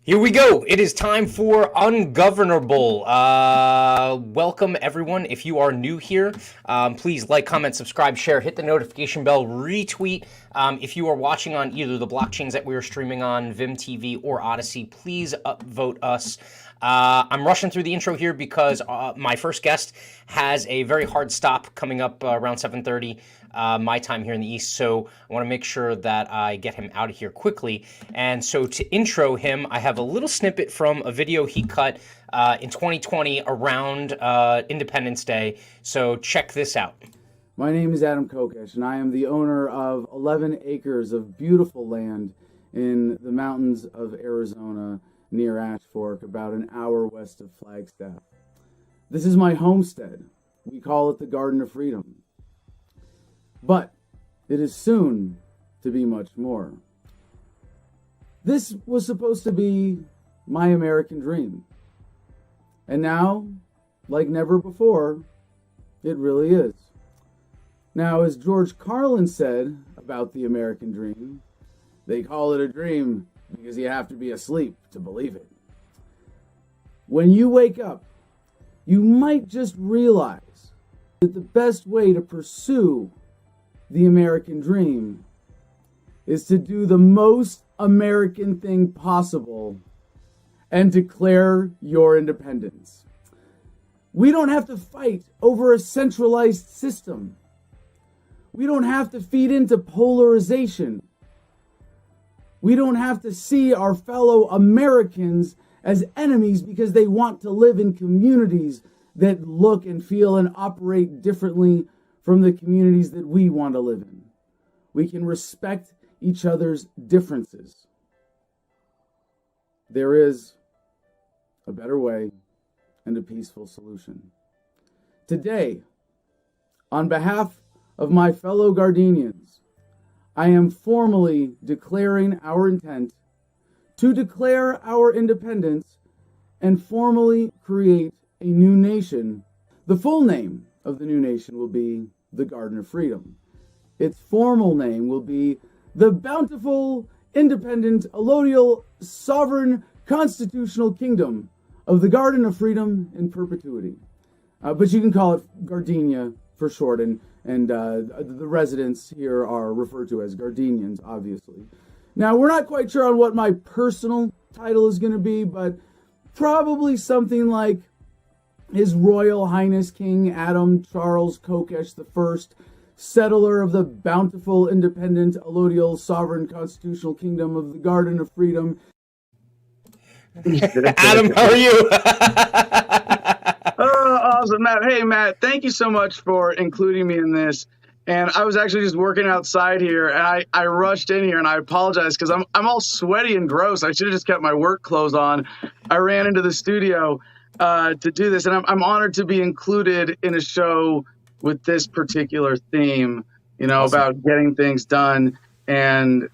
Here we go. It is time for Ungovernable. Welcome, everyone. If you are new here, please like, comment, subscribe, share, hit the notification bell, retweet. If you are watching on either the blockchains that we are streaming on, Vim TV or Odyssey, please upvote us. I'm rushing through the intro here because my first guest has a very hard stop coming up around 7:30 my time here in the East, so I want to make sure that I get him out of here quickly. And so to intro him, I have a little snippet from a video he cut in 2020 around Independence Day, so check this out. My name is Adam Kokesh, and I am the owner of 11 acres of beautiful land in the mountains of Arizona near Ash Fork, about an hour west of Flagstaff. This is my homestead. We call it the Garden of Freedom. But it is soon to be much more. This was supposed to be my American dream. And now, like never before, it really is. Now, as George Carlin said about the American dream, they call it a dream because you have to be asleep to believe it. When you wake up, you might just realize that the best way to pursue the American dream is to do the most American thing possible and declare your independence. We don't have to fight over a centralized system. We don't have to feed into polarization. We don't have to see our fellow Americans as enemies because they want to live in communities that look and feel and operate differently from the communities that we want to live in. We can respect each other's differences. There is a better way and a peaceful solution. Today, on behalf of my fellow Gardenians, I am formally declaring our intent to declare our independence and formally create a new nation. The full name of the new nation will be the Garden of Freedom. Its formal name will be the Bountiful, Independent, Allodial, Sovereign, Constitutional Kingdom of the Garden of Freedom in perpetuity. But you can call it Gardenia for short, and the residents here are referred to as Gardenians, obviously. Now, we're not quite sure on what my personal title is going to be, but probably something like His Royal Highness King Adam Charles Kokesh I, settler of the bountiful, independent, allodial, sovereign, constitutional kingdom of the Garden of Freedom. Adam, how are you? Awesome, Matt. Hey, Matt, thank you so much for including me in this. And I was actually just working outside here, and I rushed in here, and I apologize because I'm all sweaty and gross. I should have just kept my work clothes on. I ran into the studio to do this, and I'm honored to be included in a show with this particular theme, you know, Awesome. about getting things done and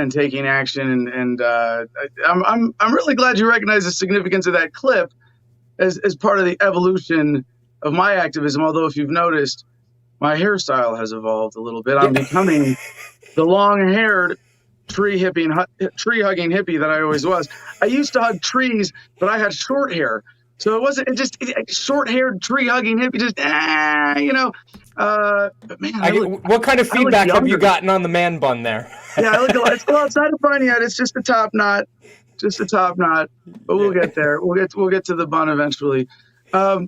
taking action. And I'm really glad you recognize the significance of that clip as part of the evolution of my activism. Although, if you've noticed, my hairstyle has evolved a little bit. I'm becoming the long-haired tree-hugging hippie that I always was. I used to hug trees, but I had short hair. So short-haired tree-hugging hippie, but man, what kind of feedback have you gotten on the man bun there? Yeah, I look a lot. It's not fine yet. It's just the top knot. But we'll get there. We'll get to the bun eventually. But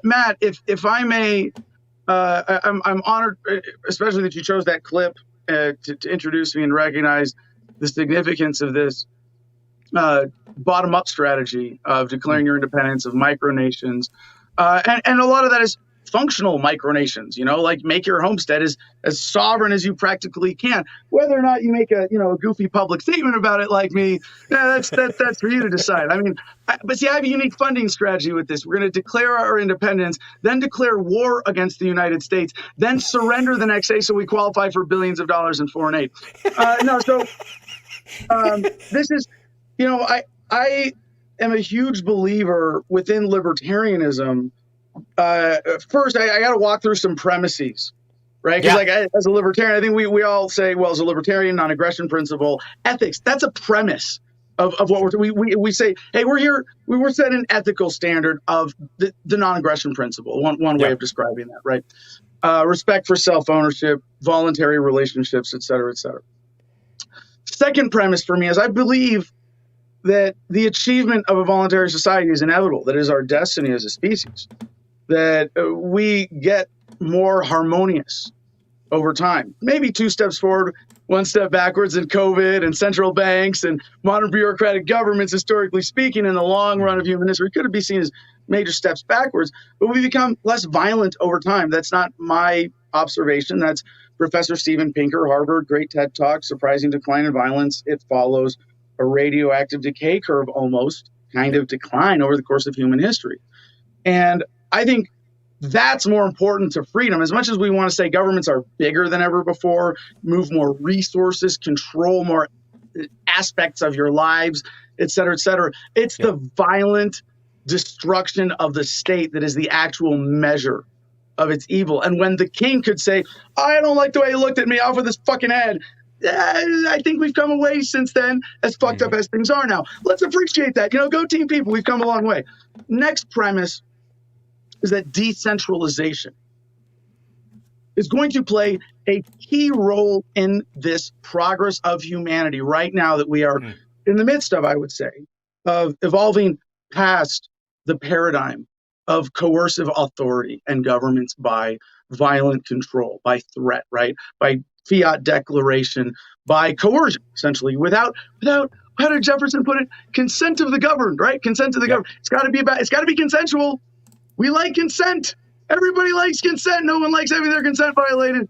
Matt, if I may, I'm honored, especially that you chose that clip to introduce me and recognize the significance of this bottom-up strategy of declaring your independence, of micronations, and a lot of that is functional micronations. You know, like make your homestead as sovereign as you practically can. Whether or not you make a goofy public statement about it, like me, that's for you to decide. I mean, but see, I have a unique funding strategy with this. We're going to declare our independence, then declare war against the United States, then surrender the next day so we qualify for billions of dollars in foreign aid. This is, I am a huge believer within libertarianism. First, I got to walk through some premises, right? Because as a libertarian, I think we all say, well, as a libertarian, non-aggression principle, ethics, that's a premise of what we say, hey, we're here, we're setting an ethical standard of the non-aggression principle, one way of describing that, right? Respect for self-ownership, voluntary relationships, et cetera, et cetera. Second premise for me is I believe that the achievement of a voluntary society is inevitable, that is our destiny as a species, that we get more harmonious over time, maybe 2 steps forward, 1 step backwards in COVID and central banks and modern bureaucratic governments, historically speaking, in the long run of human history, could be seen as major steps backwards, but we become less violent over time. That's not my observation. That's Professor Steven Pinker, Harvard, great TED Talk, Surprising Decline in Violence. It follows a radioactive decay curve almost kind of decline over the course of human history. And I think that's more important to freedom. As much as we want to say governments are bigger than ever before, move more resources, control more aspects of your lives, et cetera, it's the violent destruction of the state that is the actual measure of its evil. And when the king could say, I don't like the way you looked at me off with this fucking head, I think we've come a way since then, as fucked up as things are now. Let's appreciate that. Go team people. We've come a long way. Next premise is that decentralization is going to play a key role in this progress of humanity right now that we are in the midst of, I would say, of evolving past the paradigm of coercive authority and governments by violent control, by threat, right? By fiat declaration, by coercion, essentially, without how did Jefferson put it? Consent of the governed, right? Consent of the governed. It's got to be consensual. We like consent. Everybody likes consent. No one likes having their consent violated.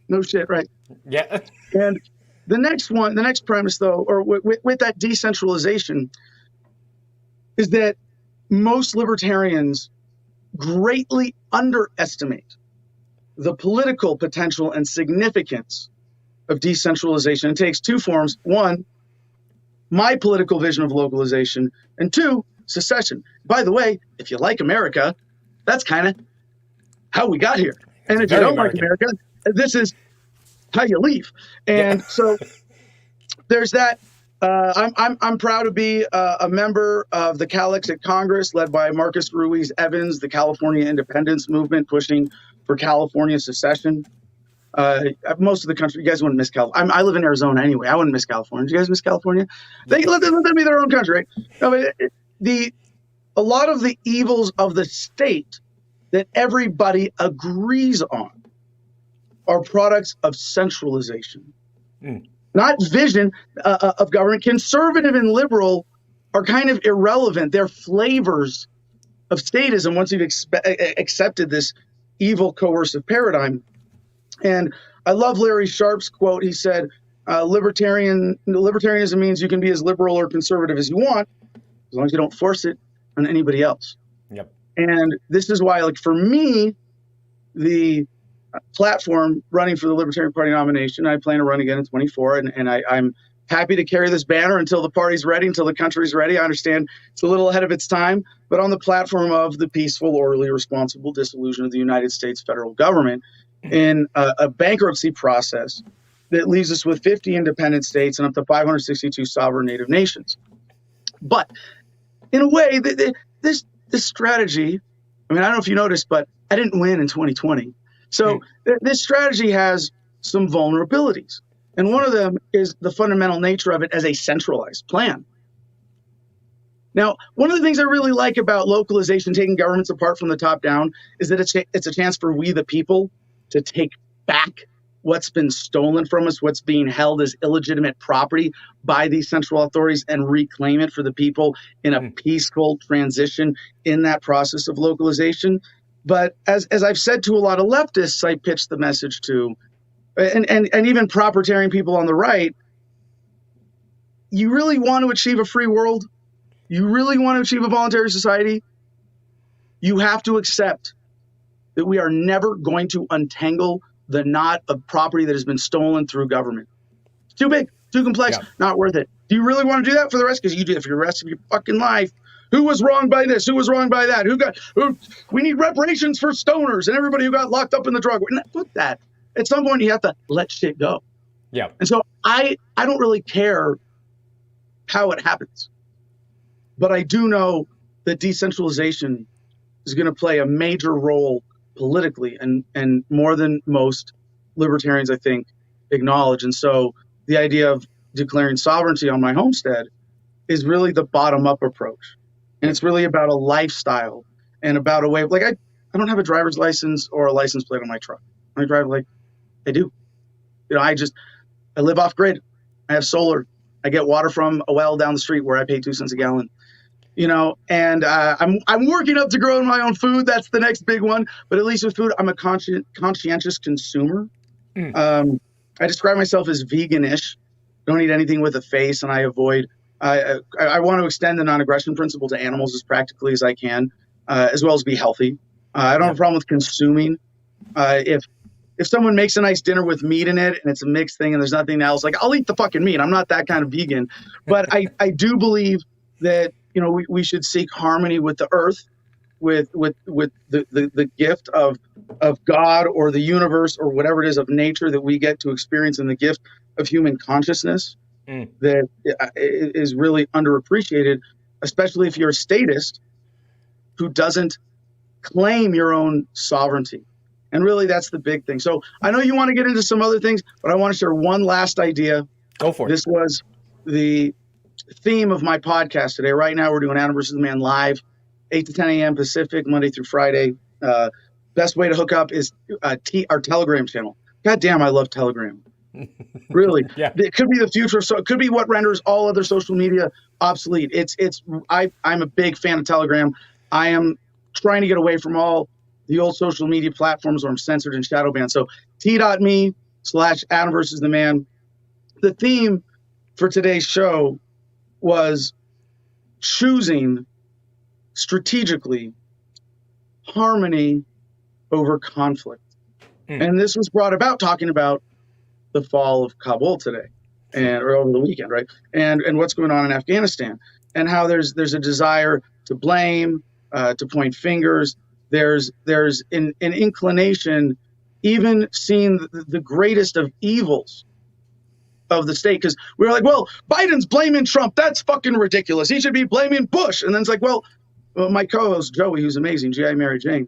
No shit, right? Yeah. And the next premise, though, or with that decentralization, is that most libertarians greatly underestimate the political potential and significance of decentralization. It takes 2 forms. 1, my political vision of localization, and 2, secession. By the way, if you like America, that's kind of how we got here. And if you don't like America, this is how you leave. And so there's that. I'm proud to be a member of the Calixit Congress led by Marcus Ruiz Evans, the California independence movement pushing for California secession. Most of the country, you guys wouldn't miss California. I live in Arizona anyway. I wouldn't miss California. Do you guys miss California? Let them be their own country, right? No, a lot of the evils of the state that everybody agrees on are products of centralization. Not vision of government. Conservative and liberal are kind of irrelevant. They're flavors of statism once you've accepted this evil coercive paradigm. And I love Larry Sharp's quote. He said, libertarianism means you can be as liberal or conservative as you want, as long as you don't force it on anybody else. Yep. And this is why, for me, the platform running for the Libertarian Party nomination, I plan to run again in 24, and I'm happy to carry this banner until the party's ready, until the country's ready. I understand it's a little ahead of its time, but on the platform of the peaceful, orderly, responsible dissolution of the United States federal government in a bankruptcy process that leaves us with 50 independent states and up to 562 sovereign native nations. But in a way, this strategy, I don't know if you noticed, but I didn't win in 2020. So this strategy has some vulnerabilities. And one of them is the fundamental nature of it as a centralized plan. Now, one of the things I really like about localization, taking governments apart from the top down, is that it's a chance for we the people to take back what's been stolen from us, what's being held as illegitimate property by these central authorities, and reclaim it for the people in a peaceful transition in that process of localization. But as I've said to a lot of leftists, I pitched the message to, and even propertarian people on the right, you really want to achieve a free world? You really want to achieve a voluntary society? You have to accept that we are never going to untangle the knot of property that has been stolen through government. It's too big, too complex, not worth it. Do you really want to do that for the rest? Because you do it for the rest of your fucking life. Who was wrong by this? Who was wrong by that? We need reparations for stoners and everybody who got locked up in the drug. Put that. At some point, you have to let shit go. Yeah. And so I don't really care how it happens. But I do know that decentralization is going to play a major role politically, and more than most libertarians, I think, acknowledge. And so the idea of declaring sovereignty on my homestead is really the bottom-up approach. And it's really about a lifestyle and about a way of, like, I don't have a driver's license or a license plate on my truck. I drive like I do. I live off grid. I have solar. I get water from a well down the street where I pay 2 cents a gallon. And I'm working up to growing my own food. That's the next big one. But at least with food, I'm a conscientious consumer. I describe myself as veganish. Don't eat anything with a face, and I avoid. I want to extend the non-aggression principle to animals as practically as I can, as well as be healthy. I don't have a problem with consuming. If someone makes a nice dinner with meat in it and it's a mixed thing and there's nothing else, like, I'll eat the fucking meat. I'm not that kind of vegan. But I do believe that we should seek harmony with the earth, with the gift of God or the universe or whatever it is of nature that we get to experience, in the gift of human consciousness that is really underappreciated, especially if you're a statist who doesn't claim your own sovereignty. And really, that's the big thing. So I know you want to get into some other things, but I want to share one last idea. Go for it. This was the theme of my podcast today. Right now, we're doing Adam versus the Man live, 8 to 10 a.m. Pacific, Monday through Friday. Best way to hook up is our Telegram channel. God damn, I love Telegram. Really. Yeah. It could be the future. So it could be what renders all other social media obsolete. I'm a big fan of Telegram. I am trying to get away from all the old social media platforms where I'm censored and shadow banned. So t.me/Adam versus the Man. The theme for today's show was choosing strategically harmony over conflict. And this was brought about talking about the fall of Kabul today or over the weekend, right? And what's going on in Afghanistan, and how there's a desire to blame, to point fingers. There's an inclination, even seeing the greatest of evils of the state, because we were like, well, Biden's blaming Trump. That's fucking ridiculous. He should be blaming Bush. And then it's like, well, my co-host Joey, who's amazing, G.I. Mary Jane,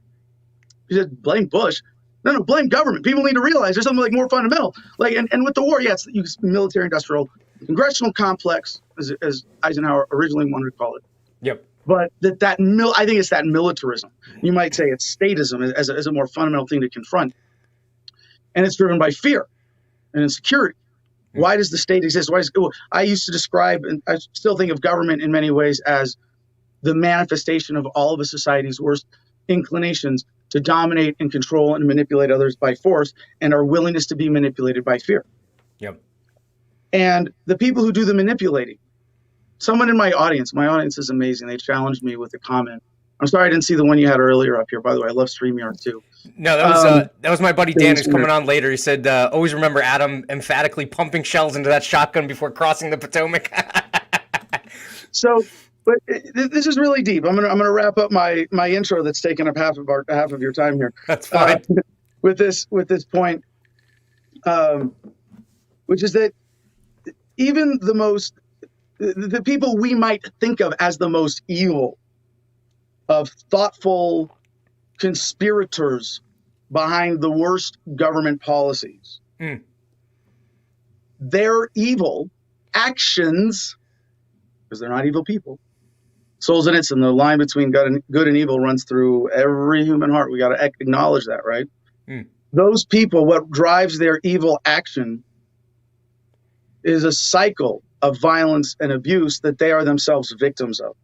he said, blame Bush. No, blame government. People need to realize there's something like more fundamental. Like, and with the war, yeah, it's military industrial, congressional complex, as Eisenhower originally wanted to call it. Yep. But I think it's that militarism. You might say it's statism as a more fundamental thing to confront. And it's driven by fear and insecurity. Why does the state exist? I used to describe, and I still think of government in many ways as the manifestation of all of a society's worst inclinations to dominate and control and manipulate others by force, and our willingness to be manipulated by fear. Yep. And the people who do the manipulating, someone in my audience is amazing. They challenged me with a comment. I'm sorry I didn't see the one you had earlier up here. By the way, I love StreamYard too. No, that was my buddy Dan who's coming on later. He said, always remember Adam emphatically pumping shells into that shotgun before crossing the Potomac. So, but this is really deep. I'm gonna wrap up my intro that's taken up half of your time here. That's fine. With this point, which is that even the people we might think of as the most evil, of thoughtful conspirators behind the worst government policies, their evil actions, because they're not evil people. Solzhenitsyn, the line between good and evil runs through every human heart. We got to acknowledge that, right? Those people, what drives their evil action is a cycle of violence and abuse that they are themselves victims of.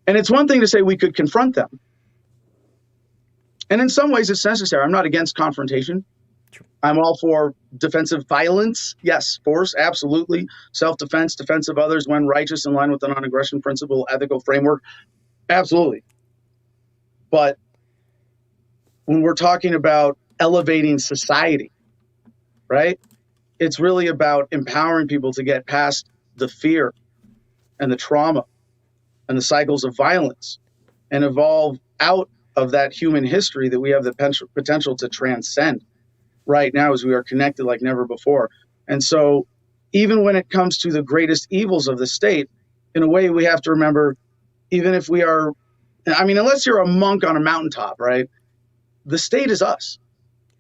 And it's one thing to say we could confront them. And in some ways it's necessary. I'm not against confrontation. I'm all for defensive violence. Yes, force, absolutely. Self-defense, defense of others when righteous, in line with the non-aggression principle, ethical framework. Absolutely. But when we're talking about elevating society, right? It's really about empowering people to get past the fear and the trauma and the cycles of violence and evolve out of that human history that we have the potential to transcend right now as we are connected like never before. And so even when it comes to the greatest evils of the state, in a way, we have to remember, even if we are, I mean, unless you're a monk on a mountaintop, right? The state is us.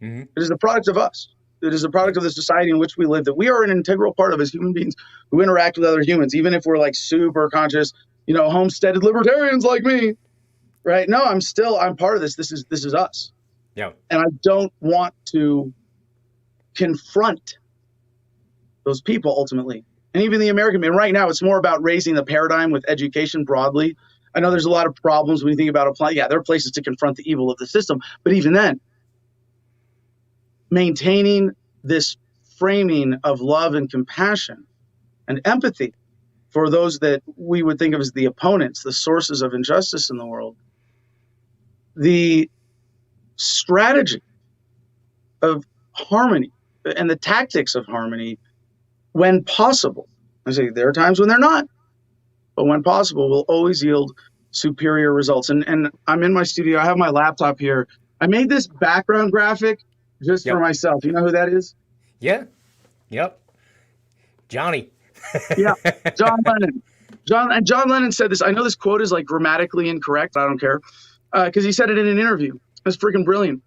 Mm-hmm. It is the product of us. It is the product of the society in which we live, that we are an integral part of as human beings who interact with other humans, even if we're like super conscious, homesteaded libertarians like me, right? No, I'm part of this. This is us. Yeah. And I don't want to confront those people ultimately. And even the American, and right now it's more about raising the paradigm with education broadly. I know there's a lot of problems when you think about applying. Yeah, there are places to confront the evil of the system, but even then, maintaining this framing of love and compassion and empathy for those that we would think of as the opponents, the sources of injustice in the world, the strategy of harmony and the tactics of harmony, when possible. I say there are times when they're not, but when possible, will always yield superior results. And I'm in my studio. I have my laptop here. I made this background graphic just for myself. You know who that is? Yeah. Yep. Johnny. Yeah. John Lennon. John Lennon said this. I know this quote is like grammatically incorrect. I don't care. Because he said it in an interview. It's freaking brilliant.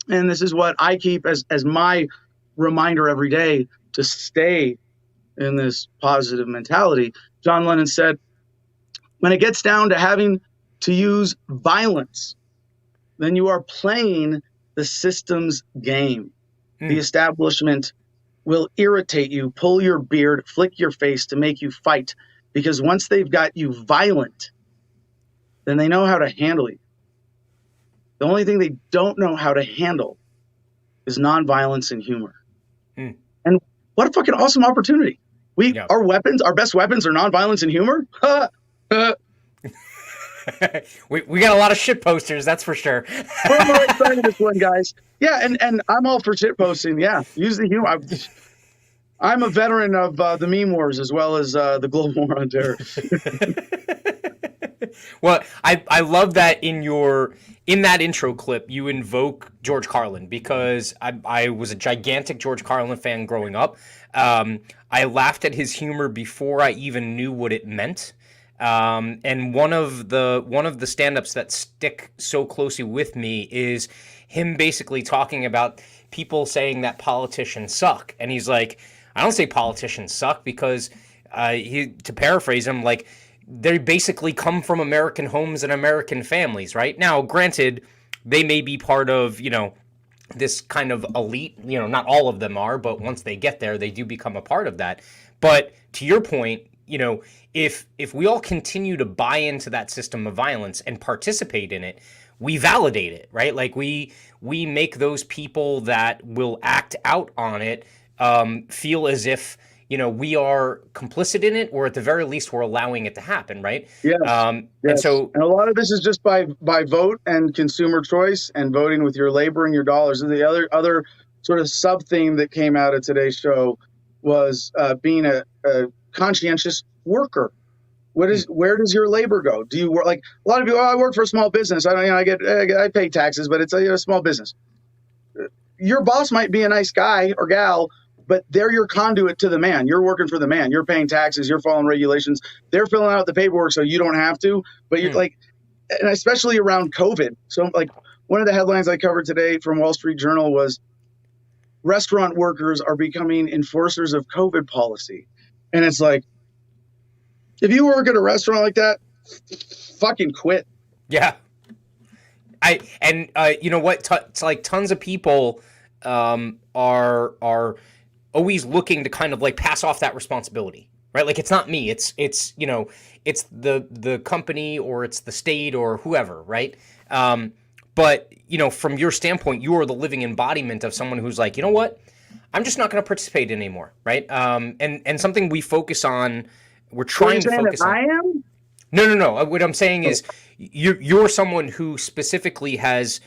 And this is what I keep as my reminder every day to stay in this positive mentality. John Lennon said, when it gets down to having to use violence, then you are playing the system's game. The establishment will irritate you, pull your beard, flick your face to make you fight. Because once they've got you violent, then they know how to handle you. The only thing they don't know how to handle is nonviolence and humor. And what a fucking awesome opportunity. Our weapons, our best weapons are nonviolence and humor. we got a lot of shit posters, that's for sure. We're more excited this one, guys. Yeah, and I'm all for shit posting. Yeah, use the humor. I'm a veteran of the meme wars as well as the global war on terror. Well, I love that in that intro clip you invoke George Carlin, because I was a gigantic George Carlin fan growing up. I laughed at his humor before I even knew what it meant. And one of the stand-ups that stick so closely with me is him basically talking about people saying that politicians suck. And he's like, I don't say politicians suck, because to paraphrase him, like, they basically come from American homes and American families, right? Now, granted, they may be part of, this kind of elite, not all of them are, but once they get there, they do become a part of that. But to your point, if we all continue to buy into that system of violence and participate in it, we validate it, right? Like we make those people that will act out on it feel as if we are complicit in it, or at the very least we're allowing it to happen, right? Yes. And a lot of this is just by vote and consumer choice and voting with your labor and your dollars. And the other sort of sub theme that came out of today's show was being a conscientious worker. Where does your labor go? Do you work, like a lot of people? I work for a small business. I pay taxes, but it's a small business. Your boss might be a nice guy or gal, but they're your conduit to the man. You're working for the man. You're paying taxes. You're following regulations. They're filling out the paperwork so you don't have to. But you're like, and especially around COVID. So like one of the headlines I covered today from Wall Street Journal was restaurant workers are becoming enforcers of COVID policy. And it's like, if you work at a restaurant like that, fucking quit. Yeah. You know what? It's like tons of people are always looking to kind of like pass off that responsibility, right? Like it's not me, it's it's the company, or it's the state, or whoever, right? But from your standpoint, you are the living embodiment of someone who's like, you know what? I'm just not going to participate anymore, right? And something we focus on, we're trying to focus on. I am? No. What I'm saying is you're someone who specifically has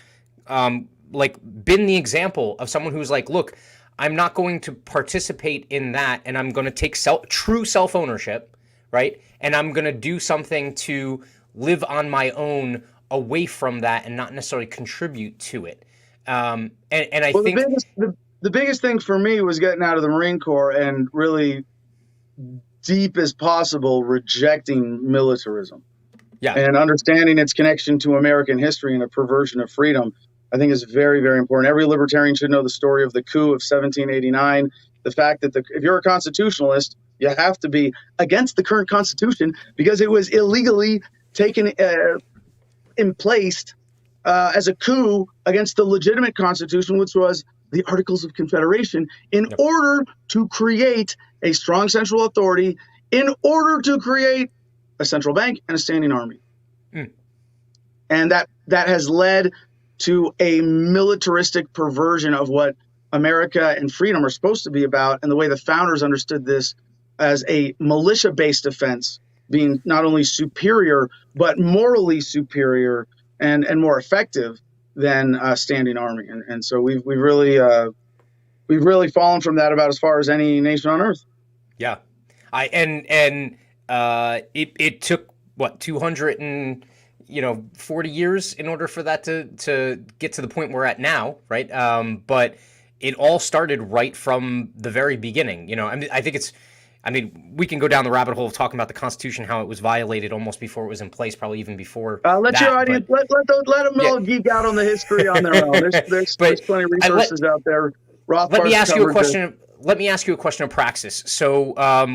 been the example of someone who's like, look, I'm not going to participate in that, and I'm going to take true self-ownership, right? And I'm going to do something to live on my own away from that and not necessarily contribute to it. I think the the biggest thing for me was getting out of the Marine Corps and really deep as possible rejecting militarism. Yeah. And understanding its connection to American history and a perversion of freedom, I think is very, very important. Every libertarian should know the story of the coup of 1789. The fact that if you're a constitutionalist, you have to be against the current constitution because it was illegally taken in place as a coup against the legitimate constitution, which was the Articles of Confederation, in order to create a strong central authority, in order to create a central bank and a standing army. And that has led to a militaristic perversion of what America and freedom are supposed to be about, and the way the founders understood this as a militia-based defense being not only superior, but morally superior and more effective than a standing army. And so we've really fallen from that about as far as any nation on earth. Yeah. It took what 240 years in order for that to get to the point we're at now, right? But it all started right from the very beginning. We can go down the rabbit hole of talking about the Constitution, how it was violated almost before it was in place, probably even before. Let your audience let them all geek out on the history on their own. There's plenty of resources out there. Let me ask you a question. Let me ask you a question of praxis. So,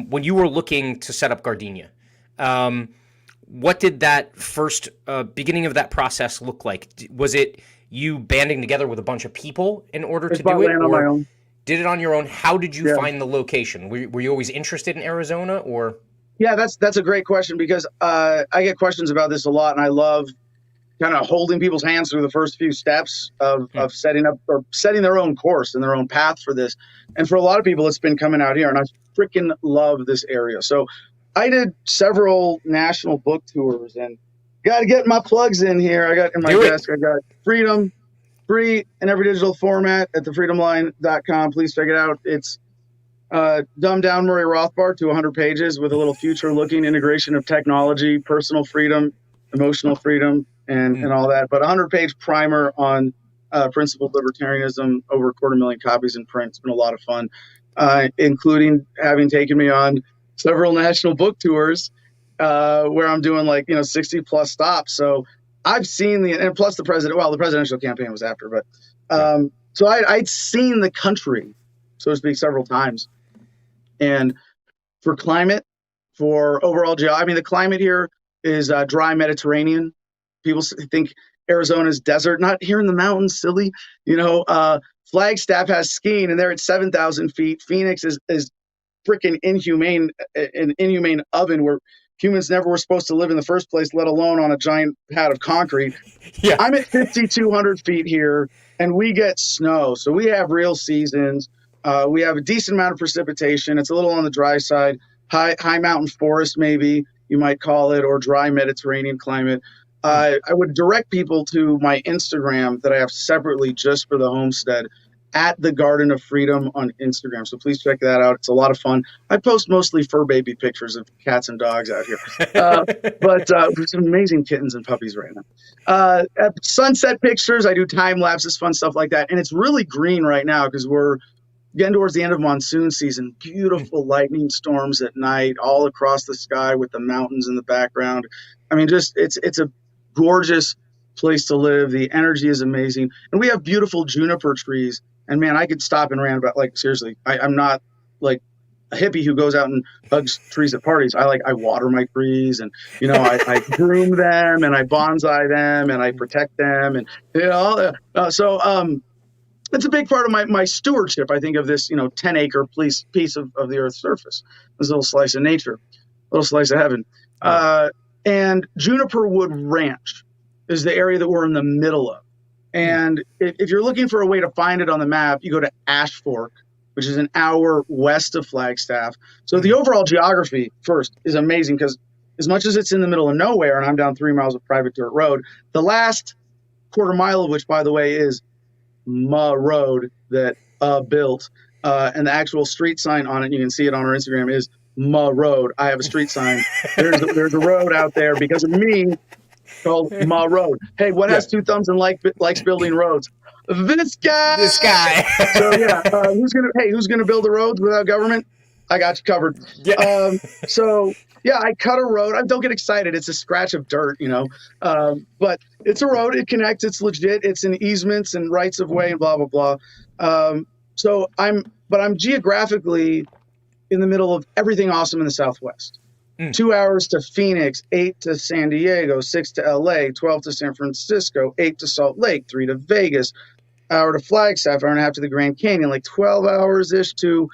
when you were looking to set up Gardenia, what did that first beginning of that process look like? Was it you banding together with a bunch of people in order to do it, or on my own. Did it on your own? How did you find the location? Were you always interested in Arizona, or? Yeah, that's a great question because I get questions about this a lot, and I love kind of holding people's hands through the first few steps of setting up or setting their own course and their own path for this. And for a lot of people, it's been coming out here, and I freaking love this area. So I did several national book tours, and got to get my plugs in here. I got in my desk, I got Freedom, free in every digital format at thefreedomline.com. Please check it out. It's dumbed down Murray Rothbard to 100 pages with a little future-looking integration of technology, personal freedom, emotional freedom, and all that. But a 100-page primer on principled libertarianism, over 250,000 copies in print. It's been a lot of fun, including having taken me on several national book tours where I'm doing 60 plus stops. So I've seen and plus the presidential campaign was after, but so I'd seen the country, so to speak, several times. And for climate, for overall the climate here is dry Mediterranean. People think Arizona's desert, not here in the mountains, silly. Flagstaff has skiing and they're at 7,000 feet. Phoenix is freaking an inhumane oven where humans never were supposed to live in the first place, let alone on a giant pad of concrete. Yeah. I'm at 5,200 feet here, and we get snow. So we have real seasons. We have a decent amount of precipitation. It's a little on the dry side. High mountain forest, maybe you might call it, or dry Mediterranean climate. I would direct people to my Instagram that I have separately just for the homestead, at the Garden of Freedom on Instagram. So please check that out. It's a lot of fun. I post mostly fur baby pictures of cats and dogs out here, but there's some amazing kittens and puppies right now. Sunset pictures. I do time lapses, fun stuff like that. And it's really green right now because we're getting towards the end of monsoon season. Beautiful lightning storms at night all across the sky with the mountains in the background. I mean, it's a gorgeous place to live. The energy is amazing. And we have beautiful juniper trees. And man, I could stop and rant about, seriously, I'm not like a hippie who goes out and hugs trees at parties. I water my trees, and I groom them, and I bonsai them, and I protect them, and so it's a big part of my stewardship, I think, of this 10-acre piece of the Earth's surface, this little slice of nature, little slice of heaven. And Juniper Wood Ranch is the area that we're in the middle of. And if you're looking for a way to find it on the map, you go to Ash Fork, which is an hour west of Flagstaff. So the overall geography first is amazing because as much as it's in the middle of nowhere and I'm down 3 miles of private dirt road, the last quarter mile of which, by the way, is Ma Road that built, and the actual street sign on it, you can see it on our Instagram, is Ma Road. I have a street sign. There's a road out there because of me called Ma Road. Hey, what has two thumbs and likes building roads? This guy. This guy. So yeah, who's gonna build the roads without government? I got you covered. Yeah. So yeah, I cut a road. Don't get excited. It's a scratch of dirt, but it's a road. It connects. It's legit. It's in easements and rights of way and blah, blah, blah. So I'm geographically in the middle of everything awesome in the Southwest. 2 hours to Phoenix, 8 to San Diego, 6 to LA, 12 to San Francisco, 8 to Salt Lake, 3 to Vegas, hour to Flagstaff, hour and a half to the Grand Canyon, like 12 hours-ish to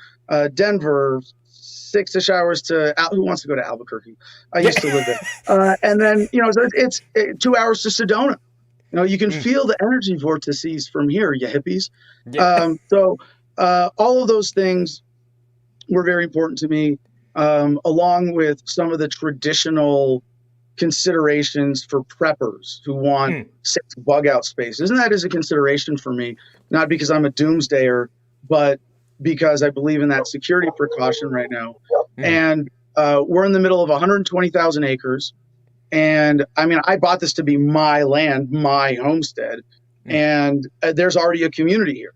Denver, 6-ish hours to who wants to go to Albuquerque? I used to live there. And then, so it's 2 hours to Sedona. You can feel the energy vortices from here, you hippies. Yeah. So all of those things were very important to me, along with some of the traditional considerations for preppers who want safe bug out spaces. And that is a consideration for me, not because I'm a doomsdayer, but because I believe in that security precaution right now. And we're in the middle of 120,000 acres. And I mean, I bought this to be my land, my homestead, and there's already a community here.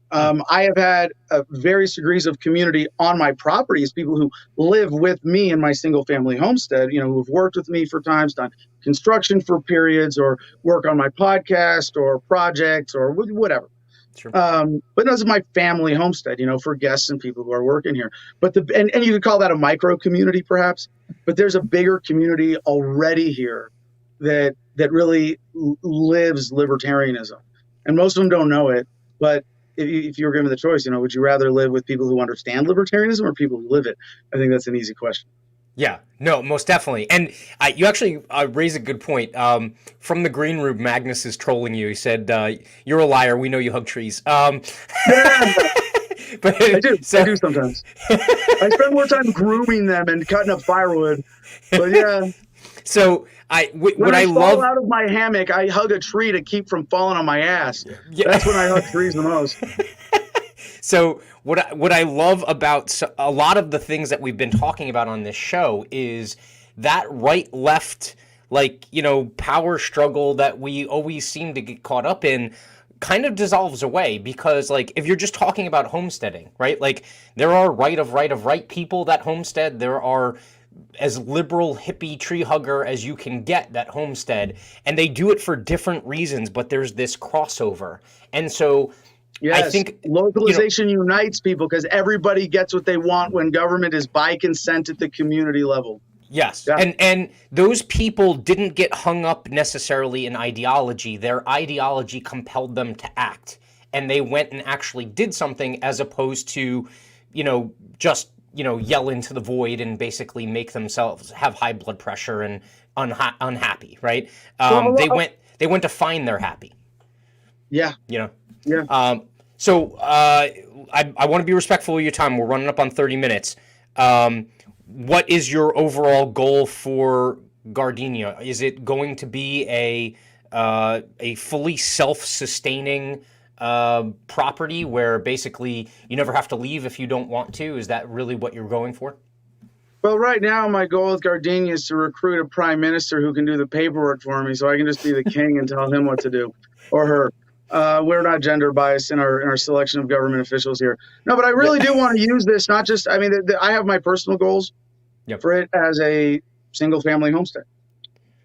I have had various degrees of community on my properties, people who live with me in my single family homestead, who've worked with me for times, done construction for periods, or work on my podcast or projects or whatever. Sure. But this is my family homestead, for guests and people who are working here. But and you could call that a micro community perhaps, but there's a bigger community already here that really lives libertarianism. And most of them don't know it, but if you were given the choice, would you rather live with people who understand libertarianism or people who live it? I think that's an easy question. Yeah, no, most definitely. And you actually raise a good point. From the green room, Magnus is trolling you. He said, you're a liar. We know you hug trees. Yeah, but I do sometimes. I spend more time grooming them and cutting up firewood. But yeah. So when I fall out of my hammock, I hug a tree to keep from falling on my ass. Yeah. That's when I hug trees the most. So what I love about a lot of the things that we've been talking about on this show is that right-left, power struggle that we always seem to get caught up in kind of dissolves away, because if you're just talking about homesteading, right? There are right people that homestead. There are as liberal hippie tree hugger as you can get that homestead, and they do it for different reasons, but there's this crossover. And so yes, I think localization unites people because everybody gets what they want when government is by consent at the community level. Yes. Yeah. And those people didn't get hung up necessarily in ideology. Their ideology compelled them to act, and they went and actually did something, as opposed to, just yell into the void and basically make themselves have high blood pressure and unhappy, right? They went to find their happy. Yeah. Yeah. So I want to be respectful of your time. We're running up on 30 minutes. What is your overall goal for Gardenia? Is it going to be a fully self-sustaining property where basically you never have to leave if you don't want to? Is that really what you're going for? Well, right now my goal with Gardenia is to recruit a prime minister who can do the paperwork for me, so I can just be the king and tell him what to do, or her. We're not gender biased in our selection of government officials here. No, but I really do want to use this. Not just, I have my personal goals for it as a single family homestead,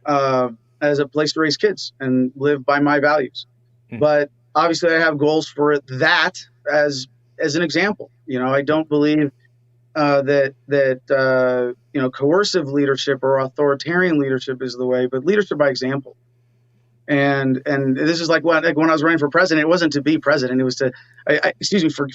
as a place to raise kids and live by my values. But obviously I have goals for it that as an example. I don't believe that coercive leadership or authoritarian leadership is the way, but leadership by example. And this is like when I was running for president, it wasn't to be president. It was to, excuse me for,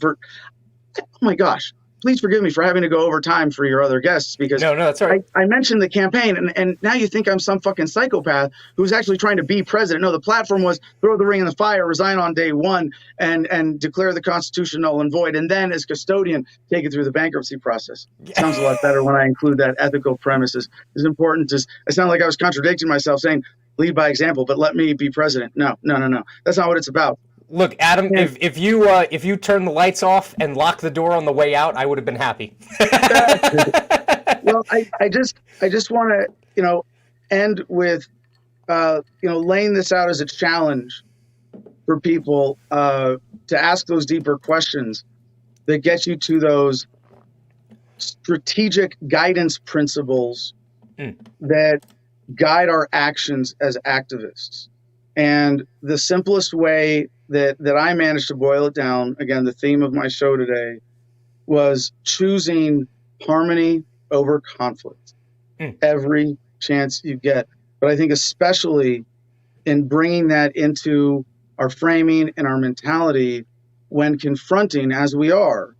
oh my gosh, please forgive me for having to go over time for your other guests, because no, that's all right. I mentioned the campaign and now you think I'm some fucking psychopath who's actually trying to be president. No, the platform was throw the ring in the fire, resign on day one, and declare the Constitution null and void. And then as custodian, take it through the bankruptcy process. It sounds a lot better when I include that ethical premise. It's important. I sound like I was contradicting myself saying, lead by example, but let me be president. No. That's not what it's about. Look, Adam, if you turn the lights off and lock the door on the way out, I would have been happy. Well, I just want to, end with laying this out as a challenge for people to ask those deeper questions that get you to those strategic guidance principles that guide our actions as activists. And the simplest way that I managed to boil it down, again, the theme of my show today, was choosing harmony over conflict every chance you get. But I think especially in bringing that into our framing and our mentality when confronting, as we are,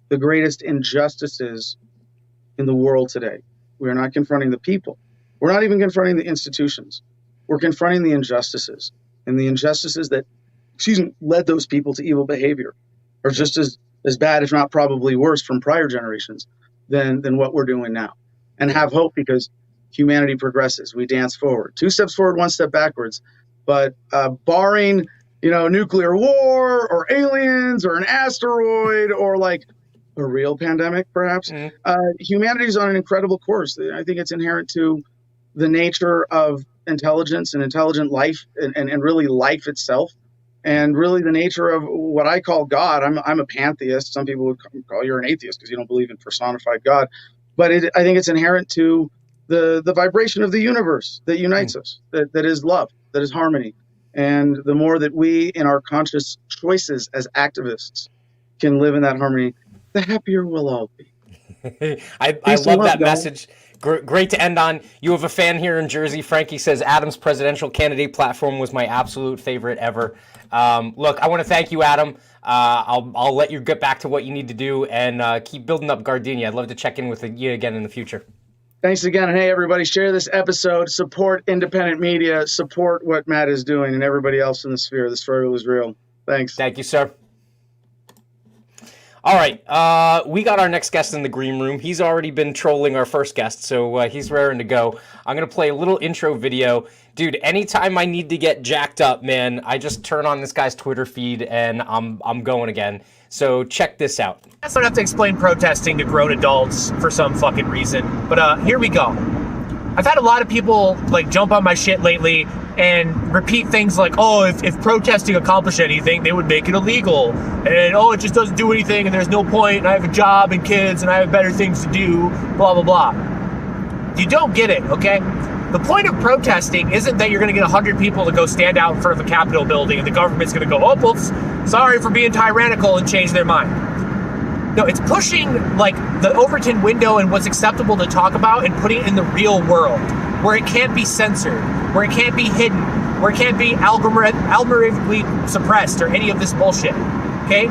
the greatest injustices in the world today. We are not confronting the people. We're not even confronting the institutions. We're confronting the injustices, and the injustices that, led those people to evil behavior are just as bad, if not probably worse, from prior generations than what we're doing now. And have hope, because humanity progresses. We dance forward. 2 steps forward, 1 step backwards. But barring, nuclear war or aliens or an asteroid or like a real pandemic, perhaps, humanity's on an incredible course. I think it's inherent to the nature of intelligence and intelligent life and really life itself, and really the nature of what I call God. I'm a pantheist. Some people would call you an atheist because you don't believe in personified God. But I think it's inherent to the vibration of the universe that unites us, that is love, that is harmony. And the more that we, in our conscious choices as activists, can live in that harmony, the happier we'll all be. I love that message. Great to end on. You have a fan here in Jersey. Frankie says Adam's presidential candidate platform was my absolute favorite ever. Look, I want to thank you, Adam. I'll let you get back to what you need to do and keep building up Gardenia. I'd love to check in with you again in the future. Thanks again. And hey, everybody, share this episode. Support independent media. Support what Matt is doing and everybody else in the sphere. The struggle is real. Thanks. Thank you, sir. All right, we got our next guest in the green room. He's already been trolling our first guest, so he's raring to go. I'm going to play a little intro video. Dude, anytime I need to get jacked up, man, I just turn on this guy's Twitter feed and I'm going again. So check this out. I don't have to explain protesting to grown adults for some fucking reason, but here we go. I've had a lot of people jump on my shit lately and repeat things like, oh, if protesting accomplished anything, they would make it illegal. And, oh, it just doesn't do anything and there's no point and I have a job and kids and I have better things to do, blah, blah, blah. You don't get it, okay? The point of protesting isn't that you're going to get 100 people to go stand out in front of the Capitol building and the government's going to go, oh, oops, sorry for being tyrannical, and change their mind. No, it's pushing the Overton window and what's acceptable to talk about and putting it in the real world where it can't be censored, where it can't be hidden, where it can't be algorithmically suppressed or any of this bullshit, okay?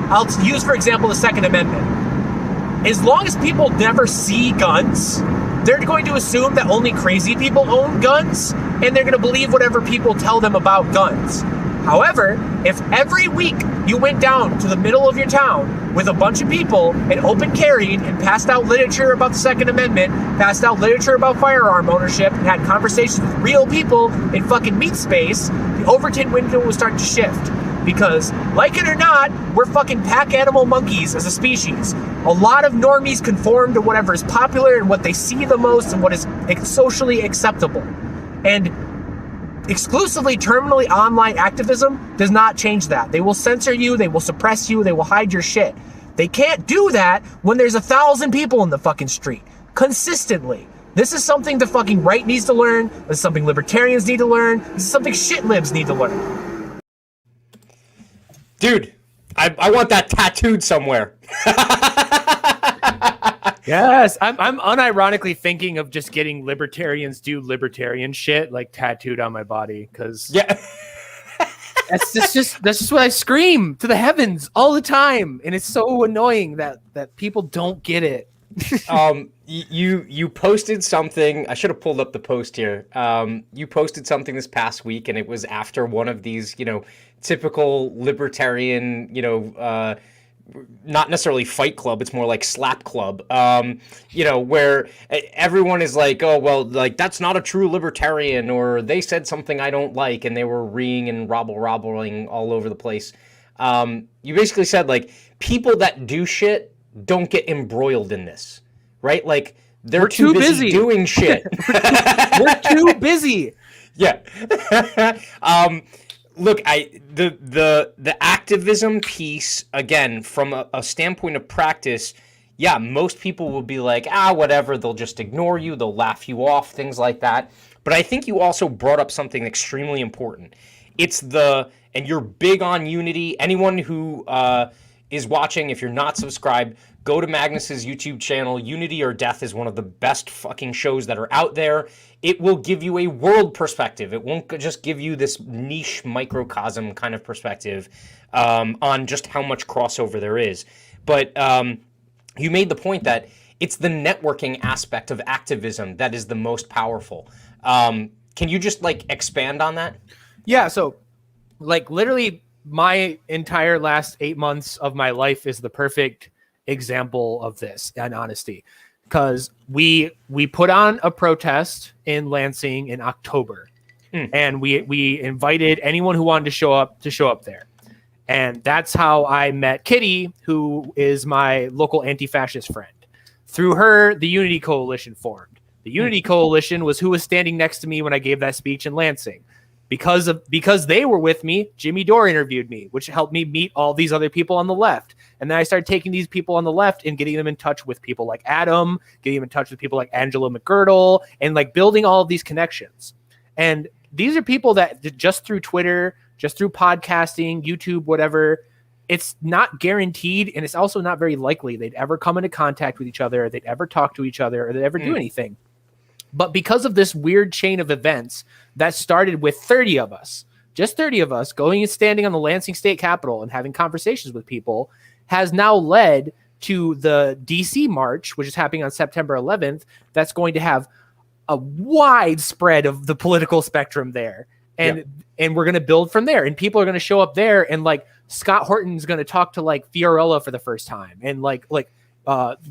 I'll use, for example, the Second Amendment. As long as people never see guns, they're going to assume that only crazy people own guns, and they're going to believe whatever people tell them about guns. However, if every week you went down to the middle of your town with a bunch of people and open carried and passed out literature about the Second Amendment, passed out literature about firearm ownership, and had conversations with real people in fucking meat space, the Overton window will start to shift. Because, like it or not, we're fucking pack animal monkeys as a species. A lot of normies conform to whatever is popular and what they see the most and what is socially acceptable. And exclusively terminally online activism does not change that. They will censor you, they will suppress you, they will hide your shit. They can't do that when there's 1,000 people in the fucking street, consistently. This is something the fucking right needs to learn, this is something libertarians need to learn, this is something shit libs need to learn. Dude, I want that tattooed somewhere. Yes, I'm unironically thinking of just getting libertarians do libertarian shit tattooed on my body, because yeah, that's just what I scream to the heavens all the time, and it's so annoying that people don't get it. You posted something. I should have pulled up the post here. You posted something this past week, and it was after one of these, typical libertarian, not necessarily fight club, it's more like slap club, where everyone is like, oh, well, that's not a true libertarian, or they said something I don't like, and they were reeing and robbling all over the place. You basically said, people that do shit don't get embroiled in this, right? They're too busy doing shit. We're too busy. Yeah. Look, the activism piece, again, from a standpoint of practice, yeah, most people will be like, whatever, they'll just ignore you, they'll laugh you off, things like that. But I think you also brought up something extremely important. And you're big on unity. Anyone who is watching, if you're not subscribed, go to Magnus's YouTube channel. Unity or Death is one of the best fucking shows that are out there. It will give you a world perspective. It won't just give you this niche microcosm kind of perspective on just how much crossover there is. But you made the point that it's the networking aspect of activism that is the most powerful. Can you just expand on that? Yeah. So literally my entire last 8 months of my life is the perfect example of this, in honesty, because we put on a protest in Lansing in October, and we invited anyone who wanted to show up there. And that's how I met Kitty, who is my local anti-fascist friend. Through her, the Unity Coalition formed. The Unity Coalition was who was standing next to me when I gave that speech in Lansing. Because they were with me, Jimmy Dore interviewed me, which helped me meet all these other people on the left. And then I started taking these people on the left and getting them in touch with people like Adam, getting them in touch with people like Angela McGirdle, and building all of these connections. And these are people that just through Twitter, just through podcasting, YouTube, whatever, it's not guaranteed, and it's also not very likely they'd ever come into contact with each other, they'd ever talk to each other, or they'd ever do anything. But because of this weird chain of events that started with 30 of us, just 30 of us going and standing on the Lansing State Capitol and having conversations with people, has now led to the DC March, which is happening on September 11th, that's going to have a wide spread of the political spectrum there. And we're going to build from there. And people are going to show up there, and Scott Horton's going to talk to Fiorella for the first time. And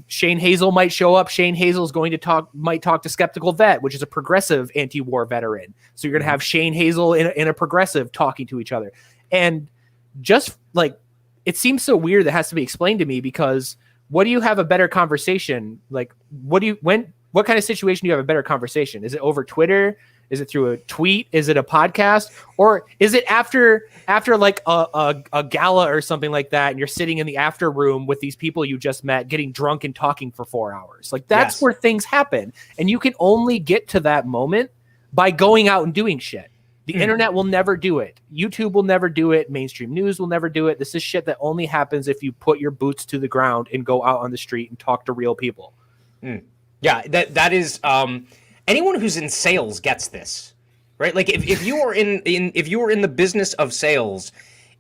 Shane Hazel might show up. Shane Hazel's might talk to Skeptical Vet, which is a progressive anti-war veteran. So you're going to have Shane Hazel and a progressive talking to each other. And just it seems so weird that has to be explained to me, because what do you have a better conversation? What kind of situation do you have a better conversation? Is it over Twitter? Is it through a tweet? Is it a podcast? Or is it after a gala or something like that, and you're sitting in the after room with these people you just met, getting drunk and talking for 4 hours? That's where things happen. And you can only get to that moment by going out and doing shit. The internet will never do it. YouTube will never do it. Mainstream news will never do it. This is shit that only happens if you put your boots to the ground and go out on the street and talk to real people. Yeah, that is anyone who's in sales gets this, right? If you are if you are in the business of sales,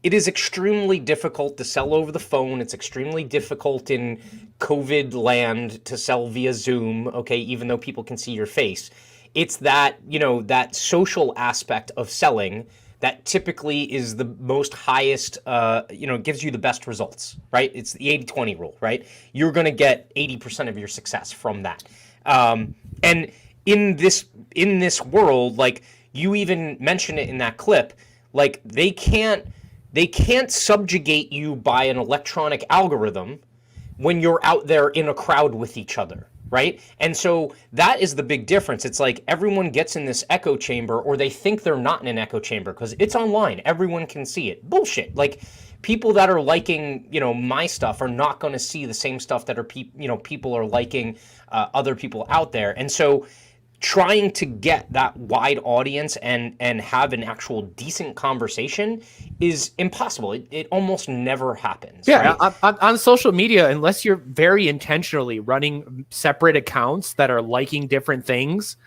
it is extremely difficult to sell over the phone. It's extremely difficult in COVID land to sell via Zoom, okay, even though people can see your face. It's that, that social aspect of selling that typically is the most highest, gives you the best results, right? It's the 80-20 rule, right? You're going to get 80% of your success from that. And in this world, you even mention it in that clip, they can't subjugate you by an electronic algorithm when you're out there in a crowd with each other, right? And so that is the big difference. It's everyone gets in this echo chamber, or they think they're not in an echo chamber because it's online. Everyone can see it. Bullshit. People that are liking, my stuff are not going to see the same stuff that are people are liking other people out there. And so trying to get that wide audience and have an actual decent conversation is impossible. It almost never happens. Yeah, right? on social media, unless you're very intentionally running separate accounts that are liking different things,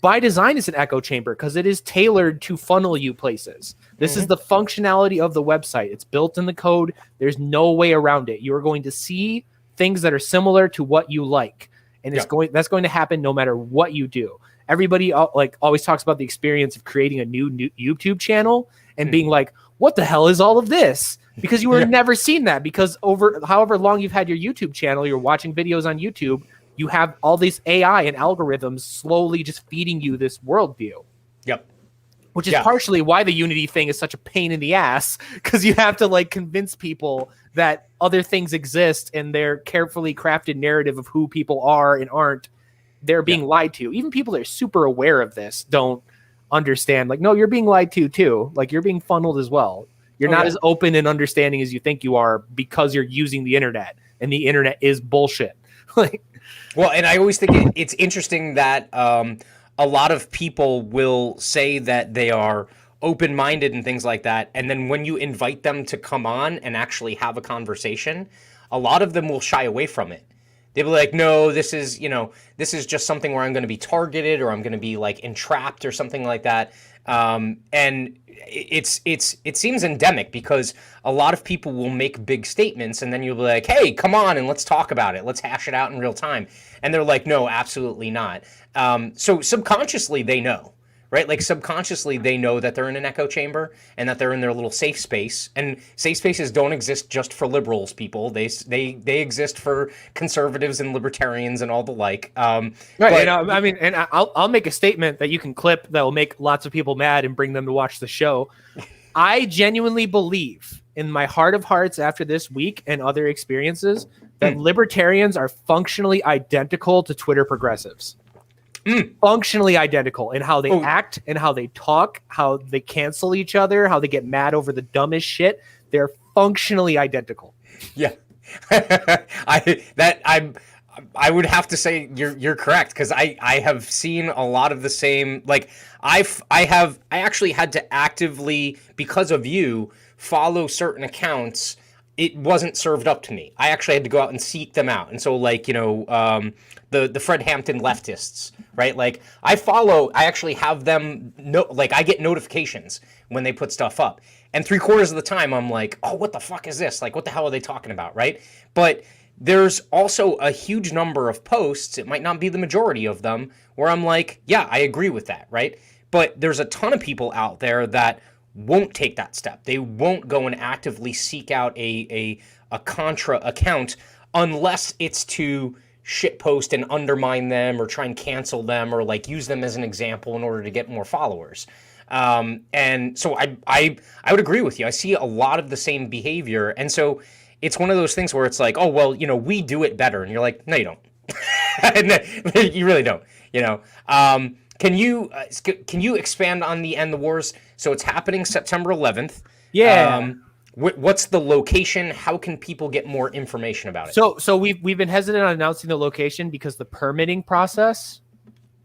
by design it's an echo chamber because it is tailored to funnel you places. This is the functionality of the website. It's built in the code. There's no way around it. You're going to see things that are similar to what you like. And that's going to happen no matter what you do. Everybody always talks about the experience of creating a new YouTube channel and being like, what the hell is all of this? Because you were never seen that, because over however long you've had your YouTube channel, you're watching videos on YouTube, you have all these AI and algorithms slowly just feeding you this worldview. Yep. Which is partially why the Unity thing is such a pain in the ass, because you have to convince people that other things exist, and their carefully crafted narrative of who people are and aren't, they're being lied to. Even people that are super aware of this don't understand, like, no, you're being lied to too. Like, you're being funneled as well. You're not as open and understanding as you think you are because you're using the internet, and the internet is bullshit. Like, well, and I always think it's interesting that a lot of people will say that they are open-minded and things like that, and then when you invite them to come on and actually have a conversation, a lot of them will shy away from it. They'll be like, no, this is just something where I'm going to be targeted, or I'm going to be like entrapped or something like that. And it seems endemic, because a lot of people will make big statements, and then you'll be like, hey, come on and let's talk about it. Let's hash it out in real time. And they're like, no, absolutely not. So subconsciously they know. Right? Like, subconsciously, they know that they're in an echo chamber and that they're in their little safe space. And safe spaces don't exist just for liberals, people. They exist for conservatives and libertarians and all the like. Right. But, I mean, and I'll make a statement that you can clip that will make lots of people mad and bring them to watch the show. I genuinely believe, in my heart of hearts, after this week and other experiences, that libertarians are functionally identical to Twitter progressives. Functionally identical in how they act and how they talk, how they cancel each other, how they get mad over the dumbest shit. They're functionally identical. Yeah. I would have to say you're correct, because I have seen a lot of the same. Like, I actually had to actively, because of you, follow certain accounts. It wasn't served up to me. I actually had to go out and seek them out. And so, like, the Fred Hampton leftists, right? Like, I actually have them, like, I get notifications when they put stuff up. And 3/4 of the time, I'm like, oh, what the fuck is this? Like, what the hell are they talking about, right? But there's also a huge number of posts, it might not be the majority of them, where I'm like, yeah, I agree with that, right? But there's a ton of people out there that won't take that step. They won't go and actively seek out a contra account unless it's to shitpost and undermine them, or try and cancel them, or like use them as an example in order to get more followers. And so I would agree with you. I see a lot of the same behavior. And so it's one of those things where it's like, oh, well, we do it better. And you're like, no, you don't. You really don't, Can you expand on the End the Wars? So it's happening September 11th. Yeah. What's the location? How can people get more information about it? So we've been hesitant on announcing the location because the permitting process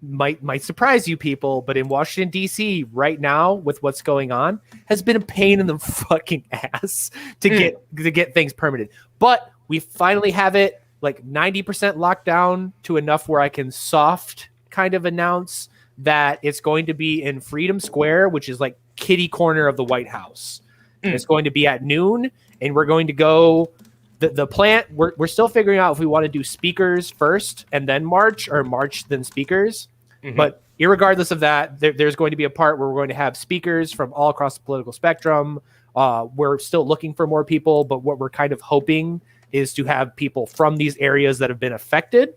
might surprise you people, but in Washington D.C. right now, with what's going on, has been a pain in the fucking ass to get things permitted. But we finally have it like 90% locked down to enough where I can soft kind of announce that it's going to be in Freedom Square, which is like kitty corner of the White House. It's going to be at noon, and we're going to go the plant. We're still figuring out if we want to do speakers first and then march, or march then speakers. But irregardless of that, there's going to be a part where we're going to have speakers from all across the political spectrum. We're still looking for more people, but what we're kind of hoping is to have people from these areas that have been affected,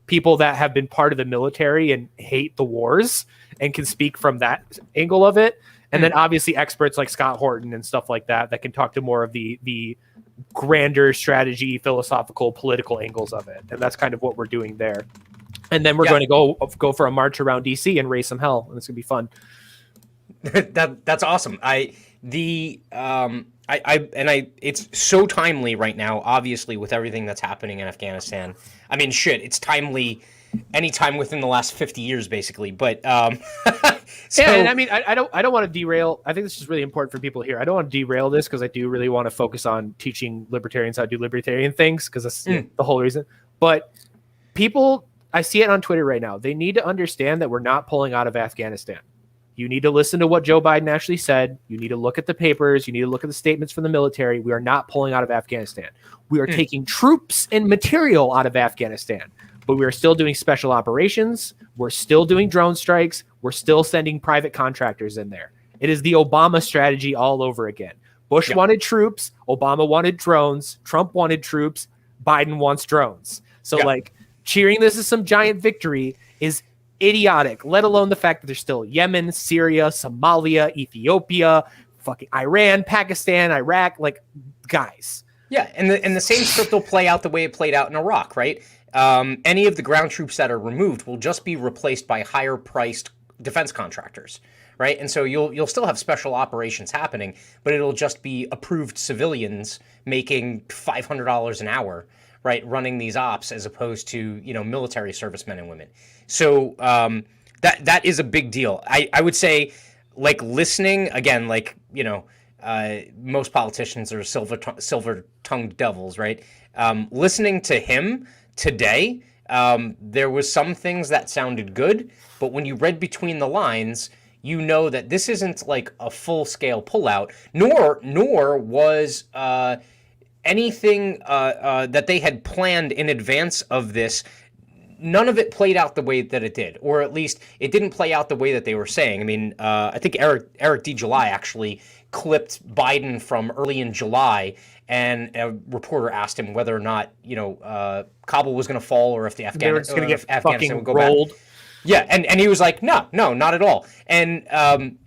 people that have been part of the military and hate the wars and can speak from that angle of it. And then obviously experts like Scott Horton and stuff like that can talk to more of the grander strategy, philosophical, political angles of it. And that's kind of what we're doing there. And then we're going to go for a march around DC and raise some hell. And it's going to be fun. That's awesome. It's so timely right now, obviously, with everything that's happening in Afghanistan. I mean, shit, it's timely anytime within the last 50 years, basically. But so, yeah, and I mean, I don't want to derail. I think this is really important for people here. I don't want to derail this, because I do really want to focus on teaching libertarians how to do libertarian things, because that's the whole reason. But people, I see it on Twitter right now. They need to understand that we're not pulling out of Afghanistan. You need to listen to what Joe Biden actually said. You need to look at the papers. You need to look at the statements from the military. We are not pulling out of Afghanistan. We are taking troops and material out of Afghanistan, but we are still doing special operations. We're still doing drone strikes. We're still sending private contractors in there. It is the Obama strategy all over again. Bush wanted troops. Obama wanted drones. Trump wanted troops. Biden wants drones. So like cheering this as some giant victory is idiotic, let alone the fact that there's still Yemen, Syria, Somalia, Ethiopia, fucking Iran, Pakistan, Iraq, like, guys. Yeah, and the same script will play out the way it played out in Iraq, right? Any of the ground troops that are removed will just be replaced by higher priced defense contractors, right? And so you'll still have special operations happening, but it'll just be approved civilians making $500 an hour, right, running these ops as opposed to, you know, military servicemen and women. So that is a big deal. I would say, like, listening again, like, you know, most politicians are silver-tongued devils, right? Listening to him today, there was some things that sounded good, but when you read between the lines, you know that this isn't like a full-scale pullout, nor was anything that they had planned in advance of this. None of it played out the way that it did, or at least it didn't play out the way that they were saying. I mean, I think Eric D. July actually clipped Biden from early in July, and a reporter asked him whether or not, you know, Kabul was going to fall, or if the Afghanistan would go rolled. back. Yeah, and he was like, no, not at all. And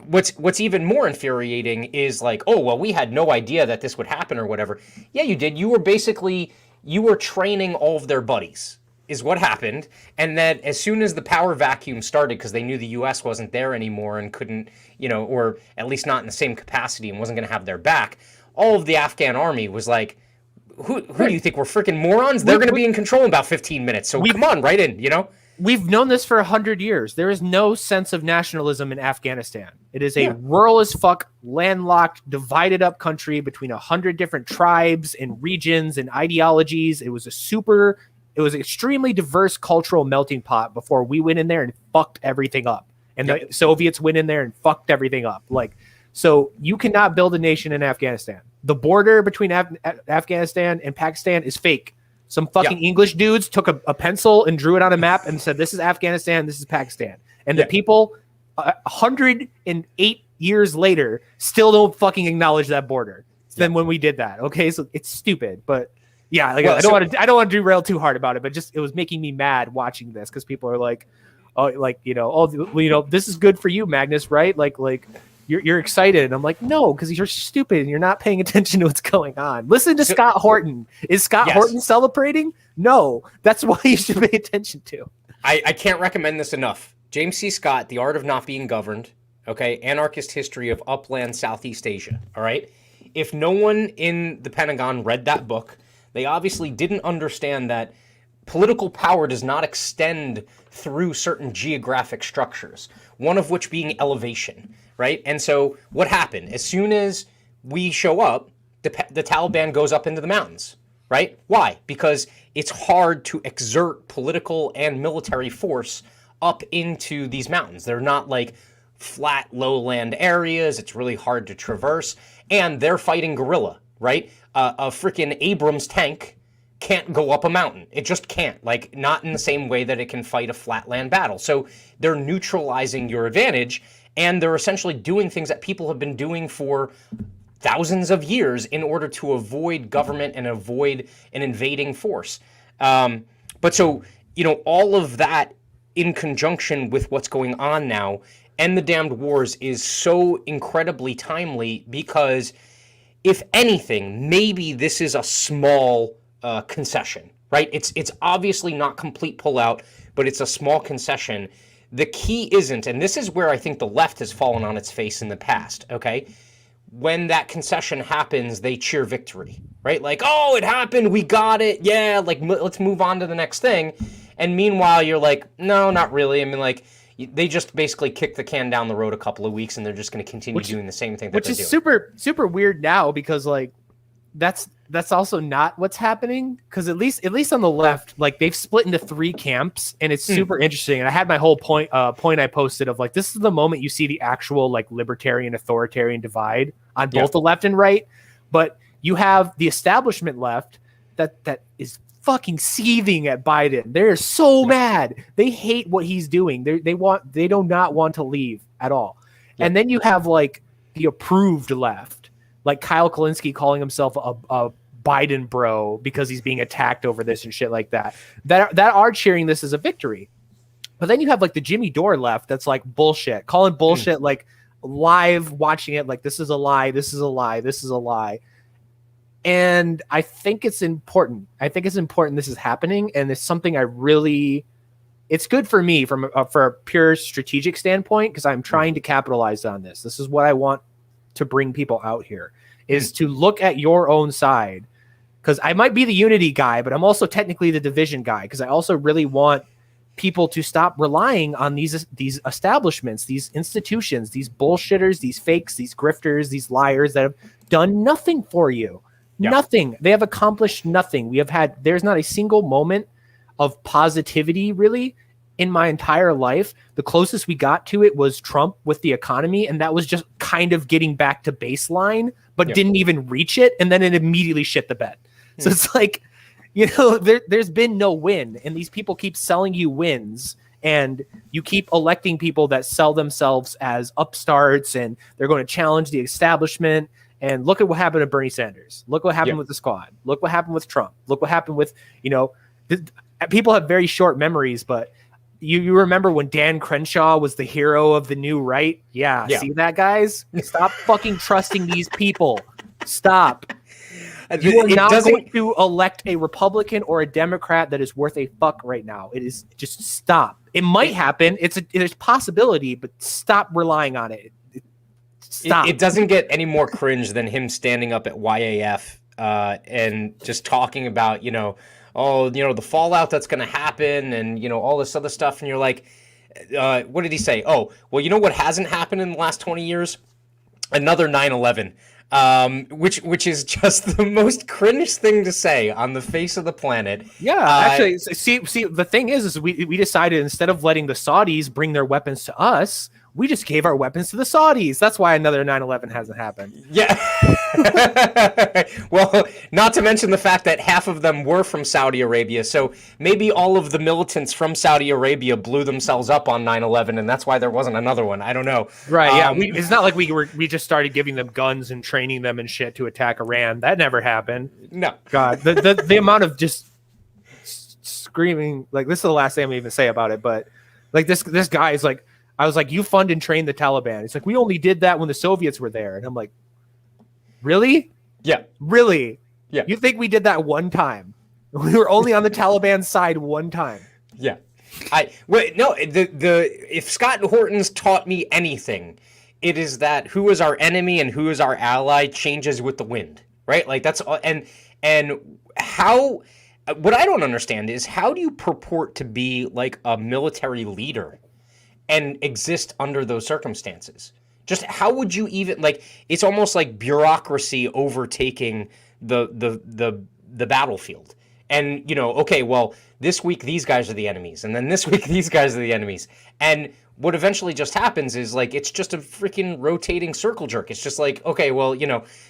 what's even more infuriating is like, oh, well, we had no idea that this would happen or whatever. Yeah, you did. You were training all of their buddies, is what happened. And that as soon as the power vacuum started, because they knew the U.S. wasn't there anymore and couldn't, you know, or at least not in the same capacity and wasn't going to have their back, all of the Afghan army was like, who do you think we're freaking morons? They're going to be in control in about 15 minutes. So come on, right in, you know? We've known this for 100 years. There is no sense of nationalism in Afghanistan. It is a rural as fuck, landlocked, divided up country between 100 different tribes and regions and ideologies. It was an extremely diverse cultural melting pot before we went in there and fucked everything up. And the Soviets went in there and fucked everything up. Like, so you cannot build a nation in Afghanistan. The border between Afghanistan and Pakistan is fake. Some fucking English dudes took a pencil and drew it on a map and said, this is Afghanistan, this is Pakistan. And the people 108 years later still don't fucking acknowledge that border than when we did that. Okay, so it's stupid. But yeah, like, I don't want to derail too hard about it, but just it was making me mad watching this because people are like, oh, like, you know, this is good for you, Magnus, right? Like you're excited. And I'm like, no, because you're stupid and you're not paying attention to what's going on. Listen to Scott Horton. Is Scott Horton celebrating? No, that's why you should pay attention to. I can't recommend this enough. James C. Scott, The Art of Not Being Governed, okay, Anarchist History of Upland Southeast Asia, all right? If no one in the Pentagon read that book, they obviously didn't understand that political power does not extend through certain geographic structures, one of which being elevation, right? And so what happened? As soon as we show up, the Taliban goes up into the mountains, right? Why? Because it's hard to exert political and military force up into these mountains. They're not like flat lowland areas. It's really hard to traverse. And they're fighting guerrilla, right? A freaking Abrams tank can't go up a mountain. It just can't, like, not in the same way that it can fight a flatland battle. So they're neutralizing your advantage, and they're essentially doing things that people have been doing for thousands of years in order to avoid government and avoid an invading force. But so, you know, all of that in conjunction with what's going on now and the damned wars is so incredibly timely because, if anything, maybe this is a small concession, right? It's obviously not complete pullout, but it's a small concession. The key isn't, and this is where I think the left has fallen on its face in the past, okay? When that concession happens, they cheer victory, right? Like, oh, it happened, we got it, yeah, like, let's move on to the next thing. And meanwhile, you're like, no, not really. I mean, like, they just basically kick the can down the road a couple of weeks, and they're just going to continue doing the same thing that they're doing. Which is super weird now because, like, that's also not what's happening, because at least on the left, like, they've split into three camps, and it's super interesting. And I had my whole point I posted of, like, this is the moment you see the actual, like, libertarian authoritarian divide on both the left and right. But you have the establishment left that is fucking seething at Biden. They're so mad. They hate what he's doing. They do not want to leave at all. And then you have, like, the approved left, like Kyle Kalinske calling himself a Biden bro because he's being attacked over this and shit like that are cheering this as a victory. But then you have, like, the Jimmy Dore left that's like bullshit, calling bullshit, like, live watching it, like, this is a lie, this is a lie, this is a lie. And I think it's important. This is happening, and it's something I really it's good for me from for a pure strategic standpoint, because I'm trying to capitalize on this. This is what I want to bring people out here, is to look at your own side, because I might be the unity guy, but I'm also technically the division guy, because I also really want people to stop relying on these establishments, these institutions, these bullshitters, these fakes, these grifters, these liars that have done nothing for you. Yeah. Nothing. They have accomplished nothing. There's not a single moment of positivity really in my entire life. The closest we got to it was Trump with the economy, and that was just kind of getting back to baseline, but didn't even reach it, and then it immediately shit the bed. So it's like, there's been no win, and these people keep selling you wins, and you keep electing people that sell themselves as upstarts, and they're going to challenge the establishment. And look at what happened to Bernie Sanders. Look what happened with the squad. Look what happened with Trump. Look what happened with, people have very short memories, but you remember when Dan Crenshaw was the hero of the new right? Yeah. See that, guys? Stop fucking trusting these people. Stop. You are not going to elect a Republican or a Democrat that is worth a fuck right now. It is just stop. It might happen. There's possibility, but stop relying on it. Stop. It doesn't get any more cringe than him standing up at YAF and just talking about, the fallout that's going to happen and, all this other stuff. And you're like, what did he say? Oh, well, you know what hasn't happened in the last 20 years? Another 9/11. Which is just the most cringe thing to say on the face of the planet. Yeah, actually, see, the thing is we decided, instead of letting the Saudis bring their weapons to us, we just gave our weapons to the Saudis. That's why another 9/11 hasn't happened. Yeah. Well, not to mention the fact that half of them were from Saudi Arabia. So maybe all of the militants from Saudi Arabia blew themselves up on 9/11, and that's why there wasn't another one. I don't know. Right, yeah. It's not like we just started giving them guns and training them and shit to attack Iran. That never happened. No. God, the amount of just screaming, like, this is the last thing I'm going to even say about it, but like this guy is like, I was like, you fund and train the Taliban. It's like, we only did that when the Soviets were there. And I'm like, really? Yeah. Really? Yeah. You think we did that one time? We were only on the Taliban side one time. Yeah. If Scott Horton's taught me anything, it is that who is our enemy and who is our ally changes with the wind, right? Like that's, and how, what I don't understand is, how do you purport to be like a military leader and exist under those circumstances? Just how would you even, like, it's almost like bureaucracy overtaking the battlefield. And, okay, well, this week these guys are the enemies, and then this week these guys are the enemies. And what eventually just happens is, like, it's just a freaking rotating circle jerk. It's just like, okay, well,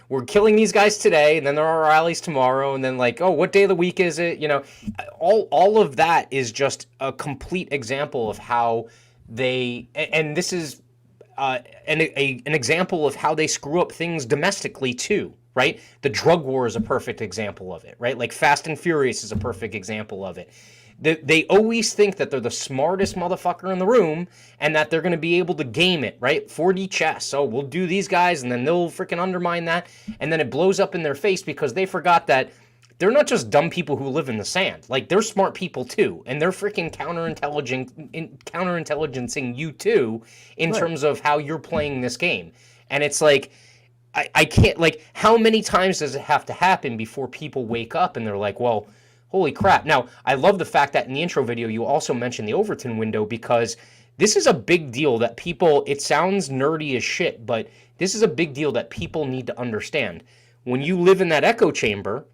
we're killing these guys today, and then there are rallies tomorrow, and then, like, oh, what day of the week is it? All of that is just a complete example of how they, and this is an example of how they screw up things domestically too, right? The drug war is a perfect example of it, right? Like Fast and Furious is a perfect example of it. They always think that they're the smartest motherfucker in the room and that they're going to be able to game it, right? 4D chess. So we'll do these guys and then they'll freaking undermine that. And then it blows up in their face because they forgot that they're not just dumb people who live in the sand. Like, they're smart people too, and they're freaking counterintelligencing you too in terms of how you're playing this game. And it's like, I can't, like, how many times does it have to happen before people wake up and they're like, well, holy crap. Now, I love the fact that in the intro video you also mentioned the Overton window, because this is a big deal that people, it sounds nerdy as shit, but this is a big deal that people need to understand. When you live in that echo chamber,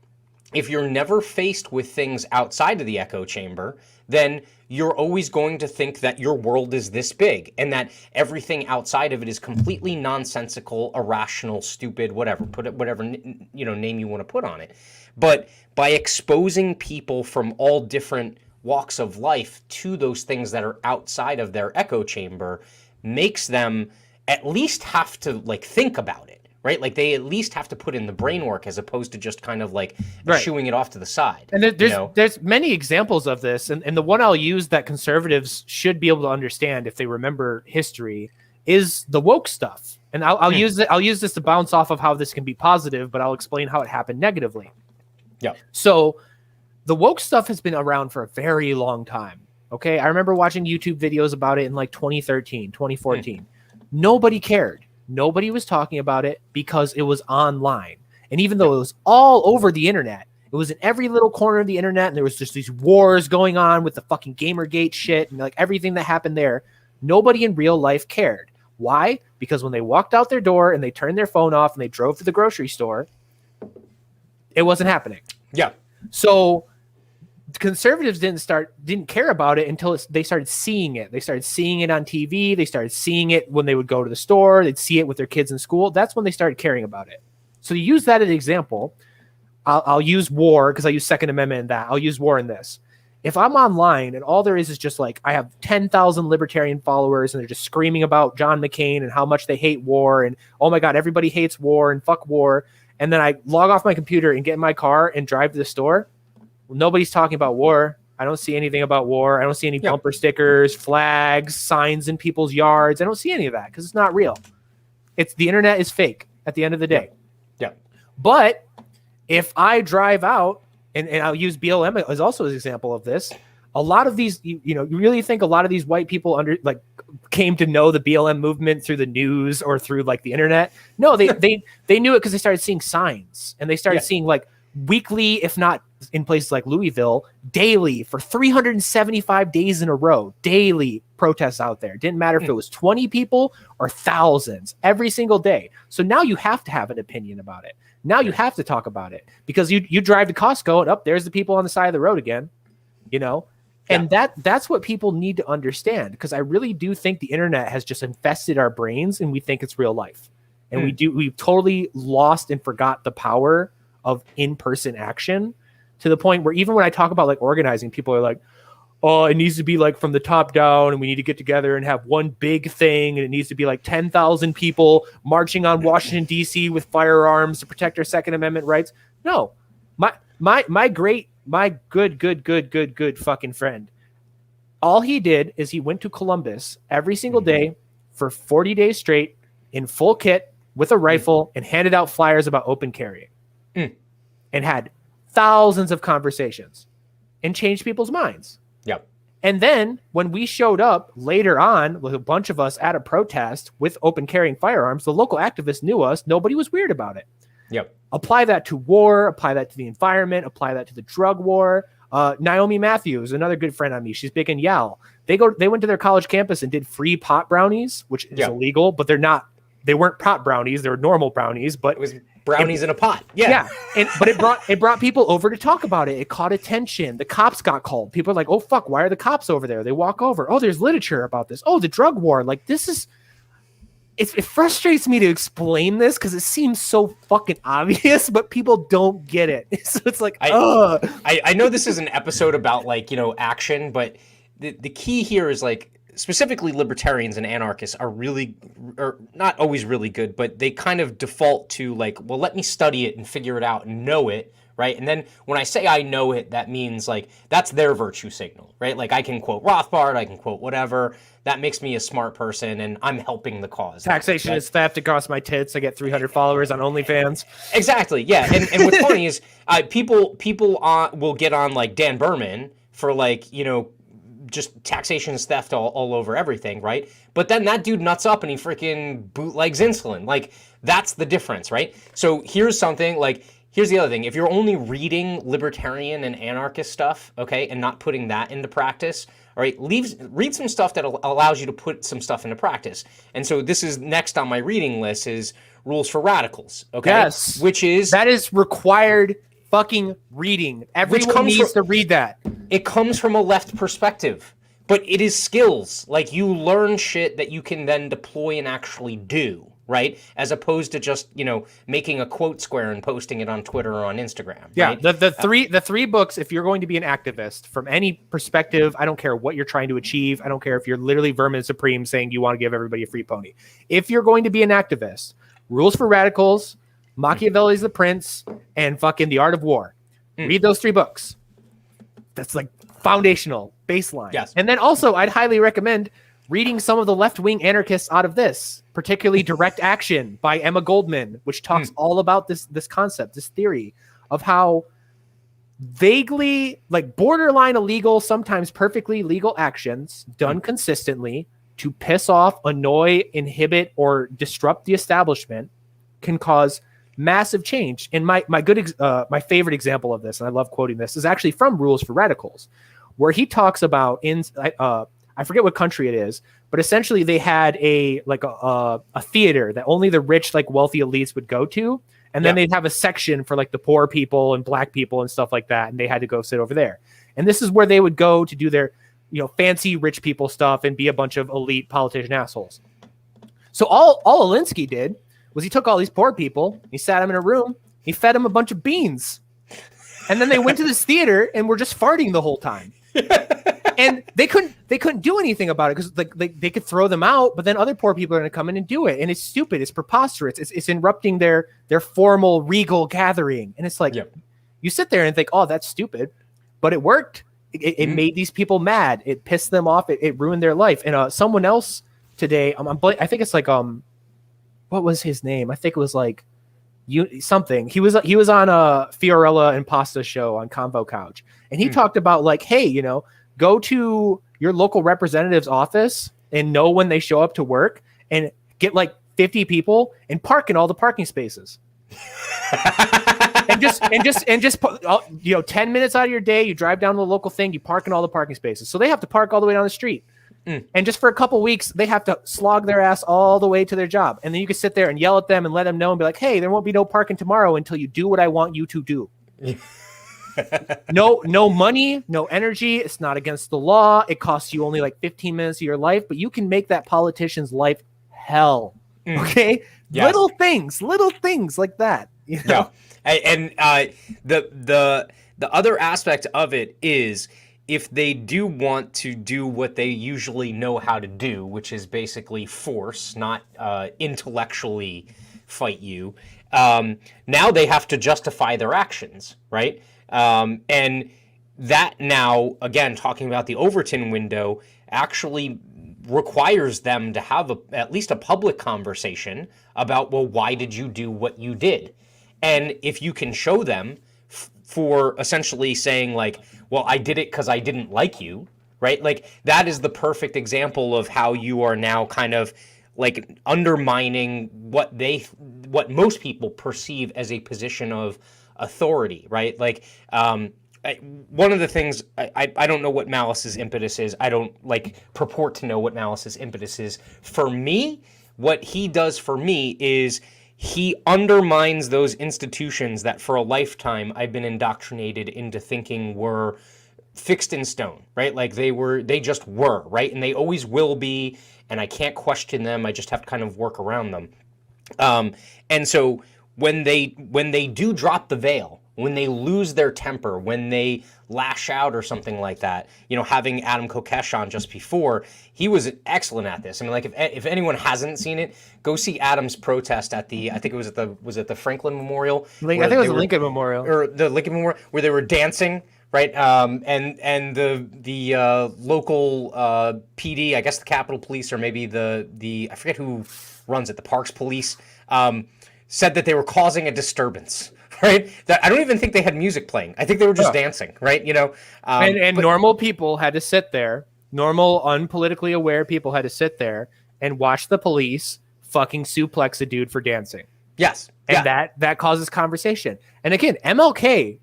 if you're never faced with things outside of the echo chamber, then you're always going to think that your world is this big and that everything outside of it is completely nonsensical, irrational, stupid, whatever. Put it whatever name you want to put on it. But by exposing people from all different walks of life to those things that are outside of their echo chamber makes them at least have to, like, think about it. Right? Like, they at least have to put in the brain work as opposed to just kind of like shooing it off to the side. And there's many examples of this. And the one I'll use that conservatives should be able to understand if they remember history is the woke stuff. And I'll use this to bounce off of how this can be positive, but I'll explain how it happened negatively. Yeah. So the woke stuff has been around for a very long time. Okay. I remember watching YouTube videos about it in like 2013, 2014. Nobody cared. Nobody was talking about it because it was online. And even though it was all over the internet, it was in every little corner of the internet, and there was just these wars going on with the fucking Gamergate shit and like everything that happened there. Nobody in real life cared. Why? Because when they walked out their door and they turned their phone off and they drove to the grocery store, it wasn't happening. Yeah. So conservatives didn't care about it until they started seeing it. They started seeing it on TV. They started seeing it when they would go to the store. They'd see it with their kids in school. That's when they started caring about it. So you use that as an example. I'll use war because I use Second Amendment in that. I'll use war in this. If I'm online and all there is just like I have 10,000 libertarian followers and they're just screaming about John McCain and how much they hate war and oh my God, everybody hates war and fuck war. And then I log off my computer and get in my car and drive to the store. Well, nobody's talking about war. I don't see anything about war. I don't see any bumper stickers, flags, signs in people's yards. I don't see any of that because it's not real. The internet is fake at the end of the day. Yeah. But if I drive out, and I'll use BLM as also an example of this, a lot of these, you really think a lot of these white people came to know the BLM movement through the news or through like the internet? No, they knew it because they started seeing signs and they started seeing like weekly, if not in places like Louisville, daily for 375 days in a row, daily protests out there. Didn't matter if it was 20 people or thousands every single day. So now you have to have an opinion about it. Now you have to talk about it because you drive to Costco and there's the people on the side of the road again, and that's what people need to understand. Because I really do think the internet has just infested our brains and we think it's real life. And we've totally lost and forgot the power of in-person action to the point where even when I talk about like organizing, people are like, oh, it needs to be like from the top down and we need to get together and have one big thing. And it needs to be like 10,000 people marching on Washington, D.C. with firearms to protect our Second Amendment rights. No, my good fucking friend. All he did is he went to Columbus every single day for 40 days straight in full kit with a rifle and handed out flyers about open carrying and had thousands of conversations and changed people's minds. Yep. And then when we showed up later on with a bunch of us at a protest with open carrying firearms, the local activists knew us. Nobody was weird about it. Yep. Apply that to war, apply that to the environment, apply that to the drug war. Naomi Matthews, another good friend of me, she's big in Yale. They went to their college campus and did free pot brownies, which is illegal, but they weren't pot brownies, they were normal brownies, but it was brownies in a pot. But it brought people over to talk about it. It caught attention. The cops got called. People are like, oh fuck, why are the cops over there? They walk over. Oh, there's literature about this. Oh, the drug war. Like it frustrates me to explain this because it seems so fucking obvious, but people don't get it. So it's like, I know this is an episode about like, action, but the key here is like, specifically libertarians and anarchists are not always really good, but they kind of default to like, well, let me study it and figure it out and know it, right? And then when I say I know it, that means like that's their virtue signal, right? Like I can quote Rothbard, I can quote whatever. That makes me a smart person and I'm helping the cause. Taxation is theft. It costs my tits. I get 300 followers on OnlyFans. Exactly, yeah. And what's funny is people will get on like Dan Berman for like, just taxation is theft all over everything, right? But then that dude nuts up and he freaking bootlegs insulin. Like, that's the difference, right? So here's the other thing. If you're only reading libertarian and anarchist stuff, okay, and not putting that into practice, all right, read some stuff that allows you to put some stuff into practice. And so this is next on my reading list is Rules for Radicals, okay? Yes. That is required fucking reading. Everyone needs to read that. It comes from a left perspective, but it is skills. Like you learn shit that you can then deploy and actually do, right? As opposed to just, making a quote square and posting it on Twitter or on Instagram. Yeah, right? the three books, if you're going to be an activist from any perspective, I don't care what you're trying to achieve. I don't care if you're literally Vermin Supreme saying you want to give everybody a free pony. If you're going to be an activist, Rules for Radicals, Machiavelli's The Prince, and fucking The Art of War. Read those 3 books. That's like foundational, baseline. Yes. And then also, I'd highly recommend reading some of the left-wing anarchists out of this, particularly Direct Action by Emma Goldman, which talks all about this concept, this theory of how vaguely like borderline illegal, sometimes perfectly legal actions done consistently to piss off, annoy, inhibit, or disrupt the establishment can cause massive change. And my favorite example of this, and I love quoting this, is actually from Rules for Radicals, where he talks about I forget what country it is, but essentially they had a theater that only the rich, like wealthy elites would go to. And then they'd have a section for like the poor people and black people and stuff like that. And they had to go sit over there. And this is where they would go to do their, fancy rich people stuff and be a bunch of elite politician assholes. So all Alinsky did was he took all these poor people, he sat them in a room, he fed them a bunch of beans. And then they went to this theater and were just farting the whole time. And they couldn't do anything about it because they could throw them out, but then other poor people are going to come in and do it, and it's stupid, it's preposterous, it's interrupting their formal regal gathering, and it's like you sit there and think, oh, that's stupid, but it worked. It made these people mad. It pissed them off. It ruined their life. And someone else today, I think it's like what was his name? I think it was like something. He was on a Fiorella and Pasta show on Convo Couch, and he talked about like, hey, go to your local representative's office and know when they show up to work and get like 50 people and park in all the parking spaces. and just 10 minutes out of your day, you drive down to the local thing, you park in all the parking spaces. So they have to park all the way down the street. And just for a couple weeks, they have to slog their ass all the way to their job. And then you can sit there and yell at them and let them know and be like, hey, there won't be no parking tomorrow until you do what I want you to do. No money, no energy. It's not against the law. It costs you only like 15 minutes of your life, but you can make that politician's life hell. Okay. Yes. Little things like that. Yeah. And the other aspect of it is if they do want to do what they usually know how to do, which is basically force, not intellectually fight you, now they have to justify their actions, right? And that now, again, talking about the Overton window, actually requires them to have at least a public conversation about, well, why did you do what you did? And if you can show them for essentially saying like, well, I did it because I didn't like you, right? Like that is the perfect example of how you are now kind of like undermining what most people perceive as a position of authority, right? Like one of the things, I don't know what Malice's impetus is. I don't purport to know what Malice's impetus is. For me, what he does for me is he undermines those institutions that for a lifetime I've been indoctrinated into thinking were fixed in stone, right? Like they just were, right? And they always will be, and I can't question them. I just have to kind of work around them. And so when they do drop the veil, when they lose their temper, when they lash out or something like that, having Adam Kokesh on just before, he was excellent at this. I mean, like if anyone hasn't seen it, go see Adam's protest at I think it was at the Franklin Memorial. I think it was the Lincoln Memorial. Or the Lincoln Memorial, where they were dancing, right? And the local PD, I guess the Capitol Police, or maybe the I forget who runs it, the Parks Police, said that they were causing a disturbance. Right? That I don't even think they had music playing. I think they were just dancing, right? But normal people had to sit there. Normal, unpolitically aware people had to sit there and watch the police fucking suplex a dude for dancing. Yes. And that causes conversation. And again, MLK,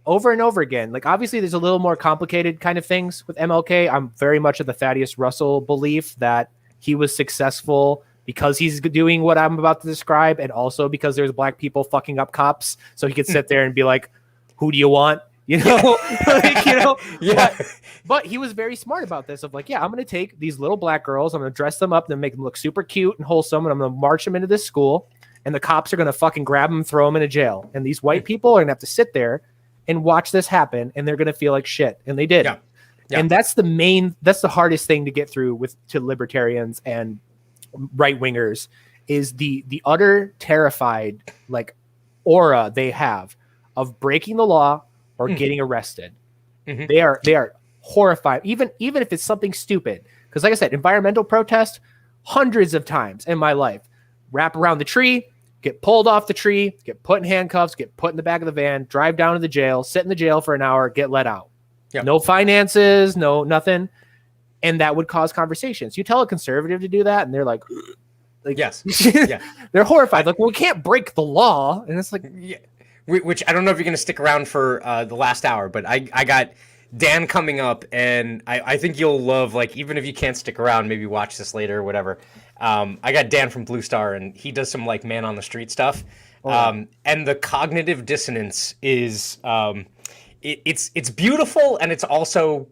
over and over again, like obviously there's a little more complicated kind of things with MLK. I'm very much of the Thaddeus Russell belief that he was successful because he's doing what I'm about to describe, and also because there's black people fucking up cops, so he could sit there and be like, "Who do you want?" Yeah. But he was very smart about this. Of like, yeah, I'm going to take these little black girls, I'm going to dress them up, and make them look super cute and wholesome, and I'm going to march them into this school, and the cops are going to fucking grab them, throw them in a jail, and these white people are going to have to sit there and watch this happen, and they're going to feel like shit, and they did. Yeah. And that's the hardest thing to get through to libertarians and right wingers, is the utter terrified aura they have of breaking the law or getting arrested. Mm-hmm. They are horrified, even if it's something stupid. Because like I said, environmental protest, hundreds of times in my life, wrap around the tree, get pulled off the tree, get put in handcuffs, get put in the back of the van, drive down to the jail, sit in the jail for an hour, get let out. Yep. No finances, no nothing. And that would cause conversations. You tell a conservative to do that, and they're like yes. They're horrified. Like, well, we can't break the law. And it's like, yeah. Which I don't know if you're going to stick around for the last hour, but I got Dan coming up, and I think you'll love, like, even if you can't stick around, maybe watch this later or whatever. I got Dan from Blue Star, and he does some, like, man on the street stuff. And the cognitive dissonance is it's beautiful, and it's also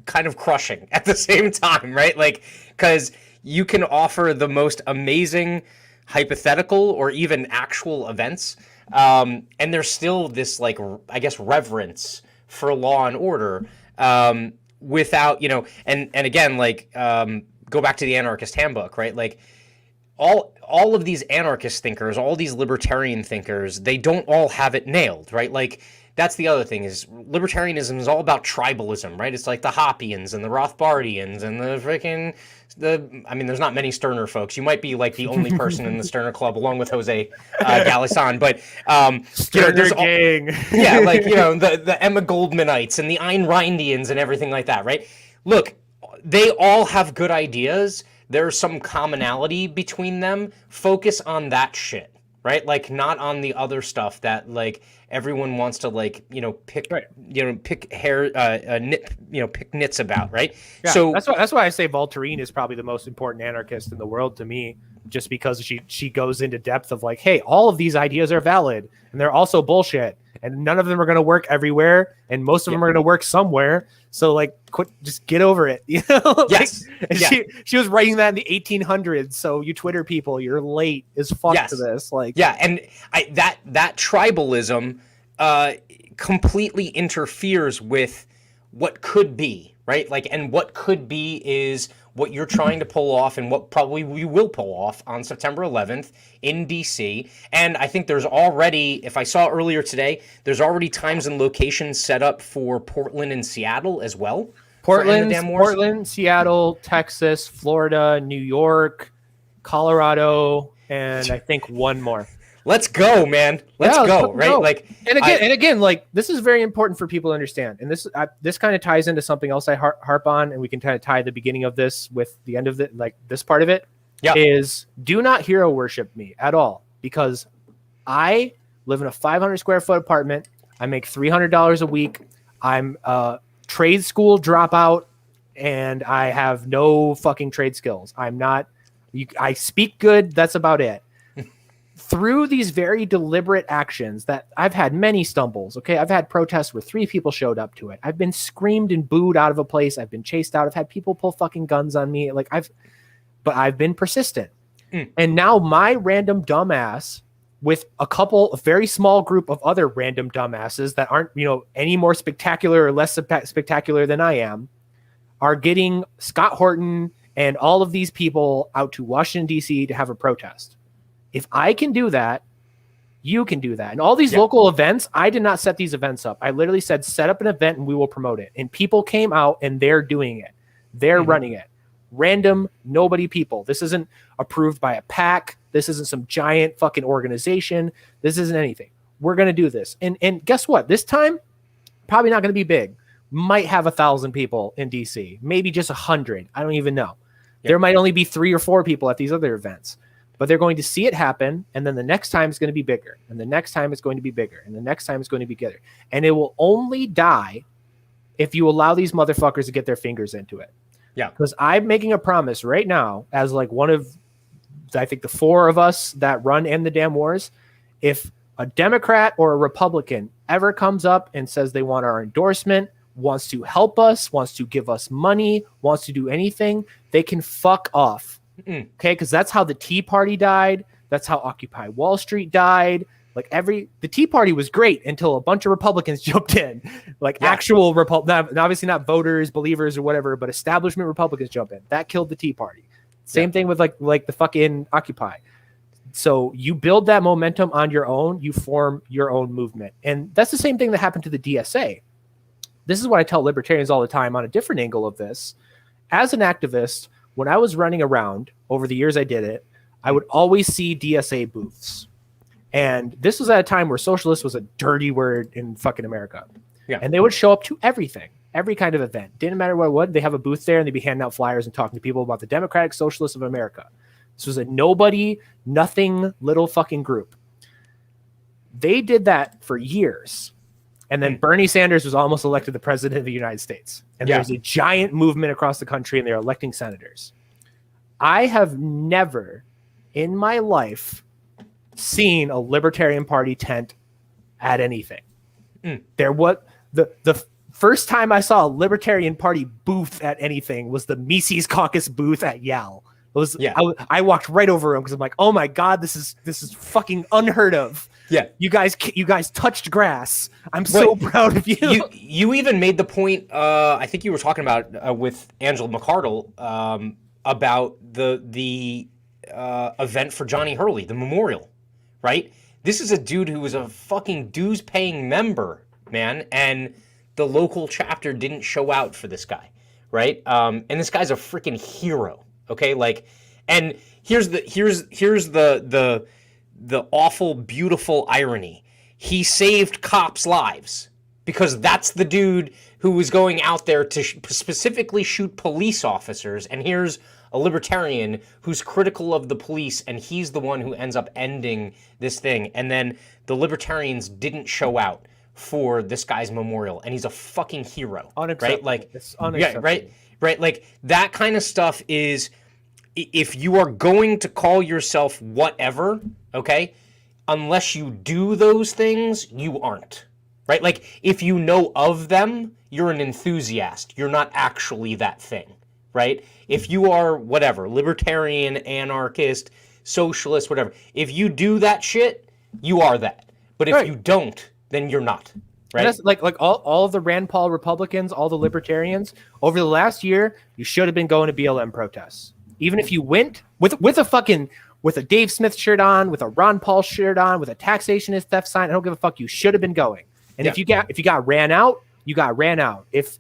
kind of crushing at the same time, right? Like, because you can offer the most amazing hypothetical or even actual events, and there's still this, like, I guess, reverence for law and order, without, you know, and again, like, go back to the anarchist handbook, right? Like, all of these anarchist thinkers, all these libertarian thinkers, they don't all have it nailed, right? Like, that's the other thing, is libertarianism is all about tribalism, right? It's like the Hoppians and the Rothbardians and I mean, there's not many Stirner folks. You might be, like, the only person in the Stirner club, along with Jose Galisan. But you know, there's yeah, like, you know, the Emma Goldmanites and the Ayn Randians and everything like that, right? Look, they all have good ideas. There's some commonality between them. Focus on that shit, right? Like, not on the other stuff that, like, everyone wants to, like, you know, pick, right, you know, pick hair, nit, you know, pick nits about, right? Yeah, so that's why I say Voltairine is probably the most important anarchist in the world to me, just because she goes into depth of, like, hey, all of these ideas are valid, and they're also bullshit, and none of them are going to work everywhere, and most of them are going to work somewhere. So, like, just get over it, you know? Yes. Like, she was writing that in the 1800s. So you Twitter people, you're late as fuck to this. Like, yeah, and that tribalism completely interferes with what could be, right? Like, and what could be is what you're trying to pull off, and what probably we will pull off on September 11th in DC. And I think there's already, if I saw earlier today, there's already times and locations set up for Portland and Seattle as well. Portland, Seattle, Texas, Florida, New York, Colorado, and I think one more. Let's go, man. Let's go, right? Like, and again, like, this is very important for people to understand. And this kind of ties into something else I harp on, and we can kind of tie the beginning of this with the end of it, like this part of it. Yeah. Is do not hero worship me at all, because I live in a 500 square foot apartment. I make $300 a week. I'm a trade school dropout, and I have no fucking trade skills. I speak good. That's about it. Through these very deliberate actions that I've had many stumbles. Okay. I've had protests where 3 people showed up to it. I've been screamed and booed out of a place. I've been chased out. I've had people pull fucking guns on me. Like, but I've been persistent. And now my random dumbass with a very small group of other random dumbasses that aren't, you know, any more spectacular or less spectacular than I am, are getting Scott Horton and all of these people out to Washington, D.C. to have a protest. If I can do that, you can do that. And all these local events, I did not set these events up. I literally said, set up an event and we will promote it. And people came out and they're doing it. They're running it. Random, nobody people. This isn't approved by a PAC. This isn't some giant fucking organization. This isn't anything. We're going to do this. And guess what? This time, probably not going to be big. Might have 1,000 people in DC. Maybe just 100. I don't even know. There might only be 3 or 4 people at these other events. But they're going to see it happen, and then the next time it's going to be bigger, and the next time it's going to be bigger, and the next time it's going to be bigger. And it will only die if you allow these motherfuckers to get their fingers into it. Yeah. Because I'm making a promise right now, as like one of, I think, the 4 of us that run End the Damn Wars. If a Democrat or a Republican ever comes up and says they want our endorsement, wants to help us, wants to give us money, wants to do anything, they can fuck off. Okay, because that's how the Tea Party died. That's how Occupy Wall Street died. Like, the Tea Party was great until a bunch of Republicans jumped in, like actual obviously not voters, believers, or whatever, but establishment Republicans jump in. That killed the Tea Party. Same thing with like the fucking Occupy. So you build that momentum on your own. You form your own movement, and that's the same thing that happened to the DSA. This is what I tell libertarians all the time on a different angle of this. As an activist, when I was running around over the years I did it, I would always see DSA booths. And this was at a time where socialist was a dirty word in fucking America. Yeah. And they would show up to everything, every kind of event. Didn't matter what it was. They have a booth there and they'd be handing out flyers and talking to people about the Democratic Socialists of America. This was a nobody, nothing little fucking group. They did that for years. And then Bernie Sanders was almost elected the president of the United States. And there's a giant movement across the country and they're electing senators. I have never in my life seen a Libertarian Party tent at anything. There what the first time I saw a Libertarian Party booth at anything was the Mises Caucus booth at Yale. I walked right over him because I'm like, oh my God, this is fucking unheard of. Yeah, you guys touched grass. I'm so proud of you. You even made the point. I think you were talking about with Angela McArdle about the event for Johnny Hurley, the memorial, right? This is a dude who was a fucking dues-paying member, man, and the local chapter didn't show out for this guy, right? And this guy's a freaking hero, okay? Like, and here's the awful, beautiful irony. He saved cops' lives because that's the dude who was going out there to specifically shoot police officers. And here's a libertarian who's critical of the police, and he's the one who ends up ending this thing. And then the libertarians didn't show out for this guy's memorial, and he's a fucking hero, right? Like, it's unacceptable. Yeah, right. Like that kind of stuff is, if you are going to call yourself whatever, okay, unless you do those things, you aren't, right? Like, if you know of them, you're an enthusiast. You're not actually that thing, right? If you are whatever, libertarian, anarchist, socialist, whatever, if you do that shit, you are that. But if you don't, then you're not, right? And that's like all of the Rand Paul Republicans, all the libertarians, over the last year, you should have been going to BLM protests. Even if you went with a Dave Smith shirt on, with a Ron Paul shirt on, with a taxation is theft sign, I don't give a fuck. You should have been going. And if you got ran out, you got ran out. If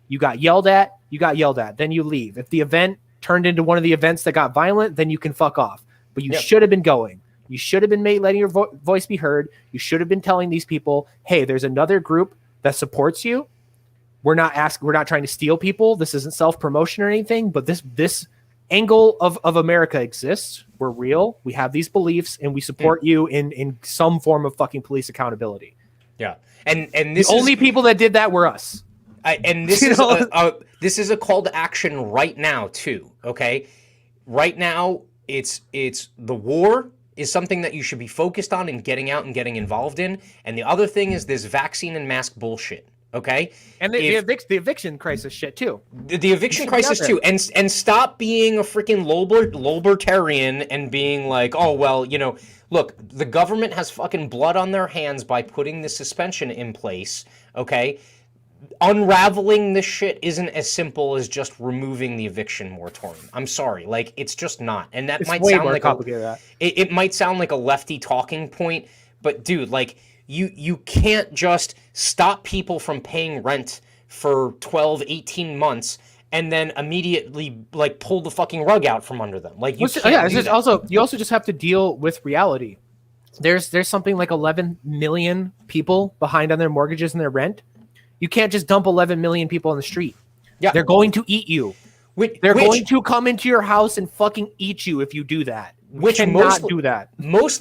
you got yelled at, you got yelled at. Then you leave. If the event turned into one of the events that got violent, then you can fuck off. But you should have been going. You should have been letting your voice be heard. You should have been telling these people, hey, there's another group that supports you. We're not trying to steal people. This isn't self-promotion or anything, but this angle of America exists. We're real. We have these beliefs, and we support you in some form of fucking police accountability. Yeah, and this only people that did that were us. This is a call to action right now too. Okay, right now it's the war is something that you should be focused on and getting out and getting involved in, and the other thing is this vaccine and mask bullshit. Okay, and the eviction crisis shit too. The eviction crisis too, and stop being a freaking libertarian and being like, oh well, look, the government has fucking blood on their hands by putting this suspension in place. Okay, unraveling this shit isn't as simple as just removing the eviction moratorium. I'm sorry, like it's just not, and that might sound like complicated. It might sound like a lefty talking point, but dude, like. You can't just stop people from paying rent for 12, 18 months and then immediately like pull the fucking rug out from under them. Like you also just have to deal with reality. There's something like 11 million people behind on their mortgages and their rent. You can't just dump 11 million people on the street. Yeah, they're going to eat you. They're going to come into your house and fucking eat you if you do that. Most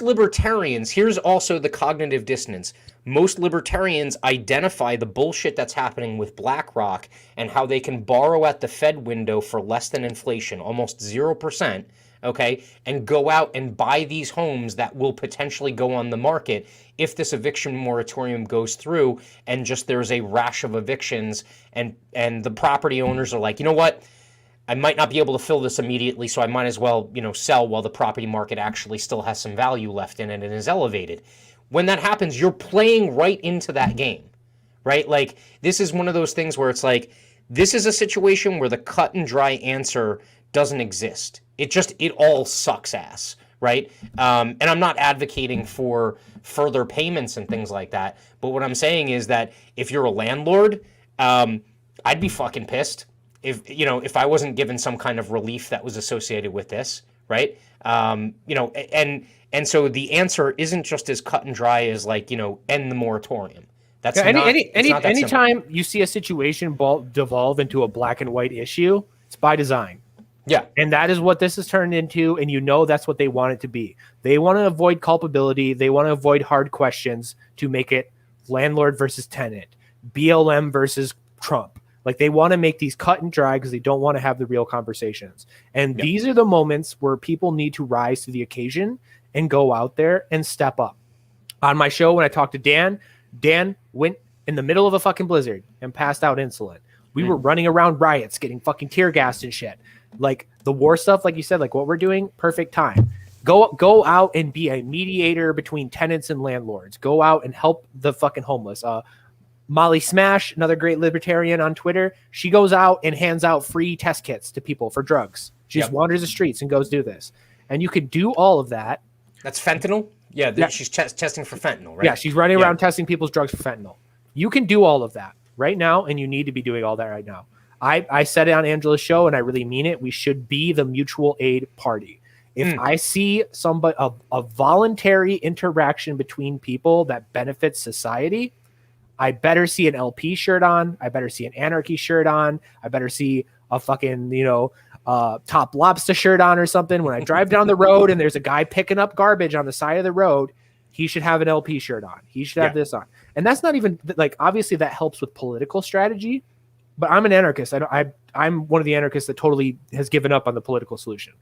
libertarians, here's also the cognitive dissonance. Most libertarians identify the bullshit that's happening with BlackRock and how they can borrow at the Fed window for less than inflation, almost 0%, okay, and go out and buy these homes that will potentially go on the market if this eviction moratorium goes through and just there's a rash of evictions and the property owners are like, you know what? I might not be able to fill this immediately, so I might as well, sell while the property market actually still has some value left in it and is elevated. When that happens, you're playing right into that game, right? Like, this is one of those things where it's like, this is a situation where the cut and dry answer doesn't exist. It all sucks ass, right? And I'm not advocating for further payments and things like that, but what I'm saying is that if you're a landlord, I'd be fucking pissed. If I wasn't given some kind of relief that was associated with this, right? And so the answer isn't just as cut and dry as like, end the moratorium. That's not that simple. Anytime you see a situation devolve into a black and white issue, it's by design. Yeah. And that is what this has turned into. And that's what they want it to be. They want to avoid culpability. They want to avoid hard questions to make it landlord versus tenant, BLM versus Trump. Like they want to make these cut and dry because they don't want to have the real conversations. And these are the moments where people need to rise to the occasion and go out there and step up. On my show, when I talked to Dan went in the middle of a fucking blizzard and passed out insulin. We were running around riots, getting fucking tear gassed and shit. Like the war stuff, like you said, like what we're doing, perfect time. Go out and be a mediator between tenants and landlords. Go out and help the fucking homeless. Molly Smash, another great libertarian on Twitter, she goes out and hands out free test kits to people for drugs. She just wanders the streets and goes do this. And you could do all of that. That's fentanyl? Yeah, she's testing for fentanyl, right? Yeah, she's running around testing people's drugs for fentanyl. You can do all of that right now, and you need to be doing all that right now. I said it on Angela's show, and I really mean it. We should be the mutual aid party. If I see a voluntary interaction between people that benefits society, I better see an LP shirt on. I better see an anarchy shirt on. I better see a fucking, Top Lobster shirt on or something. When I drive down the road and there's a guy picking up garbage on the side of the road, he should have an LP shirt on. He should have this on. And that's not even like, obviously that helps with political strategy, but I'm an anarchist. I'm one of the anarchists that totally has given up on the political solution.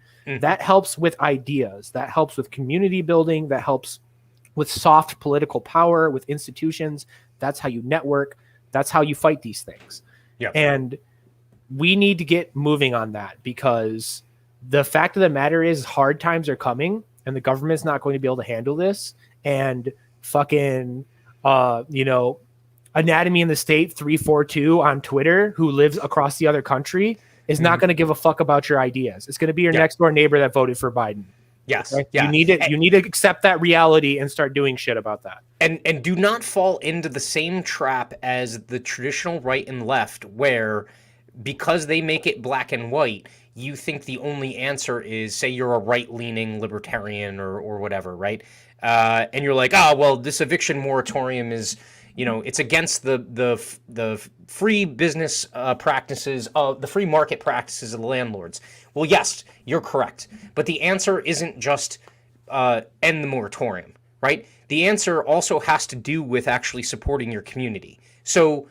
That helps with ideas. That helps with community building. That helps with soft political power, with institutions. That's how you network. That's how you fight these things. Yeah. And we need to get moving on that, because the fact of the matter is hard times are coming and the government's not going to be able to handle this. And fucking, Anatomy in the State 342 on Twitter, who lives across the other country, is not going to give a fuck about your ideas. It's going to be your next door neighbor that voted for Biden. Yes. Right? Yeah. You need to accept that reality and start doing shit about that. And do not fall into the same trap as the traditional right and left, where because they make it black and white, you think the only answer is, say you're a right-leaning libertarian or whatever, right? And you're like, well, this eviction moratorium is, it's against the free business practices of the free market practices of the landlords. Well, yes, you're correct. But the answer isn't just end the moratorium, right? The answer also has to do with actually supporting your community. So,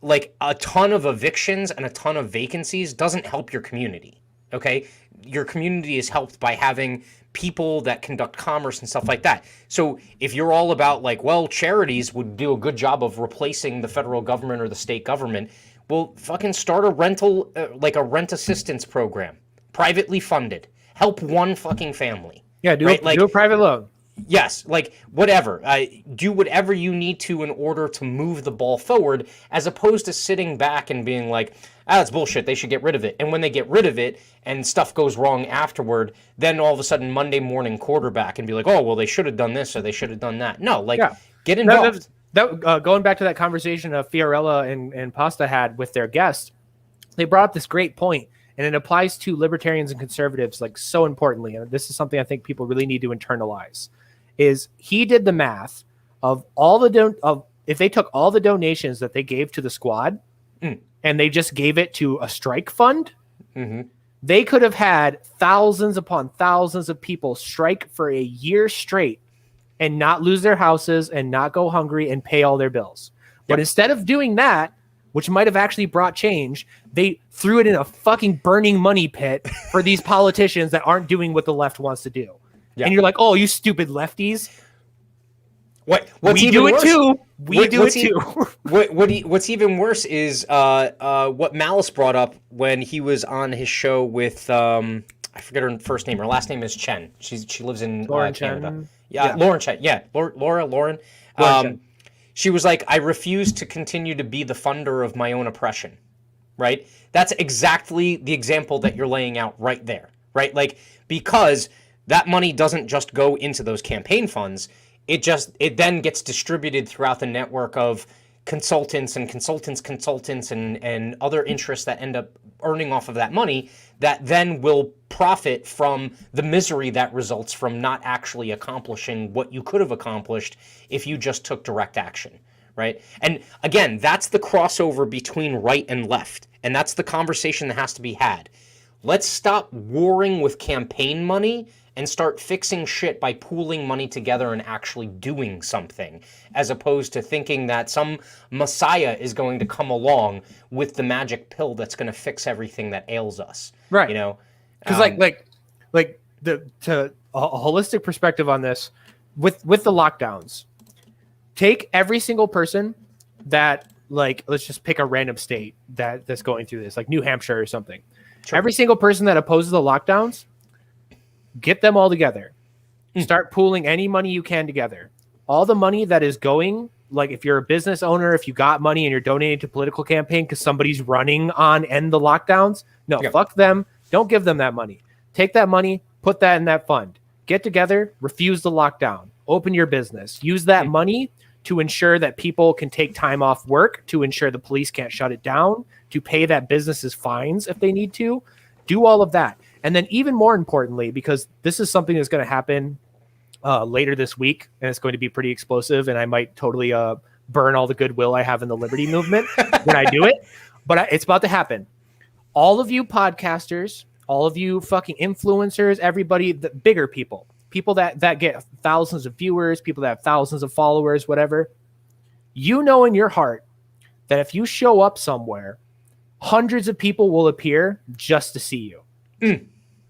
like, a ton of evictions and a ton of vacancies doesn't help your community, okay? Your community is helped by having people that conduct commerce and stuff like that. So if you're all about, like, well, charities would do a good job of replacing the federal government or the state government, well, fucking start a rental, like a rent assistance program, privately funded. Help one fucking family. Yeah, do a private loan. Yes, like whatever. Do whatever you need to in order to move the ball forward, as opposed to sitting back and being like, that's bullshit, they should get rid of it. And when they get rid of it and stuff goes wrong afterward, then all of a sudden Monday morning quarterback and be like, oh, well, they should have done this or they should have done that. No, get involved. Going back to that conversation Fiorella and Pasta had with their guest, they brought up this great point, and it applies to libertarians and conservatives like so importantly. And this is something I think people really need to internalize. Is he did the math of all the if they took all the donations that they gave to the squad and they just gave it to a strike fund, they could have had thousands upon thousands of people strike for a year straight and not lose their houses and not go hungry and pay all their bills. But instead of doing that, which might have actually brought change, they threw it in a fucking burning money pit for these politicians that aren't doing what the left wants to do. Yeah. And you're like, oh, you stupid lefties. What's we even do it worse, too. We do it too. What's even worse is what Malice brought up when he was on his show with I forget her first name. Her last name is Chen. She lives in Canada. Chen. Yeah, Lauren Chen. Yeah, Lauren. She was like, I refuse to continue to be the funder of my own oppression. Right? That's exactly the example that you're laying out right there. Right? Like, because that money doesn't just go into those campaign funds. It then gets distributed throughout the network of consultants and other interests that end up earning off of that money that then will profit from the misery that results from not actually accomplishing what you could have accomplished if you just took direct action, right? And again, that's the crossover between right and left, and that's the conversation that has to be had. Let's stop warring with campaign money and start fixing shit by pooling money together and actually doing something, as opposed to thinking that some messiah is going to come along with the magic pill that's going to fix everything that ails us. Right. You know, because to a holistic perspective on this, with the lockdowns, take every single person that, like, let's just pick a random state that's going through this, like New Hampshire or something. Sure. Every single person that opposes the lockdowns, get them all together. Start pooling any money you can together. All the money that is going, like if you're a business owner, if you got money and you're donating to political campaign because somebody's running on end the lockdowns, no, fuck them. Don't give them that money. Take that money, put that in that fund. Get together, refuse the lockdown. Open your business. Use that money to ensure that people can take time off work, to ensure the police can't shut it down, to pay that businesses fines if they need to. Do all of that. And then even more importantly, because this is something that's going to happen later this week, and it's going to be pretty explosive, and I might totally burn all the goodwill I have in the Liberty movement when I do it, but it's about to happen. All of you podcasters, all of you fucking influencers, everybody, the bigger people that get thousands of viewers, people that have thousands of followers, whatever, you know in your heart that if you show up somewhere, hundreds of people will appear just to see you.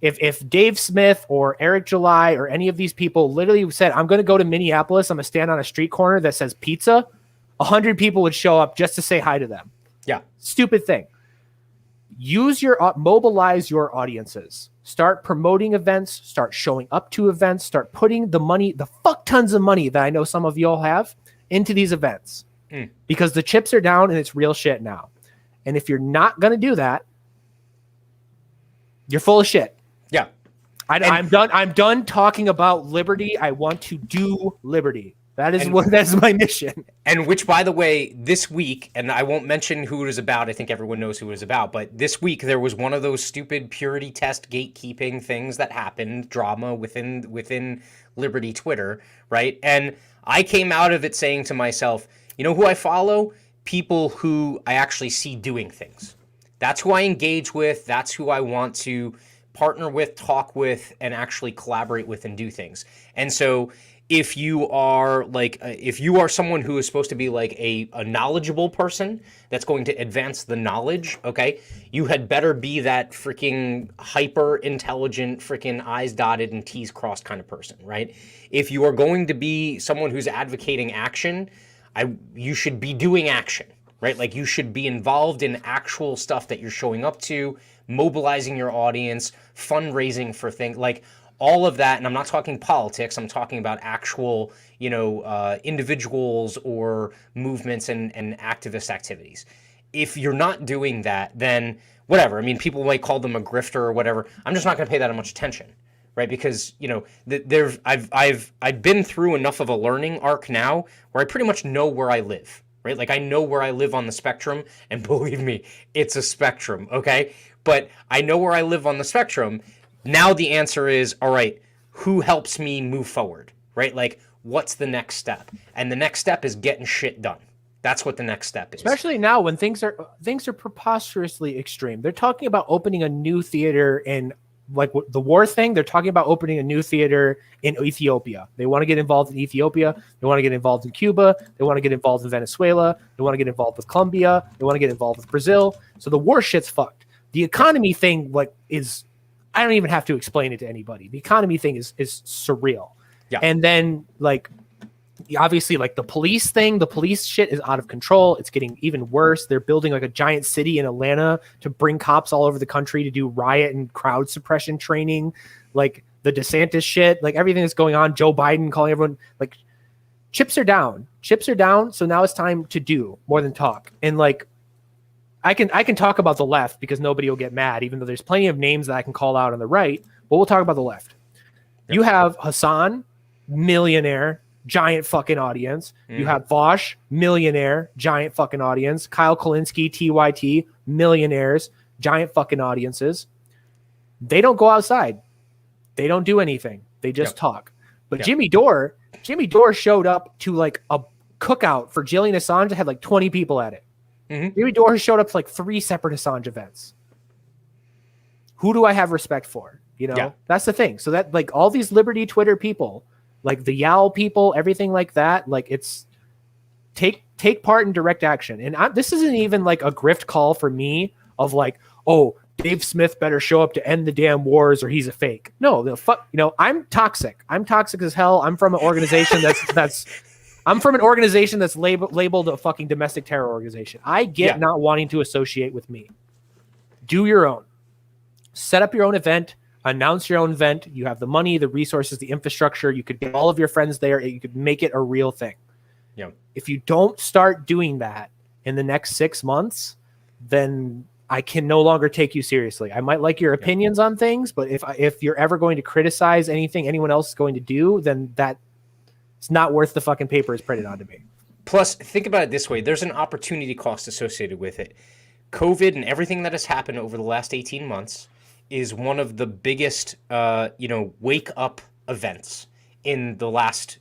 If Dave Smith or Eric July or any of these people literally said, I'm going to go to Minneapolis, I'm going to stand on a street corner that says pizza, 100 people would show up just to say hi to them. Yeah. Stupid thing. Mobilize your audiences. Start promoting events, start showing up to events, start putting the money, the fuck tons of money that I know some of you all have into these events. Because the chips are down and it's real shit now. And if you're not going to do that, you're full of shit. Yeah. I'm done talking about liberty. I want to do liberty. That's my mission. And which, by the way, this week, and I won't mention who it was about. I think everyone knows who it was about. But this week, there was one of those stupid purity test gatekeeping things that happened, drama within Liberty Twitter, right? And I came out of it saying to myself, you know who I follow? People who I actually see doing things. That's who I engage with. That's who I want to partner with, talk with, and actually collaborate with and do things. And so if you are someone who is supposed to be like a knowledgeable person that's going to advance the knowledge, okay, you had better be that freaking hyper intelligent, freaking I's dotted and T's crossed kind of person, right? If you are going to be someone who's advocating action, you should be doing action. Right? Like you should be involved in actual stuff that you're showing up to, mobilizing your audience, fundraising for things like all of that. And I'm not talking politics. I'm talking about actual, individuals or movements and activist activities. If you're not doing that, then whatever. I mean, people might call them a grifter or whatever. I'm just not going to pay that much attention. Right? Because, I've been through enough of a learning arc now where I pretty much know where I live. Right? Like I know where I live on the spectrum, and believe me, it's a spectrum, okay? But I know where I live on the spectrum. Now the answer is, all right, who helps me move forward, right? Like what's the next step? And the next step is getting shit done. That's what the next step is. Especially now when things are preposterously extreme. They're talking about opening a new theater in like the war thing. They're talking about opening a new theater in Ethiopia. They want to get involved in Ethiopia. They want to get involved in Cuba. They want to get involved in Venezuela. They want to get involved with Colombia. They want to get involved with Brazil. So the war shit's fucked. The economy thing, I don't even have to explain it to anybody. The economy thing is surreal. Yeah. And then obviously the police thing, the police shit is out of control. It's getting even worse. They're building like a giant city in Atlanta to bring cops all over the country to do riot and crowd suppression training. Like the DeSantis shit, like everything that's going on, Joe Biden calling everyone, like chips are down. So now it's time to do more than talk. And I can talk about the left because nobody will get mad, even though there's plenty of names that I can call out on the right, but we'll talk about the left. Yep. You have Hassan, millionaire, giant fucking audience. You have Vosh, millionaire, giant fucking audience. Kyle Kulinski, TYT, millionaires, giant fucking audiences. They don't go outside. They don't do anything. They just talk. But Jimmy Dore showed up to like a cookout for Julian Assange that had like 20 people at it. Jimmy Dore has showed up to like 3 separate Assange events. Who do I have respect for? You know, that's the thing. So that like all these Liberty Twitter people, like the Yowl people, everything like that, like it's take part in direct action. And this isn't even like a grift call for me of like, oh, Dave Smith better show up to end the damn wars or he's a fake. No, the fuck, you know, I'm toxic. I'm toxic as hell. I'm from an organization I'm from an organization that's labeled a fucking domestic terror organization. I get not wanting to associate with me. Do your own. Set up your own event. Announce your own event. You have the money, the resources, the infrastructure. You could get all of your friends there. You could make it a real thing. Yeah. If you don't start doing that in the next 6 months, then I can no longer take you seriously. I might like your opinions on things, but if you're ever going to criticize anything anyone else is going to do, then it's not worth the fucking paper it's printed onto me. Plus, think about it this way. There's an opportunity cost associated with it. COVID and everything that has happened over the last 18 months is one of the biggest, wake up events in the last,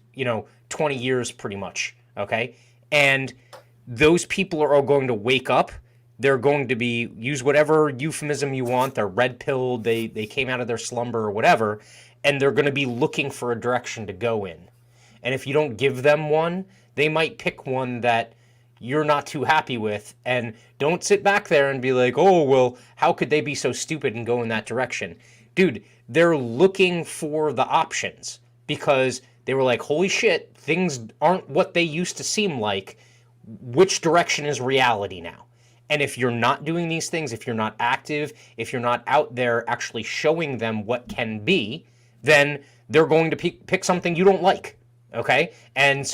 20 years pretty much. Okay. And those people are all going to wake up. They're going to use whatever euphemism you want. They're red pilled. They came out of their slumber or whatever. And they're going to be looking for a direction to go in. And if you don't give them one, they might pick one that you're not too happy with. And don't sit back there and be like, oh, well, how could they be so stupid and go in that direction? Dude, they're looking for the options because they were like, holy shit, things aren't what they used to seem like. Which direction is reality now? And if you're not doing these things, if you're not active, if you're not out there actually showing them what can be, then they're going to pick something you don't like. Okay? And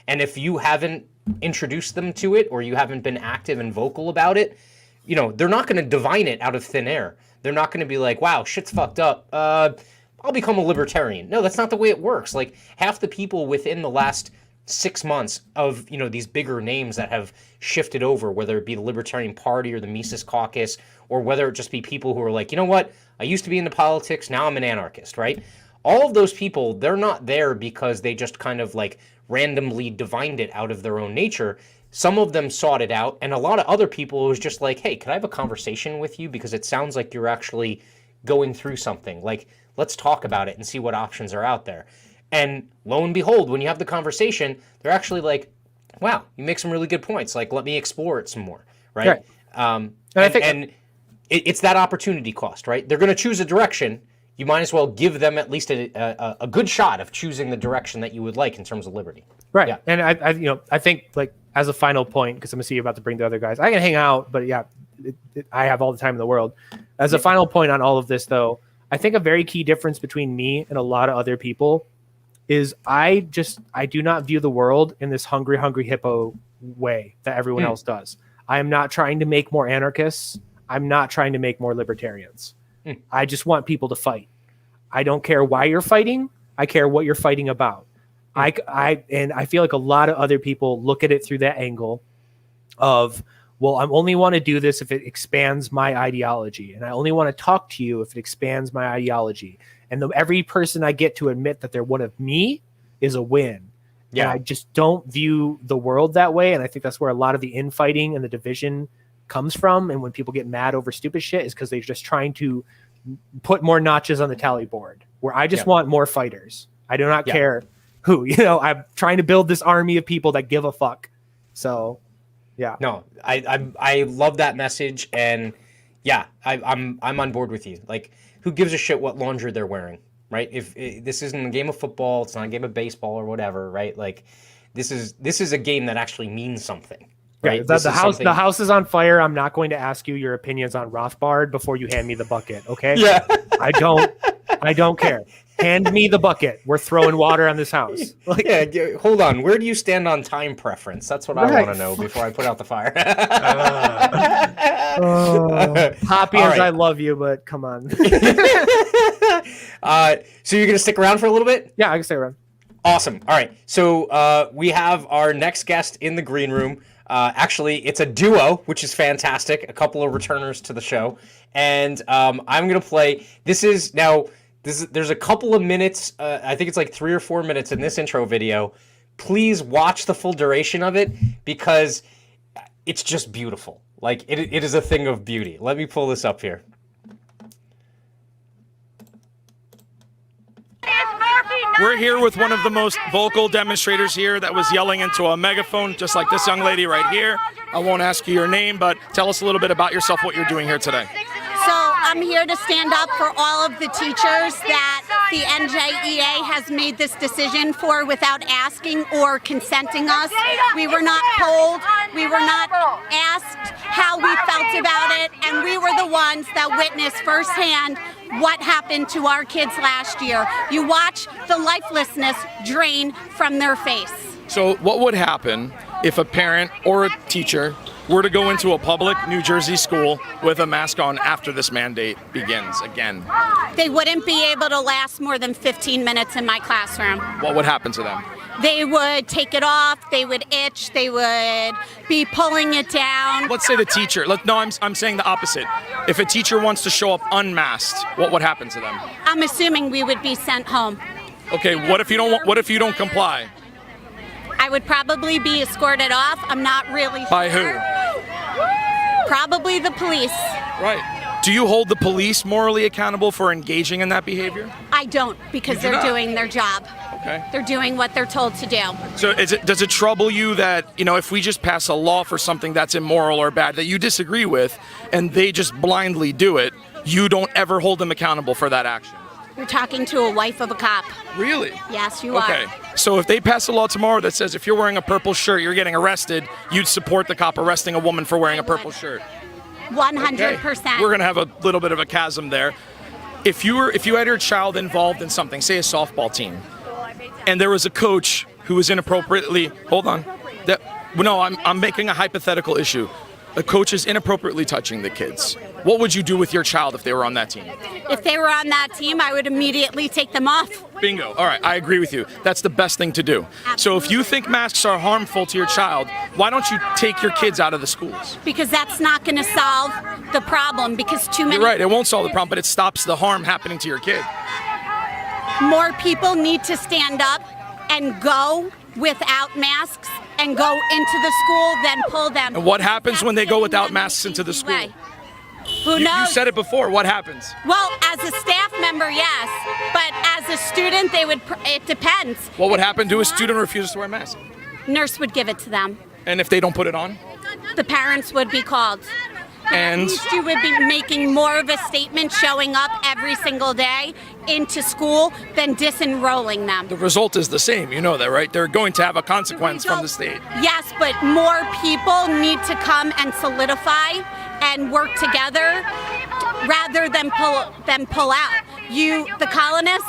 if you haven't introduced them to it or you haven't been active and vocal about it, they're not going to divine it out of thin air. They're not going to be like, wow, shit's fucked up. I'll become a libertarian. No, that's not the way it works. Like half the people within the last 6 months of, these bigger names that have shifted over, whether it be the Libertarian Party or the Mises Caucus, or whether it just be people who are like, you know what, I used to be into politics, now I'm an anarchist, right? All of those people, they're not there because they just kind of like randomly divined it out of their own nature. Some of them sought it out, and a lot of other people, it was just like, hey, can I have a conversation with you? Because it sounds like you're actually going through something. Like, let's talk about it and see what options are out there. And lo and behold, when you have the conversation, they're actually like, wow, you make some really good points. Like, let me explore it some more, right? And it's that opportunity cost, right? They're going to choose a direction. You might as well give them at least a good shot of choosing the direction that you would like in terms of liberty. Right. Yeah. And I think like as a final point, because I'm gonna see you about to bring the other guys, I can hang out, but I have all the time in the world. As a final point on all of this though, I think a very key difference between me and a lot of other people is I do not view the world in this hungry hippo way that everyone else does. I am not trying to make more anarchists. I'm not trying to make more libertarians. I just want people to fight. I don't care why you're fighting. I care what you're fighting about. I feel like a lot of other people look at it through that angle of, well, I only want to do this if it expands my ideology. And I only want to talk to you if it expands my ideology. And every person I get to admit that they're one of me is a win. Yeah. And I just don't view the world that way. And I think that's where a lot of the infighting and the division comes from. And when people get mad over stupid shit is because they're just trying to put more notches on the tally board, where I just want more fighters. I do not care who, I'm trying to build this army of people that give a fuck. So no, I love that message. And I'm on board with you. Like, who gives a shit what laundry they're wearing, right? If this isn't a game of football, it's not a game of baseball or whatever, right? Like, this is a game that actually means something. Right. The house is on fire. I'm not going to ask you your opinions on Rothbard before you hand me the bucket. Okay. Yeah. I don't care. Hand me the bucket. We're throwing water on this house. Like, hold on. Where do you stand on time preference? That's what I want to know before I put out the fire. Poppy, right. I love you, but come on. So you're going to stick around for a little bit? Yeah, I can stay around. Awesome. All right. So we have our next guest in the green room. Actually, it's a duo, which is fantastic. A couple of returners to the show. And I'm going to play. There's a couple of minutes. I think it's like 3 or 4 minutes in this intro video. Please watch the full duration of it because it's just beautiful. Like, it is a thing of beauty. Let me pull this up here. We're here with one of the most vocal demonstrators here that was yelling into a megaphone, just like this young lady right here. I won't ask you your name, but tell us a little bit about yourself, what you're doing here today. So I'm here to stand up for all of the teachers that the NJEA has made this decision for without asking or consenting us. We were not polled. We were not asked how we felt about it, and we were the ones that witnessed firsthand what happened to our kids last year. You watch the lifelessness drain from their face. So what would happen if a parent or a teacher were to go into a public New Jersey school with a mask on after this mandate begins again? They wouldn't be able to last more than 15 minutes in my classroom. What would happen to them? They would take it off, they would itch, they would be pulling it down. Let's say the teacher, I'm saying the opposite. If a teacher wants to show up unmasked, what would happen to them? I'm assuming we would be sent home. Okay, what if you don't comply? I would probably be escorted off. I'm not really By sure. who? Probably the police. Right. Do you hold the police morally accountable for engaging in that behavior? I don't, because You do they're not? doing their job. Okay. They're doing what they're told to do. So does it trouble you that, if we just pass a law for something that's immoral or bad that you disagree with and they just blindly do it, you don't ever hold them accountable for that action? You're talking to a wife of a cop. Really? Yes, you Okay. are. So if they pass a law tomorrow that says if you're wearing a purple shirt, you're getting arrested, you'd support the cop arresting a woman for wearing a purple shirt? 100%. We're going to have a little bit of a chasm there. If you had your child involved in something, say a softball team, and there was a coach who was inappropriately, I'm making a hypothetical issue. A coach is inappropriately touching the kids. What would you do with your child if they were on that team? If they were on that team, I would immediately take them off. Bingo. All right, I agree with you. That's the best thing to do. So if you think masks are harmful to your child, why don't you take your kids out of the schools? Because that's not going to solve the problem, because too many... You're right, it won't solve the problem, but it stops the harm happening to your kid. More people need to stand up and go without masks and go into the school than pull them. And what happens when they go without Them masks in into the easy school? way. Who You knows? said it before, what happens? Well, as a staff member, yes, but as a student, it depends. What would happen to a student who refuses to wear a mask? Nurse would give it to them. And if they don't put it on? The parents would be called. And At least you would be making more of a statement showing up every single day into school than disenrolling them. the result is the same, you know that, right? They're going to have a consequence from the state. Yes, but more people need to come and solidify and work together rather than pull out. The colonists,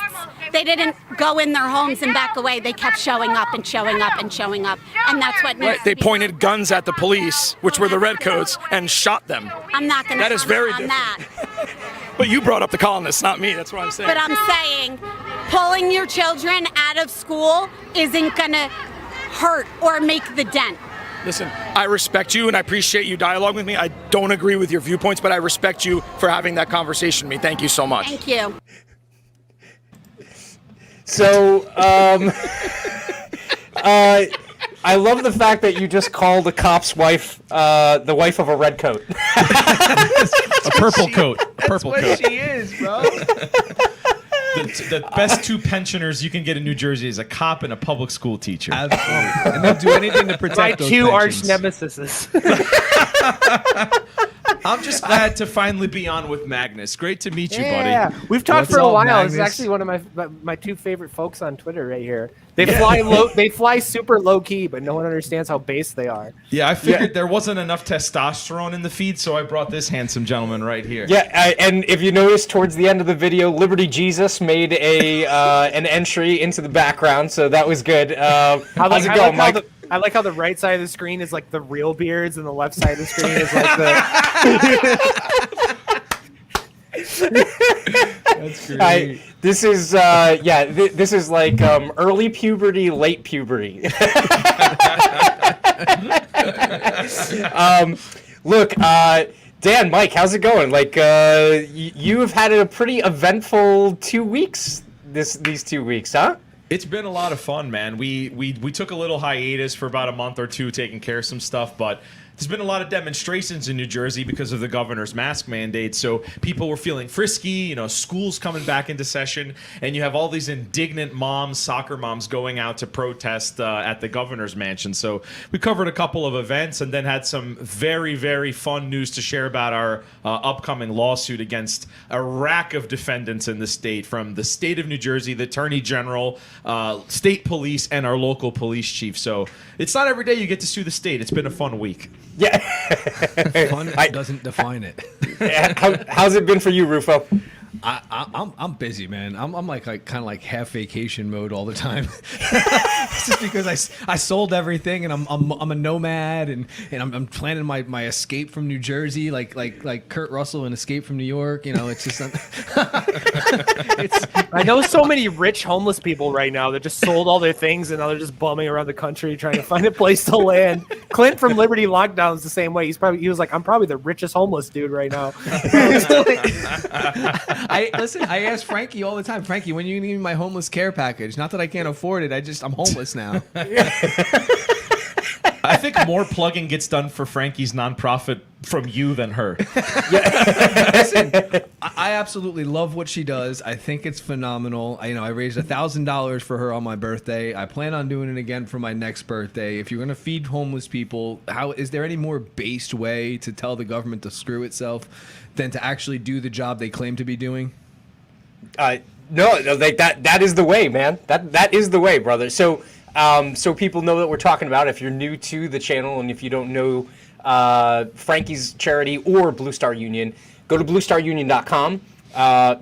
they didn't go in their homes and back away. They kept showing up and showing up and showing up. And that's what needs Right, to they be pointed guns at the police, which were the redcoats, and shot them. I'm not going to That is very on different. that. But you brought up the colonists, not me, that's what I'm saying. But I'm saying pulling your children out of school isn't going to hurt or make the dent. Listen, I respect you and I appreciate you dialogue with me. I don't agree with your viewpoints, but I respect you for having that conversation with me. Thank you so much. Thank you. So, I love the fact that you just called a cop's wife the wife of a red coat. A purple coat. A purple What coat. she is, bro. The best two pensioners you can get in New Jersey is a cop and a public school teacher. Absolutely. And they'll do anything to protect My those two arch pensions. nemesis. I'm just glad to finally be on with Magnus. Great to meet you, Yeah, buddy. we've talked What's for a up, while. Magnus? This is actually one of my two favorite folks on Twitter right here. They fly low. They fly super low key, but no one understands how base they are. Yeah, I figured there wasn't enough testosterone in the feed, so I brought this handsome gentleman right here. Yeah, and if you notice towards the end of the video, Liberty Jesus made an entry into the background, so that was good. How's it going, Mike? I like how the right side of the screen is like the real beards, and the left side of the screen is like the. That's great. This is this is like early puberty, late puberty. Look, Dan, Mike, how's it going? Like, you have had a pretty eventful 2 weeks. These 2 weeks, huh? It's been a lot of fun, man. We took a little hiatus for about a month or two, taking care of some stuff, but there's been a lot of demonstrations in New Jersey because of the governor's mask mandate. So people were feeling frisky, school's coming back into session, and you have all these indignant moms, soccer moms, going out to protest at the governor's mansion. So we covered a couple of events and then had some very, very fun news to share about our upcoming lawsuit against a rack of defendants in the state, from the state of New Jersey, the attorney general, state police, and our local police chief. So it's not every day you get to sue the state. It's been a fun week. Yeah. Fun doesn't define it. How's it been for you, Rufo? I'm busy, man. I'm like kind of like half vacation mode all the time. It's just because I sold everything and I'm a nomad and I'm planning my escape from New Jersey, like Kurt Russell in Escape from New York. It's just I know so many rich homeless people right now that just sold all their things and now they're just bumming around the country trying to find a place to land. Clint from Liberty Lockdown's the same way. He was like, I'm probably the richest homeless dude right now. I ask Frankie all the time, Frankie, when you need my homeless care package? Not that I can't afford it, I'm homeless now. I think more plugging gets done for Frankie's nonprofit from you than her. Listen, I absolutely love what she does. I think it's phenomenal. I raised $1,000 for her on my birthday. I plan on doing it again for my next birthday. If you're going to feed homeless people, is there any more based way to tell the government to screw itself than to actually do the job they claim to be doing? No, like that is the way, man. That is the way, brother. So people know that we're talking about. If you're new to the channel and if you don't know Frankie's charity or Blue Star Union, go to bluestarunion.com,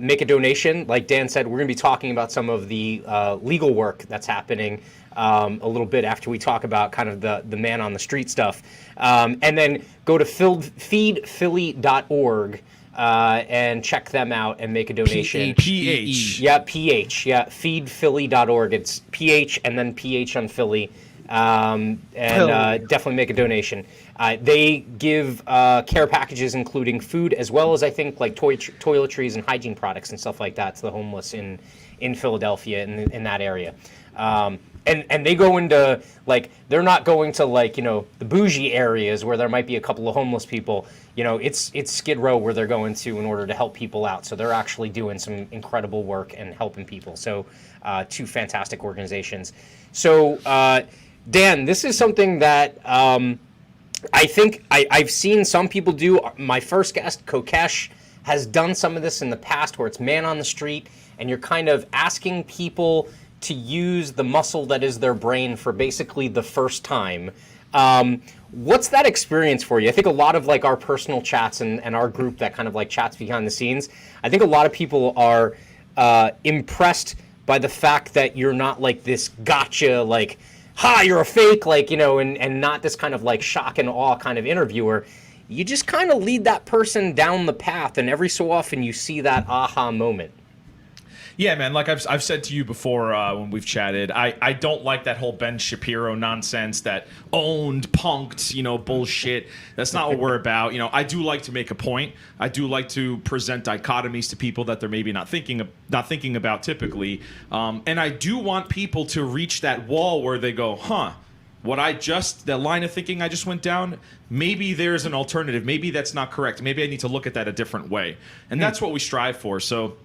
make a donation. Like Dan said, we're going to be talking about some of the legal work that's happening a little bit after we talk about kind of the man on the street stuff. And then go to feedphilly.org. And check them out and make a donation. PH. Yeah, PH. Yeah, feedphilly.org. It's PH and then PH on Philly. Definitely make a donation. They give care packages including food as well as I think like toiletries and hygiene products and stuff like that to the homeless in Philadelphia in that area. And they go into they're not going to the bougie areas where there might be a couple of homeless people. It's Skid Row where they're going to in order to help people out. So they're actually doing some incredible work and helping people. So two fantastic organizations. So Dan, this is something that I think I've seen some people do. My first guest, Kokesh, has done some of this in the past where it's man on the street and you're kind of asking people to use the muscle that is their brain for basically the first time. What's that experience for you? I think a lot of our personal chats and our group that kind of chats behind the scenes, I think a lot of people are impressed by the fact that you're not this gotcha, ha, you're a fake, and not this kind of shock and awe kind of interviewer. You just kind of lead that person down the path, and every so often you see that aha moment. Yeah, man, like I've said to you before when we've chatted, I don't like that whole Ben Shapiro nonsense, that owned, punked, bullshit. That's not what we're about. I do like to make a point. I do like to present dichotomies to people that they're maybe not thinking about typically. And I do want people to reach that wall where they go, huh, that line of thinking I just went down, maybe there's an alternative. Maybe that's not correct. Maybe I need to look at that a different way. And that's what we strive for. So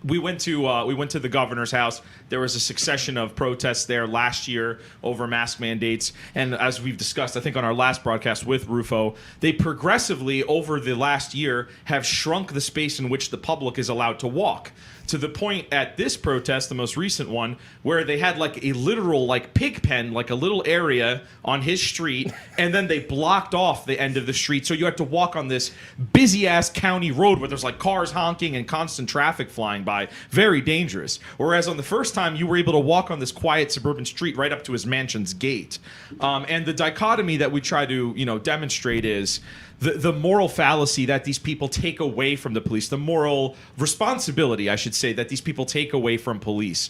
we went to the governor's house. There was a succession of protests there last year over mask mandates, and as we've discussed, I think on our last broadcast with Rufo, they progressively over the last year have shrunk the space in which the public is allowed to walk. To the point at this protest, the most recent one, where they had a literal pig pen, a little area on his street, and then they blocked off the end of the street. So you had to walk on this busy ass county road where there's cars honking and constant traffic flying by. Very dangerous. Whereas on the first time, you were able to walk on this quiet suburban street right up to his mansion's gate. And the dichotomy that we try to demonstrate is the moral fallacy that these people take away from the police, the moral responsibility, I should say, that these people take away from police.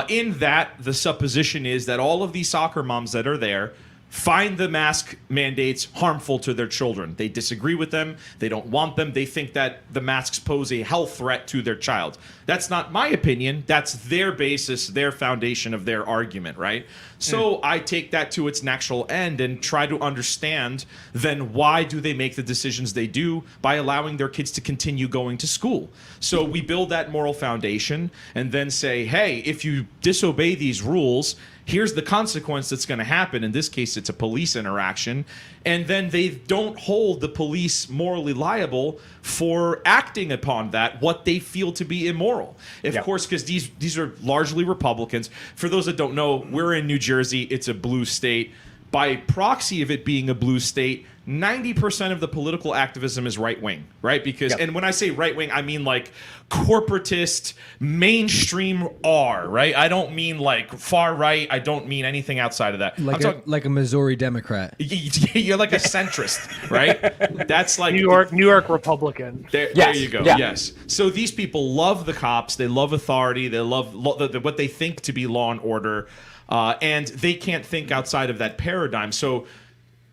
In that, the supposition is that all of these soccer moms that are there find the mask mandates harmful to their children. They disagree with them. They don't want them. They think that the masks pose a health threat to their child. That's not my opinion. That's their basis, their foundation of their argument, right? So I take that to its natural end and try to understand then why do they make the decisions they do by allowing their kids to continue going to school. So we build that moral foundation and then say, hey, if you disobey these rules, here's the consequence that's going to happen. In this case, it's a police interaction. And then they don't hold the police morally liable for acting upon that, what they feel to be immoral. Of course, because these are largely Republicans. For those that don't know, we're in New Jersey. It's a blue state. By proxy of it being a blue state, 90% of the political activism is right-wing, right? Because, and when I say right-wing, I mean like corporatist, mainstream R, right? I don't mean like far right. I don't mean anything outside of that. Like a Missouri Democrat. You're like a centrist, right? That's like New York Republican. There you go. Yes. So these people love the cops. They love authority. They love what they think to be law and order. And they can't think outside of that paradigm. So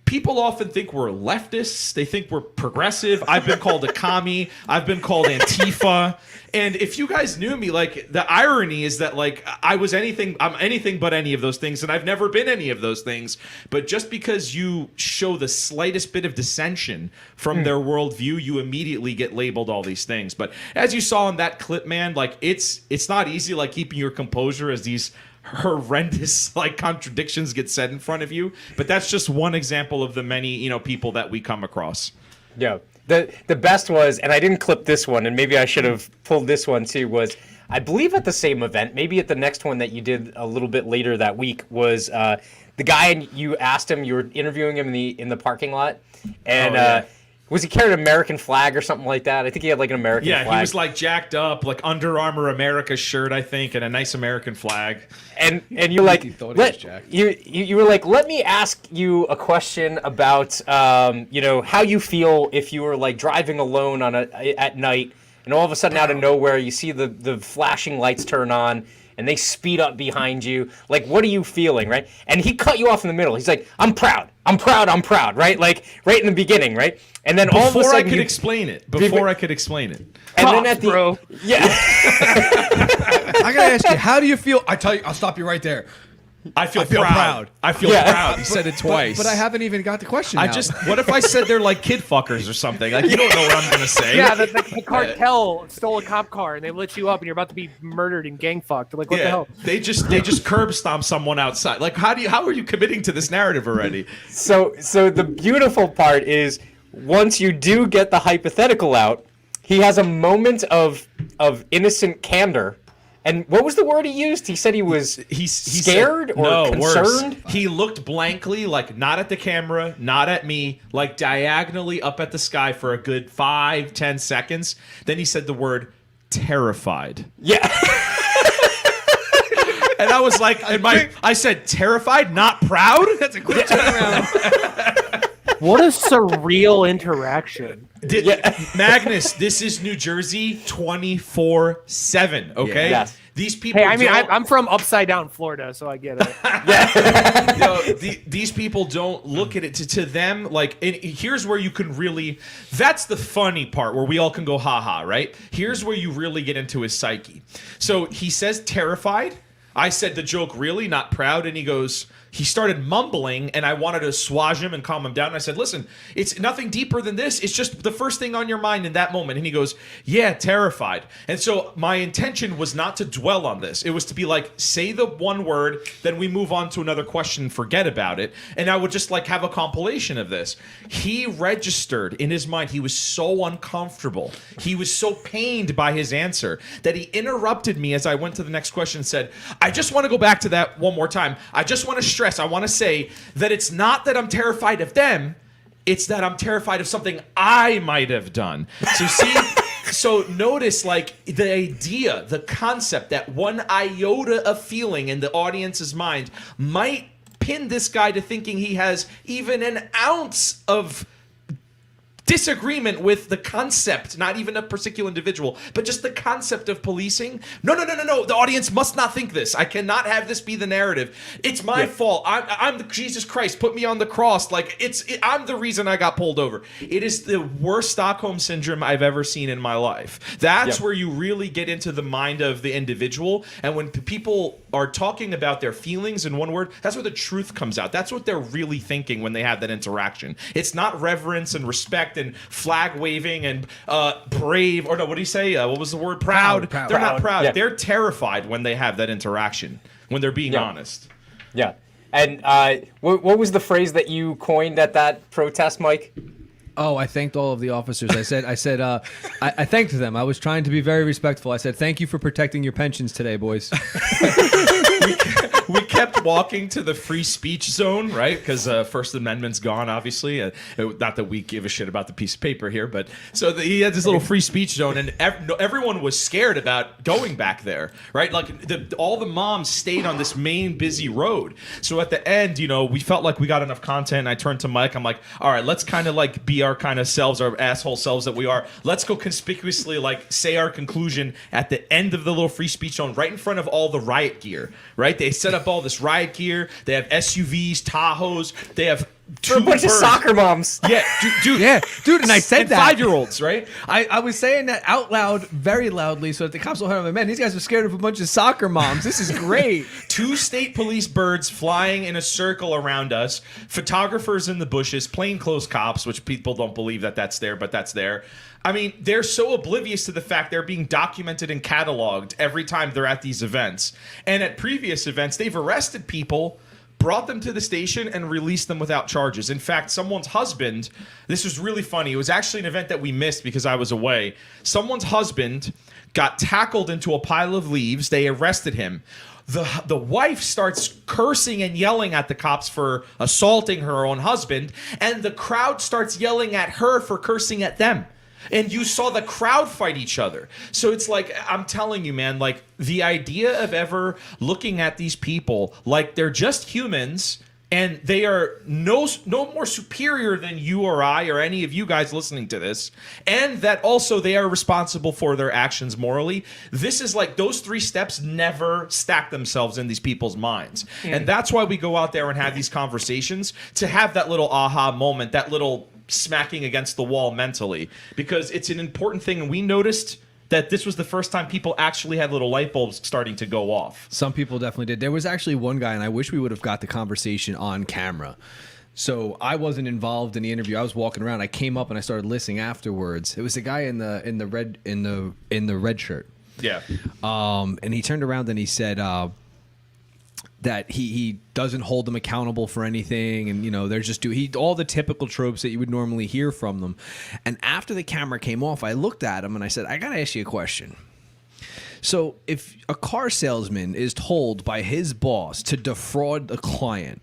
people often think we're leftists. They think we're progressive. I've been called a commie. I've been called Antifa. And if you guys knew me, like the irony is that like I'm anything but any of those things, and I've never been any of those things. But just because you show the slightest bit of dissension from their worldview, you immediately get labeled all these things. But as you saw in that clip, man, like it's not easy like keeping your composure as these horrendous like contradictions get said in front of you, but that's just one example of the many people that we come across. The best was, and I didn't clip this one, and maybe I should have pulled this one too, was I believe at the same event, maybe at the next one that you did a little bit later that week, was the guy, and you asked him, you were interviewing him in the parking lot, and was he carrying an American flag or something like that? I think he had like an American flag. Yeah, he was like jacked up, like Under Armour America shirt, I think, and a nice American flag. And you're like, you were like, let me ask you a question about how you feel if you were like driving alone at night, and all of a sudden out of nowhere you see the flashing lights turn on and they speed up behind you. Like, what are you feeling, right? And he cut you off in the middle. He's like, I'm proud, right? Like, right in the beginning, right? And then all of a sudden I could explain it. And then at the I gotta ask you, how do you feel? I'll stop you right there. I feel proud. I feel proud. He said it twice. But I haven't even got the question out. What if I said they're like kid fuckers or something? Like, you don't know what I'm going to say. Yeah, the cartel stole a cop car and they lit you up and you're about to be murdered and gang fucked. Like, what the hell? They just curb stomp someone outside. Like, how are you committing to this narrative already? So the beautiful part is once you do get the hypothetical out, he has a moment of innocent candor. And what was the word he used? He said he was scared or concerned? Worse. He looked blankly, like not at the camera, not at me, like diagonally up at the sky for a good 5-10 seconds. Then he said the word terrified. Yeah. And I was like, I said terrified, not proud? That's a quick turnaround. What a surreal interaction. Magnus, this is New Jersey 24/7, okay? Yes. These people I'm from upside down Florida, so I get it. These people don't look at it to them like, and here's where you can really, that's the funny part where we all can go ha-ha, right? Here's where you really get into his psyche. So he says terrified. I said the joke, really, not proud, and he started mumbling, and I wanted to swage him and calm him down. And I said, listen, it's nothing deeper than this. It's just the first thing on your mind in that moment. And he goes, yeah, terrified. And so my intention was not to dwell on this. It was to be like, say the one word, then we move on to another question and forget about it. And I would just like have a compilation of this. He registered in his mind. He was so uncomfortable. He was so pained by his answer that he interrupted me as I went to the next question and said, I just want to go back to that one more time. I just want to stress, I want to say that it's not that I'm terrified of them, it's that I'm terrified of something I might have done. So notice like the idea, the concept that one iota of feeling in the audience's mind might pin this guy to thinking he has even an ounce of disagreement with the concept, not even a particular individual, but just the concept of policing. No. The audience must not think this. I cannot have this be the narrative. It's my fault. I'm the Jesus Christ. Put me on the cross. Like I'm the reason I got pulled over. It is the worst Stockholm syndrome I've ever seen in my life. That's where you really get into the mind of the individual. And when people are talking about their feelings in one word, that's where the truth comes out. That's what they're really thinking when they have that interaction. It's not reverence and respect and flag waving and brave, or no, what do you say? What was the word? Proud. They're not proud. Yeah. They're terrified when they have that interaction, when they're being honest. Yeah. And what was the phrase that you coined at that protest, Mike? Oh, I thanked all of the officers. I said, I thanked them. I was trying to be very respectful. I said, thank you for protecting your pensions today, boys. We kept walking to the free speech zone, right? Because First Amendment's gone, obviously. Not that we give a shit about the piece of paper here, but he had this little free speech zone, and everyone was scared about going back there, right? Like all the moms stayed on this main busy road. So at the end, we felt like we got enough content. And I turned to Mike. I'm like, all right, let's kind of like be our kind of selves, our asshole selves that we are. Let's go conspicuously like say our conclusion at the end of the little free speech zone, right in front of all the riot gear, right? They set up all this riot gear. They have SUVs, Tahoes. They have a bunch of soccer moms. Yeah, dude. Yeah, dude, and I said that. 5-year-olds, right? I was saying that out loud, very loudly, so that the cops will hear me. Man, these guys are scared of a bunch of soccer moms. This is great. 2 state police birds flying in a circle around us. Photographers in the bushes. Plainclothes cops, which people don't believe that that's there, but that's there. I mean, they're so oblivious to the fact they're being documented and cataloged every time they're at these events. And at previous events, they've arrested people, brought them to the station, and released them without charges. In fact, someone's husband, this was really funny. It was actually an event that we missed because I was away. Someone's husband got tackled into a pile of leaves. They arrested him. The wife starts cursing and yelling at the cops for assaulting her own husband, and the crowd starts yelling at her for cursing at them. And you saw the crowd fight each other. So it's like, I'm telling you, man, like the idea of ever looking at these people like they're just humans and they are no more superior than you or I or any of you guys listening to this, and that also they are responsible for their actions morally. This is like those 3 steps never stack themselves in these people's minds. And that's why we go out there and have these conversations, to have that little aha moment, that little smacking against the wall mentally, because it's an important thing. And we noticed that this was the first time people actually had little light bulbs starting to go off. Some people definitely did. There was actually one guy, and I wish we would have got the conversation on camera. So I wasn't involved in the interview. I was walking around. I came up and I started listening afterwards. It was the guy in the red shirt. Yeah. And he turned around and he said that he doesn't hold them accountable for anything, and they're just all the typical tropes that you would normally hear from them. And after the camera came off, I looked at him and I said, I gotta ask you a question. So if a car salesman is told by his boss to defraud a client,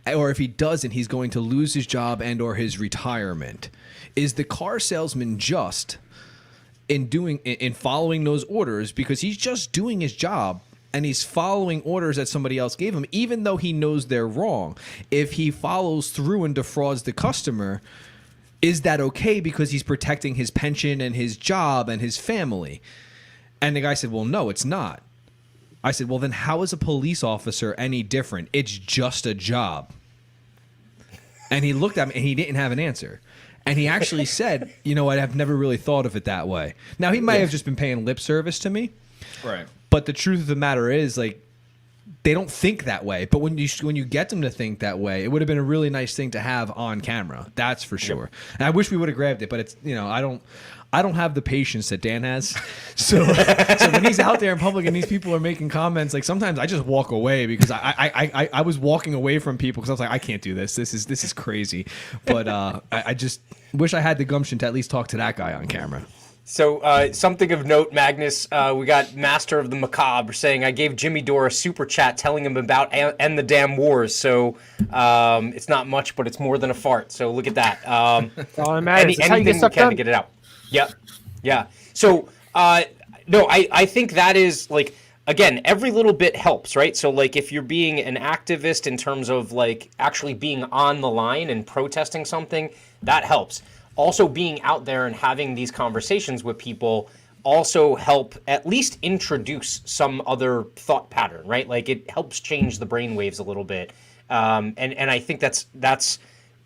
or if he doesn't, he's going to lose his job and or his retirement, is the car salesman just in following those orders because he's just doing his job? And he's following orders that somebody else gave him, even though he knows they're wrong. If he follows through and defrauds the customer, is that okay because he's protecting his pension and his job and his family? And the guy said, well, no, it's not. I said, well, then how is a police officer any different? It's just a job. And he looked at me and he didn't have an answer. And he actually said, I've never really thought of it that way. Now, he might have just been paying lip service to me. Right. But the truth of the matter is, like, they don't think that way. But when you get them to think that way, it would have been a really nice thing to have on camera. That's for sure. Yep. And I wish we would have grabbed it, but it's I don't have the patience that Dan has. So when he's out there in public and these people are making comments, like sometimes I just walk away because I was walking away from people because I was like, I can't do this. This is crazy. But I just wish I had the gumption to at least talk to that guy on camera. So something of note, Magnus, we got Master of the Macabre saying, I gave Jimmy Dore a super chat telling him about End the Damn Wars. So it's not much, but it's more than a fart. So look at that. All that matters. Anything we can to get it out. Yep. Yeah. So, no, I think that is like, again, every little bit helps, right? So like if you're being an activist in terms of like actually being on the line and protesting something, that helps. also being out there and having these conversations with people also help at least introduce some other thought pattern, right? Like it helps change the brainwaves a little bit. And I think that's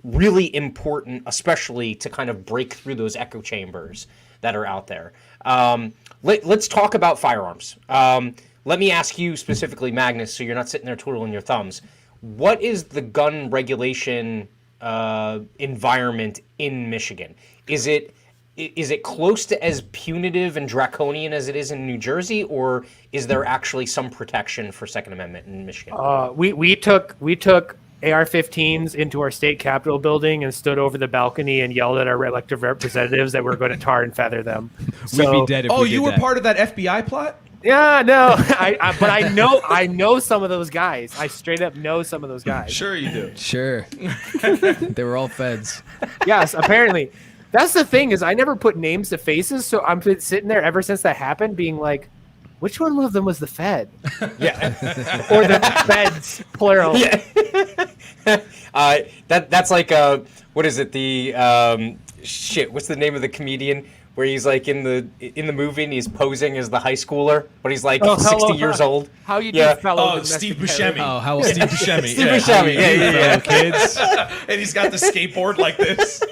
really important, especially to kind of break through those echo chambers that are out there. Let's talk about firearms. Let me ask you specifically, Magnus, so you're not sitting there twiddling your thumbs. What is the gun regulation environment in Michigan? Is it close to as punitive and draconian as it is in New Jersey, or is there actually some protection for Second Amendment in Michigan? We took AR-15s into our state capitol building and stood over the balcony and yelled at our elected representatives that we're going to tar and feather them. We'd be dead if we did you were that. part of that FBI plot? Yeah, no, but I know some of those guys. I straight up know some of those guys. Sure you do. Sure. They were all feds. Yes, apparently. That's the thing is I never put names to faces, so I'm sitting there ever since that happened being like, which one of them was the Fed? Yeah. Or the Feds, plural. Yeah. That's like, what is it? What's the name of the comedian where he's like in the movie and he's posing as the high schooler, but he's like 60 years old? How you do, Yeah. fellow Steve domestic Buscemi. Oh, how Steve Buscemi. Steve Buscemi. Yeah. kids? And he's got the skateboard like this.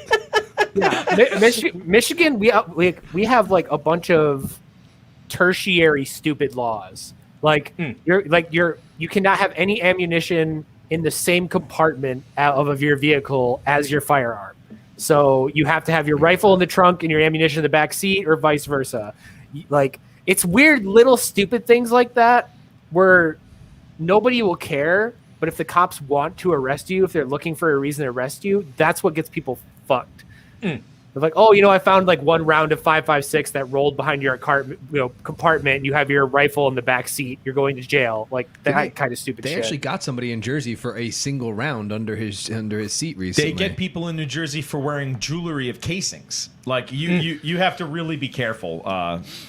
Yeah. Michigan, we have like a bunch of tertiary stupid laws. Like you cannot have any ammunition in the same compartment of your vehicle as your firearm. So you have to have your rifle in the trunk and your ammunition in the back seat, or vice versa. Like it's weird little stupid things like that where nobody will care, but if the cops want to arrest you, if they're looking for a reason to arrest you, that's what gets people fucked. They're like, oh, I found like one round of 5.56 that rolled behind your compartment. You have your rifle in the back seat. You're going to jail. Like that kind of stupid shit. They actually got somebody in Jersey for a single round under his seat recently. They get people in New Jersey for wearing jewelry of casings. Like you have to really be careful.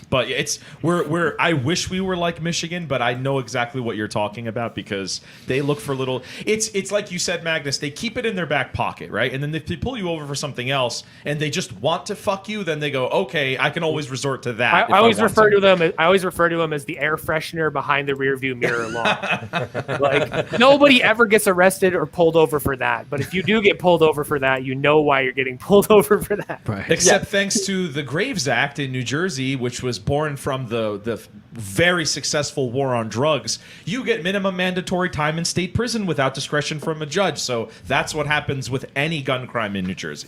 But I wish we were like Michigan, but I know exactly what you're talking about because they look for little. It's like you said, Magnus. They keep it in their back pocket, right? And then if they pull you over for something else, and they just want to fuck you, then they go, okay, I can always resort to that. I always refer to them as the air freshener behind the rearview mirror law. Like nobody ever gets arrested or pulled over for that. But if you do get pulled over for that, you know why you're getting pulled over for that. Right. Except thanks to the Graves Act in New Jersey, which was born from the very successful war on drugs, you get minimum mandatory time in state prison without discretion from a judge. So that's what happens with any gun crime in New Jersey.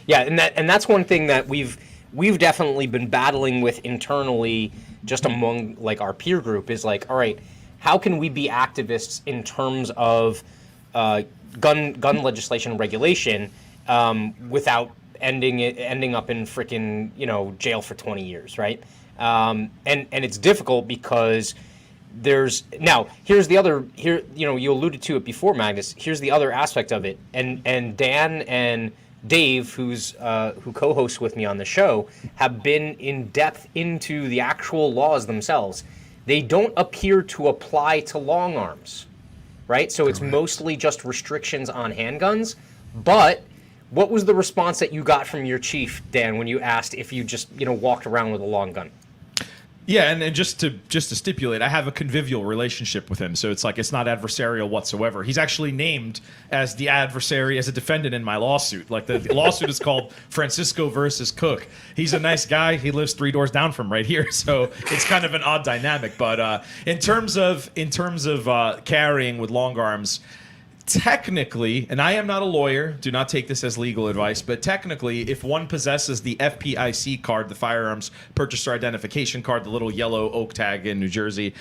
Yeah, and that's one thing that we've definitely been battling with internally, just among like our peer group, is like, all right, how can we be activists in terms of gun legislation regulation without ending up in freaking jail for 20 years, right? And it's difficult because here's the other you alluded to it before, Magnus. Here's the other aspect of it, and Dan and Dave, who co-hosts with me on the show, have been in depth into the actual laws themselves. They don't appear to apply to long arms, right? So it's mostly just restrictions on handguns. But what was the response that you got from your chief, Dan, when you asked if you just walked around with a long gun? Yeah, and just to stipulate, I have a convivial relationship with him, so it's not adversarial whatsoever. He's actually named as the adversary, as a defendant in my lawsuit. Like the lawsuit is called Francisco versus Cook. He's a nice guy. He lives 3 doors down from right here, so it's kind of an odd dynamic. But in terms of carrying with long arms, technically, and I am not a lawyer, do not take this as legal advice, but technically, if one possesses the FPIC card, the Firearms Purchaser Identification Card, the little yellow oak tag in New Jersey,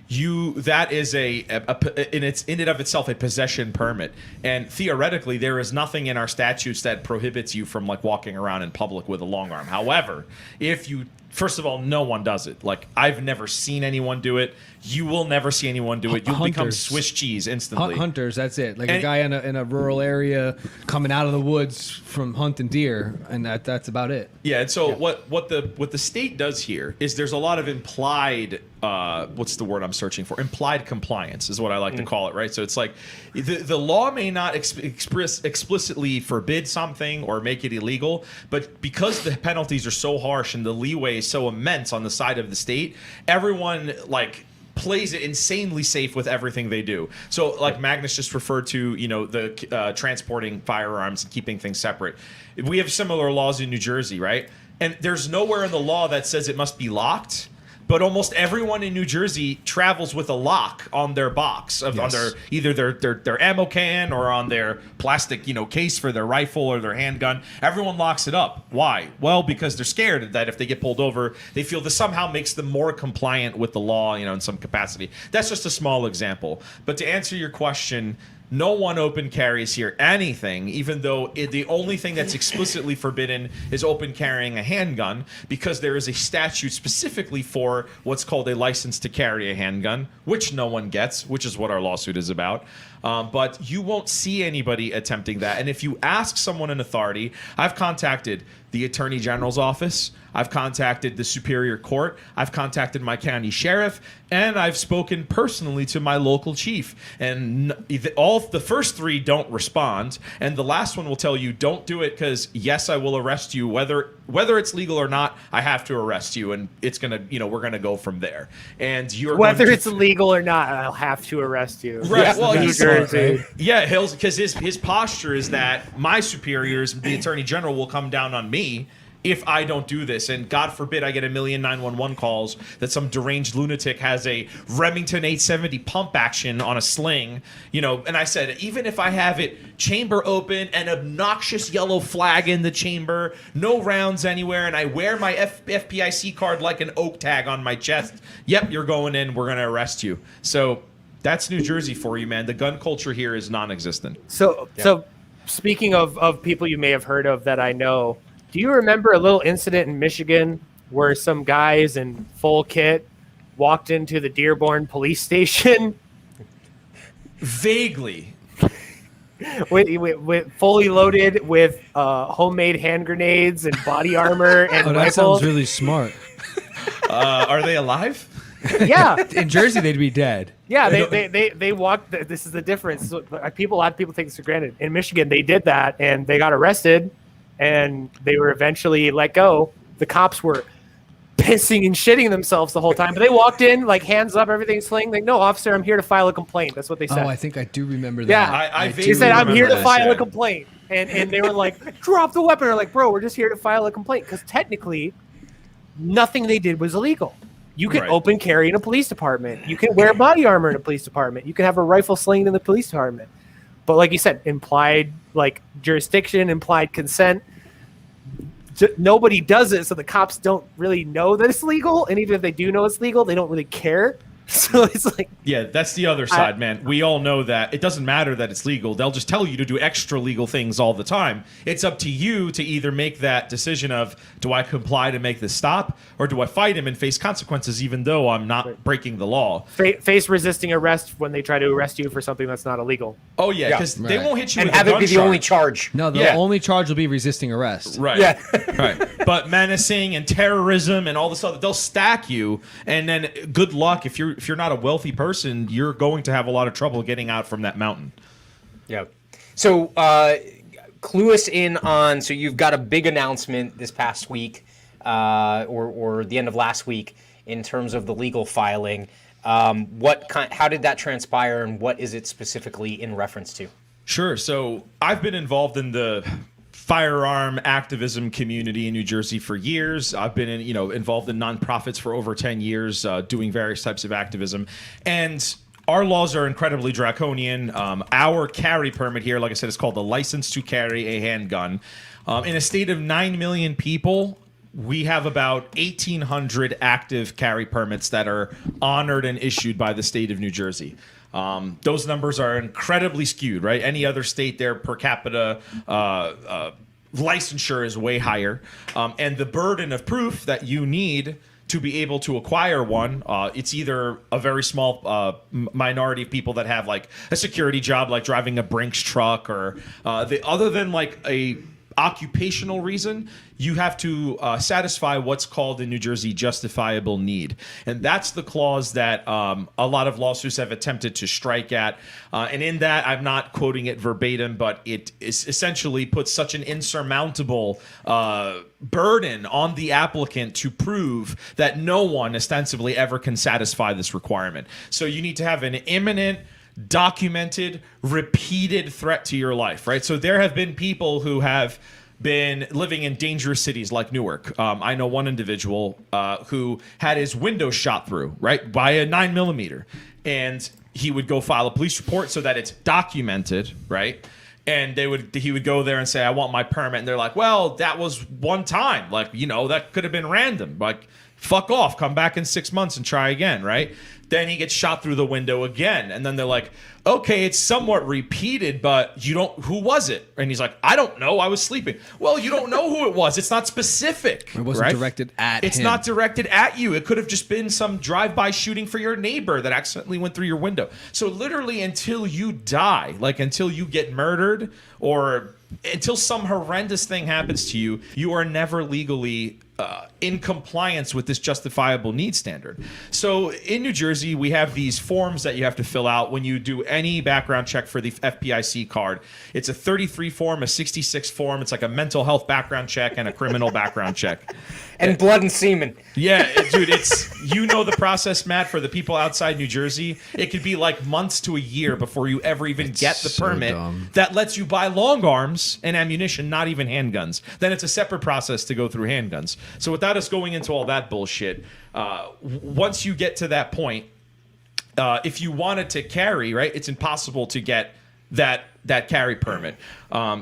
that is in and of itself a possession permit. And theoretically, there is nothing in our statutes that prohibits you from walking around in public with a long arm. However, if you first of all, no one does it. Like, I've never seen anyone do it. You will never see anyone do it. You'll become Hunters. Swiss cheese instantly. Hunters, that's it. Like a guy in a rural area coming out of the woods from hunting deer, and that's about it. Yeah, and so what the state does here is there's a lot of implied what's the word I'm searching for? Implied compliance is what I like to call it, right? So it's like the law may not explicitly forbid something or make it illegal, but because the penalties are so harsh and the leeway is so immense on the side of the state, everyone like plays it insanely safe with everything they do. So like Magnus just referred to, the transporting firearms and keeping things separate. We have similar laws in New Jersey, right? And there's nowhere in the law that says it must be locked. But almost everyone in New Jersey travels with a lock on their box on their either their ammo can or on their plastic case for their rifle or their handgun. Everyone locks it up. Why? Well, because they're scared that if they get pulled over, they feel this somehow makes them more compliant with the law, in some capacity. That's just a small example. But to answer your question, no one open carries here anything, even though the only thing that's explicitly forbidden is open carrying a handgun, because there is a statute specifically for what's called a license to carry a handgun, which no one gets, which is what our lawsuit is about. But you won't see anybody attempting that. And if you ask someone in authority, I've contacted the Attorney General's office, I've contacted the Superior Court, I've contacted my county sheriff, and I've spoken personally to my local chief. And all the first three don't respond, and the last one will tell you, don't do it because, yes, I will arrest you. Whether it's legal or not, I have to arrest you, and it's going to, we're going to go from there. And you're whether it's legal or not, I'll have to arrest you. Right. Yes, Well, New Jersey. Right? Yeah, because his posture is that my superiors, the Attorney General, will come down on me if I don't do this, and God forbid I get 1 million 911 calls that some deranged lunatic has a Remington 870 pump action on a sling, and I said, even if I have it chamber open, an obnoxious yellow flag in the chamber, no rounds anywhere, and I wear my FPIC card like an oak tag on my chest, yep, you're going in, we're going to arrest you. So that's New Jersey for you, man. The gun culture here is non-existent. So speaking of people you may have heard of that I know, do you remember a little incident in Michigan where some guys in full kit walked into the Dearborn police station? Vaguely. with fully loaded with homemade hand grenades and body armor and that rifles. sounds really smart. Are they alive? Yeah. In Jersey, they'd be dead. Yeah, they walked. This is the difference. So, a lot of people take this for granted. In Michigan, they did that, and they got arrested, and they were eventually let go. The cops were pissing and shitting themselves the whole time, but they walked in like hands up, everything's sling. Like, no, officer, I'm here to file a complaint. That's what they said. Oh, I think I do remember that. Yeah, He said, I'm here to file a complaint, and they were like, drop the weapon. They're like, bro, we're just here to file a complaint because technically, nothing they did was illegal. You can open carry in a police department. You can wear body armor in a police department. You can have a rifle slinged in the police department. But like you said, implied like jurisdiction, implied consent. Nobody does it, so the cops don't really know that it's legal. And even if they do know it's legal, they don't really care. So it's like, yeah, that's the other side, man. We all know that it doesn't matter that it's legal. They'll just tell you to do extra legal things all the time. It's up to you to either make that decision of, do I comply to make this stop, or do I fight him and face consequences even though I'm not breaking the law? Face resisting arrest when they try to arrest you for something that's not illegal. Oh, yeah, because they won't hit you and with have a it gun be the charge. only charge. No, the only charge will be resisting arrest. Right. Yeah. Right. But menacing and terrorism and all this other, they'll stack you, and then good luck if you're not a wealthy person, you're going to have a lot of trouble getting out from that mountain. Yeah. So clue us in on, so you've got a big announcement this past week or the end of last week in terms of the legal filing. How did that transpire, and what is it specifically in reference to? Sure. So I've been involved in the firearm activism community in New Jersey for years. I've been involved in nonprofits for over 10 years, doing various types of activism. And our laws are incredibly draconian. Our carry permit here, like I said, is called the license to carry a handgun. In a state of 9 million people, we have about 1,800 active carry permits that are honored and issued by the state of New Jersey. Those numbers are incredibly skewed, right? Any other state, their per capita licensure is way higher, and the burden of proof that you need to be able to acquire one, it's either a very small minority of people that have like a security job, like driving a Brinks truck, or other than like a occupational reason, you have to satisfy what's called in New Jersey justifiable need. And that's the clause that a lot of lawsuits have attempted to strike at. And in that, I'm not quoting it verbatim, but it is essentially puts such an insurmountable burden on the applicant to prove that no one ostensibly ever can satisfy this requirement. So you need to have an imminent, documented, repeated threat to your life, right? So there have been people who have been living in dangerous cities like Newark. I know one individual who had his window shot through, right, by a 9mm, and he would go file a police report so that it's documented, right? And he would go there and say, I want my permit, and they're like, well, that was one time, like, you know, that could have been random, like, fuck off, come back in 6 months and try again, right? Then he gets shot through the window again. And then they're like, okay, it's somewhat repeated, but who was it? And he's like, I don't know, I was sleeping. Well, you don't know who it was. It's not specific. It wasn't directed at him. It's not directed at you. It could have just been some drive-by shooting for your neighbor that accidentally went through your window. So literally until you die, like until you get murdered or until some horrendous thing happens to you, you are never legally in compliance with this justifiable need standard. So in New Jersey, we have these forms that you have to fill out when you do any background check for the FPIC card. It's a 33 form, a 66 form. It's like a mental health background check and a criminal background check. And blood and semen. Yeah, dude, you know the process, Matt, for the people outside New Jersey. It could be like months to a year before you ever even get the permit that lets you buy long arms and ammunition, not even handguns. Then it's a separate process to go through handguns. So without us going into all that bullshit, once you get to that point, if you wanted to carry, right, it's impossible to get that carry permit.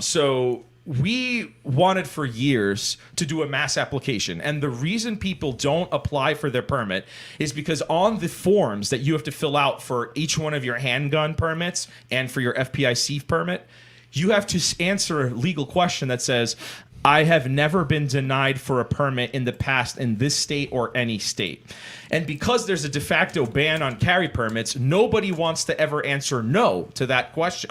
So we wanted for years to do a mass application. And the reason people don't apply for their permit is because on the forms that you have to fill out for each one of your handgun permits and for your FPIC permit, you have to answer a legal question that says, I have never been denied for a permit in the past in this state or any state. And because there's a de facto ban on carry permits, nobody wants to ever answer no to that question.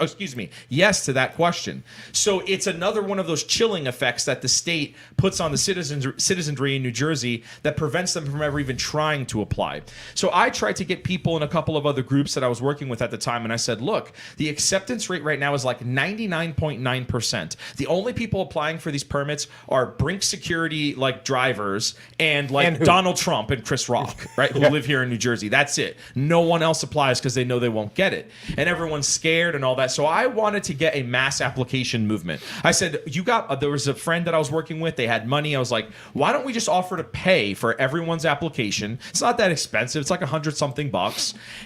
Yes to that question. So it's another one of those chilling effects that the state puts on the citizenry in New Jersey that prevents them from ever even trying to apply. So I tried to get people in a couple of other groups that I was working with at the time, and I said, look, the acceptance rate right now is like 99.9%. The only people applying for these permits are Brink security like drivers and like Donald Trump and Chris Rock. Right, who live here in New Jersey. That's it. No one else applies because they know they won't get it. And everyone's scared and all that. So I wanted to get a mass application movement. I said, there was a friend that I was working with. They had money. I was like, why don't we just offer to pay for everyone's application? It's not that expensive. It's like $100-something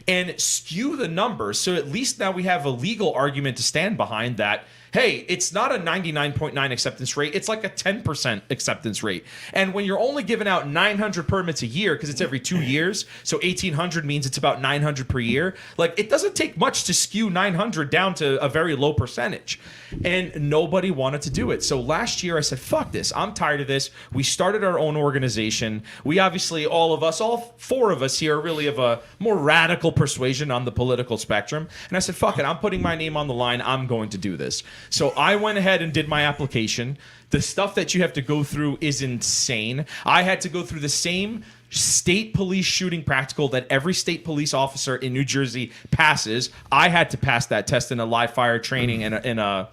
and skew the numbers. So at least now we have a legal argument to stand behind that. Hey, it's not a 99.9 acceptance rate. It's like a 10% acceptance rate. And when you're only giving out 900 permits a year, because it's every 2 years, so 1,800 means it's about 900 per year. Like, it doesn't take much to skew 900 down to a very low percentage. And nobody wanted to do it. So last year I said, fuck this. I'm tired of this. We started our own organization. We obviously, all four of us here are really of a more radical persuasion on the political spectrum. And I said, fuck it. I'm putting my name on the line. I'm going to do this. So I went ahead and did my application. The stuff that you have to go through is insane. I had to go through the same state police shooting practical that every state police officer in New Jersey passes. I had to pass that test in a live fire training in a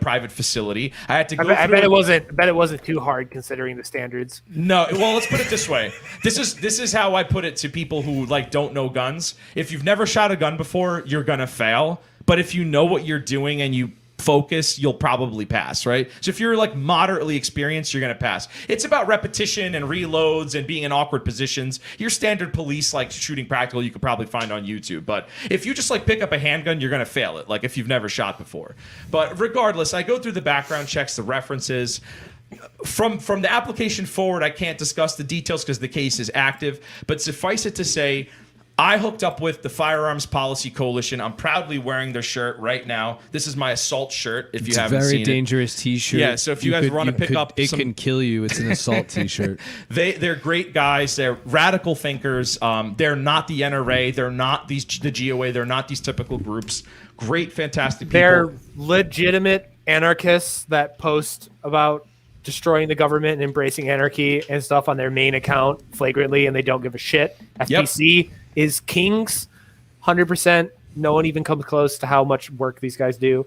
private facility. I had to go. I bet it wasn't too hard considering the standards. No, well, let's put it this way. This is how I put it to people who like don't know guns. If you've never shot a gun before, you're gonna fail. But if you know what you're doing and you focus, you'll probably pass, right? So if you're like moderately experienced, you're gonna pass. It's about repetition and reloads and being in awkward positions. Your standard police like shooting practical you could probably find on YouTube. But if you just like pick up a handgun, you're gonna fail it, like if you've never shot before. But regardless, I go through the background checks, the references. From the application forward, I can't discuss the details because the case is active, but suffice it to say, I hooked up with the Firearms Policy Coalition. I'm proudly wearing their shirt right now. This is my assault shirt. If you haven't seen it, very dangerous T-shirt. Yeah, so if you guys want to pick up, it can kill you. It's an assault T-shirt. They're great guys. They're radical thinkers. They're not the NRA. They're not the GOA. They're not these typical groups. Great, fantastic people. They're legitimate anarchists that post about destroying the government and embracing anarchy and stuff on their main account flagrantly, and they don't give a shit. FPC is kings, 100%. No one even comes close to how much work these guys do.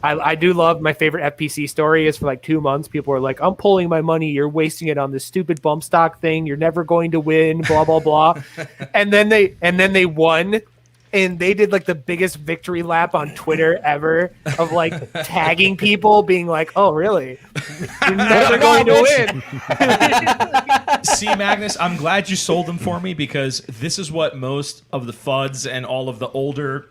I do love my favorite FPC story is for like 2 months. People are like, I'm pulling my money. You're wasting it on this stupid bump stock thing. You're never going to win, blah, blah, blah. and then they won. And they did like the biggest victory lap on Twitter ever of like tagging people being like, oh, really? You're never going to win. See, Magnus, I'm glad you sold them for me because this is what most of the FUDs and all of the older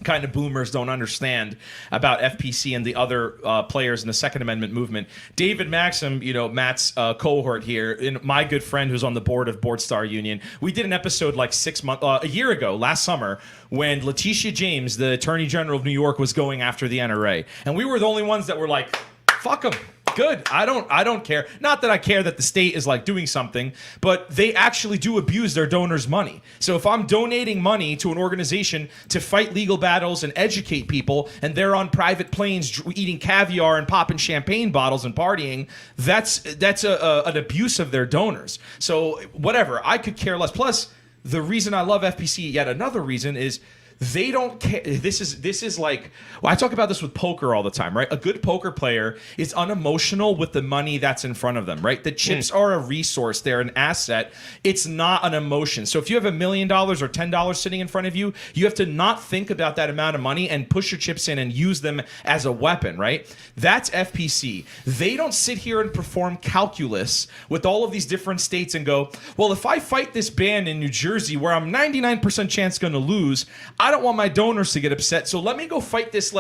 kind of boomers don't understand about FPC and the other players in the Second Amendment movement. David Maxim, Matt's cohort here, and my good friend who's on the board of Board Star Union, we did an episode like a year ago, last summer, when Letitia James, the Attorney General of New York, was going after the NRA. And we were the only ones that were like, fuck them. Good. I don't care. Not that I care that the state is like doing something, but they actually do abuse their donors' money. So if I'm donating money to an organization to fight legal battles and educate people, and they're on private planes eating caviar and popping champagne bottles and partying, that's an abuse of their donors. So whatever. I could care less. Plus, the reason I love FPC, yet another reason, is they don't care. This is like, well, I talk about this with poker all the time, right? A good poker player is unemotional with the money that's in front of them, right? The chips are a resource. They're an asset. It's not an emotion. So if you have $1 million or $10 sitting in front of you, you have to not think about that amount of money and push your chips in and use them as a weapon, right? That's FPC. They don't sit here and perform calculus with all of these different states and go, well, if I fight this band in New Jersey where I'm 99% chance going to lose, I don't want my donors to get upset, so let me go fight this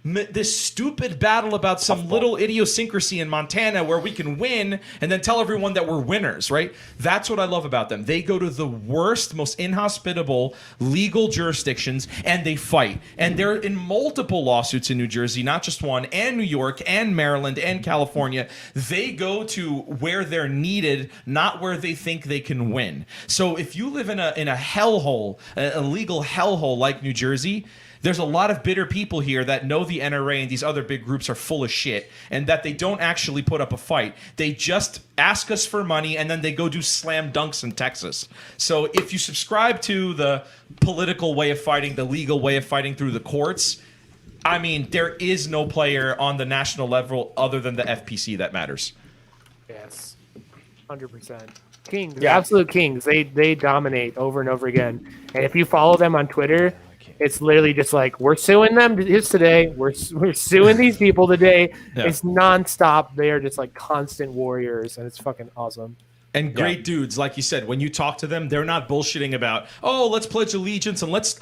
this stupid battle about some little idiosyncrasy in Montana where we can win and then tell everyone that we're winners, right? That's what I love about them. They go to the worst, most inhospitable legal jurisdictions and they fight. And they're in multiple lawsuits in New Jersey, not just one, and New York and Maryland and California. They go to where they're needed, not where they think they can win. So if you live in a hellhole, a legal hellhole like New Jersey, there's a lot of bitter people here that know the NRA and these other big groups are full of shit and that they don't actually put up a fight. They just ask us for money and then they go do slam dunks in Texas. So if you subscribe to the political way of fighting, the legal way of fighting through the courts, I mean, there is no player on the national level other than the FPC that matters. Yes, 100%. Kings, absolute kings. They dominate over and over again. And if you follow them on Twitter, it's literally just like, we're suing them today. We're suing these people today. Yeah. It's nonstop. They are just like constant warriors, and it's fucking awesome. And great dudes, like you said, when you talk to them, they're not bullshitting about, oh, let's pledge allegiance and let's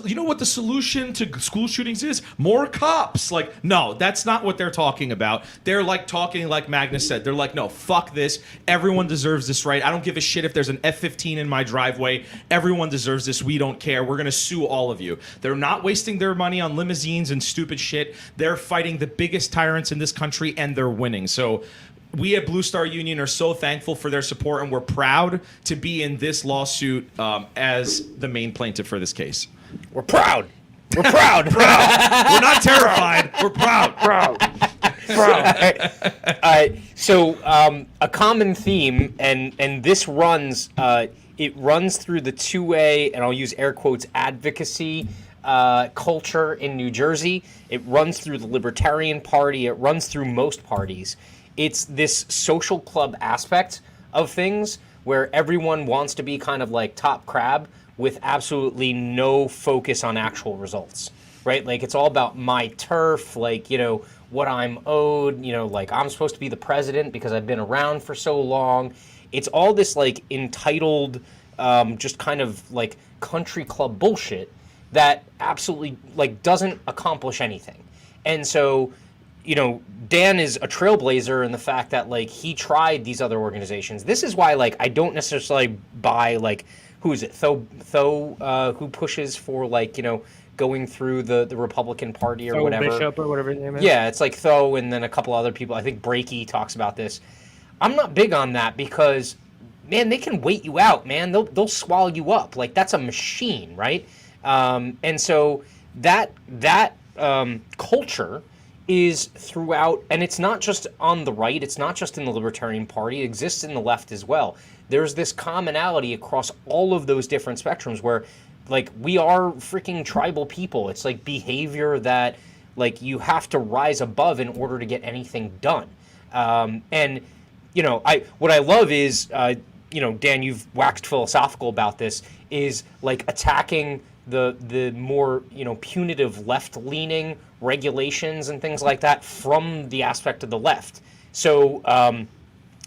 you know what the solution to school shootings is? More cops. Like, no, that's not what they're talking about. They're like talking like Magnus said. They're like, no, fuck this. Everyone deserves this right. I don't give a shit if there's an F-15 in my driveway. Everyone deserves this. We don't care. We're going to sue all of you. They're not wasting their money on limousines and stupid shit. They're fighting the biggest tyrants in this country and they're winning. So we at Blue Star Union are so thankful for their support, and we're proud to be in this lawsuit as the main plaintiff for this case. We're proud. We're proud. Proud. We're not terrified. We're proud. Proud. So a common theme, and this runs, it runs through the 2A, and I'll use air quotes, advocacy culture in New Jersey. It runs through the Libertarian Party. It runs through most parties. It's this social club aspect of things where everyone wants to be kind of like top crab with absolutely no focus on actual results, right? Like it's all about my turf, like, what I'm owed, like I'm supposed to be the president because I've been around for so long. It's all this like entitled, just kind of like country club bullshit that absolutely like doesn't accomplish anything. And so, Dan is a trailblazer in the fact that like he tried these other organizations. This is why like I don't necessarily buy like who is it? Who pushes for like, going through the Republican Party or whatever. Bishop or whatever his name is. Yeah, it's like Tho and then a couple other people. I think Breaky talks about this. I'm not big on that because, man, they can wait you out, man. They'll swallow you up. Like, that's a machine, right? And so that culture is throughout, and it's not just on the right, it's not just in the Libertarian Party, it exists in the left as well. There's this commonality across all of those different spectrums where, like, we are freaking tribal people. It's like behavior that, like, you have to rise above in order to get anything done. And, what I love is, Dan, you've waxed philosophical about this, is like attacking the more punitive left-leaning regulations and things like that from the aspect of the left. So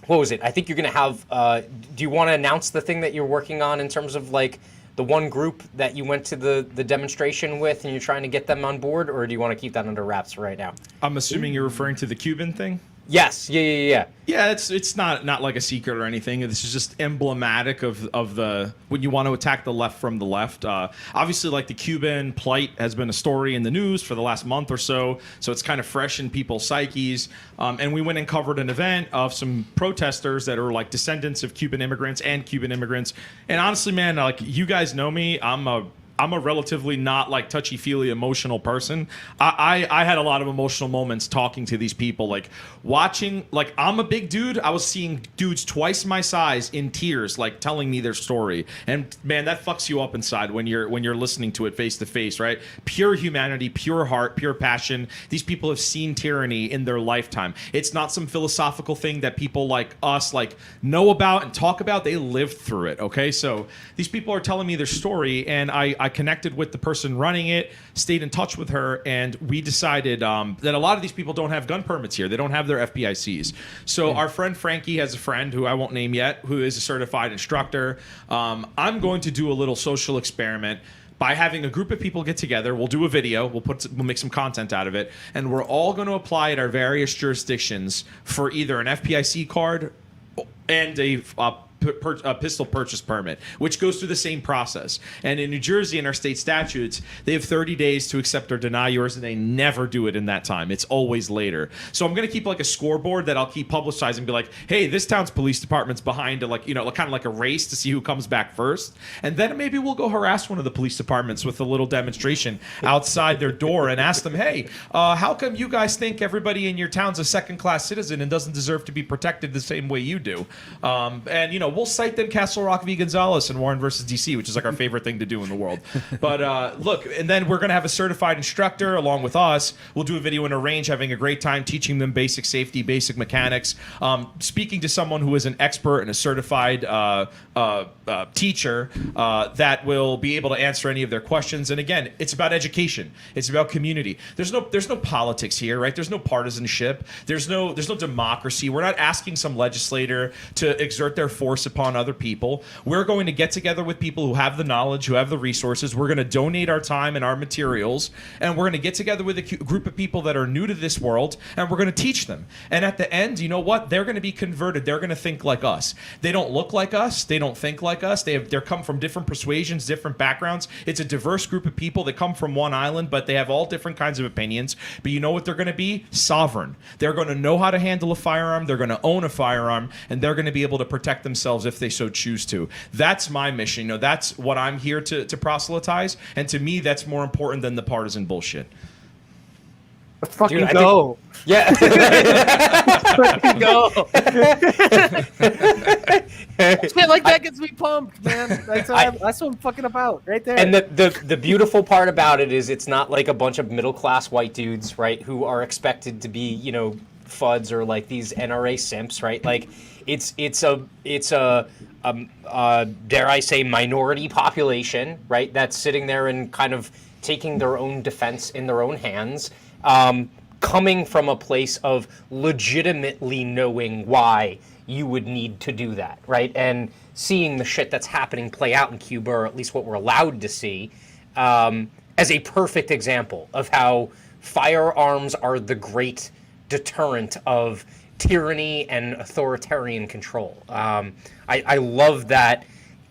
what was it? I think you're going to have. Do you want to announce the thing that you're working on in terms of like the one group that you went to the demonstration with, and you're trying to get them on board, or do you want to keep that under wraps for right now? I'm assuming you're referring to the Cuban thing. Yes. Yeah. Yeah, it's not like a secret or anything. This is just emblematic of the when you want to attack the left from the left. Obviously, like the Cuban plight has been a story in the news for the last month or so it's kind of fresh in people's psyches. And we went and covered an event of some protesters that are like descendants of Cuban immigrants. And honestly, man, like you guys know me, I'm a relatively not like touchy-feely emotional person. I had a lot of emotional moments talking to these people, like watching, like I'm a big dude. I was seeing dudes twice my size in tears, like telling me their story. And man, that fucks you up inside when you're listening to it face to face, right? Pure humanity, pure heart, pure passion. These people have seen tyranny in their lifetime. It's not some philosophical thing that people like us like know about and talk about. They lived through it, okay? So these people are telling me their story, and I connected with the person running it, stayed in touch with her, and we decided that a lot of these people don't have gun permits here. They don't have their FPICs. So our friend Frankie has a friend who I won't name yet, who is a certified instructor. I'm going to do a little social experiment by having a group of people get together. We'll do a video, we'll make some content out of it, and we're all going to apply at our various jurisdictions for either an FPIC card and a pistol purchase permit, which goes through the same process. And in New Jersey, in our state statutes, they have 30 days to accept or deny yours, and they never do it in that time. It's always later. So I'm going to keep like a scoreboard that I'll keep publicizing and be like, hey, this town's police department's behind a, like, kind of like a race to see who comes back first. And then maybe we'll go harass one of the police departments with a little demonstration outside their door and ask them, hey, how come you guys think everybody in your town's a second-class citizen and doesn't deserve to be protected the same way you do? And, we'll cite them Castle Rock v. Gonzalez and Warren versus DC, which is like our favorite thing to do in the world. But look, and then we're going to have a certified instructor along with us. We'll do a video in a range, having a great time teaching them basic safety, basic mechanics, speaking to someone who is an expert and a certified teacher that will be able to answer any of their questions. And again, it's about education. It's about community. There's no politics here, right? There's no partisanship. There's no democracy. We're not asking some legislator to exert their force upon other people. We're going to get together with people who have the knowledge, who have the resources. We're going to donate our time and our materials, and we're going to get together with a group of people that are new to this world, and we're going to teach them. And at the end, you know what? They're going to be converted. They're going to think like us. They don't look like us. They don't think like us. They're come from different persuasions, different backgrounds. It's a diverse group of people that come from one island, but they have all different kinds of opinions. But you know what they're going to be? Sovereign. They're going to know how to handle a firearm. They're going to own a firearm, and they're going to be able to protect themselves if they so choose to. That's my mission. That's what I'm here to proselytize. And to me, that's more important than the partisan bullshit. Let's fucking go. Yeah. Fucking go. Shit like that gets me pumped, man. That's what I'm fucking about right there. And the beautiful part about it is it's not like a bunch of middle-class white dudes, right, who are expected to be, FUDs or like these NRA simps, right? Like it's a dare I say minority population, right? That's sitting there and kind of taking their own defense in their own hands, coming from a place of legitimately knowing why you would need to do that, right? And seeing the shit that's happening play out in Cuba, or at least what we're allowed to see, as a perfect example of how firearms are the great deterrent of tyranny and authoritarian control. I love that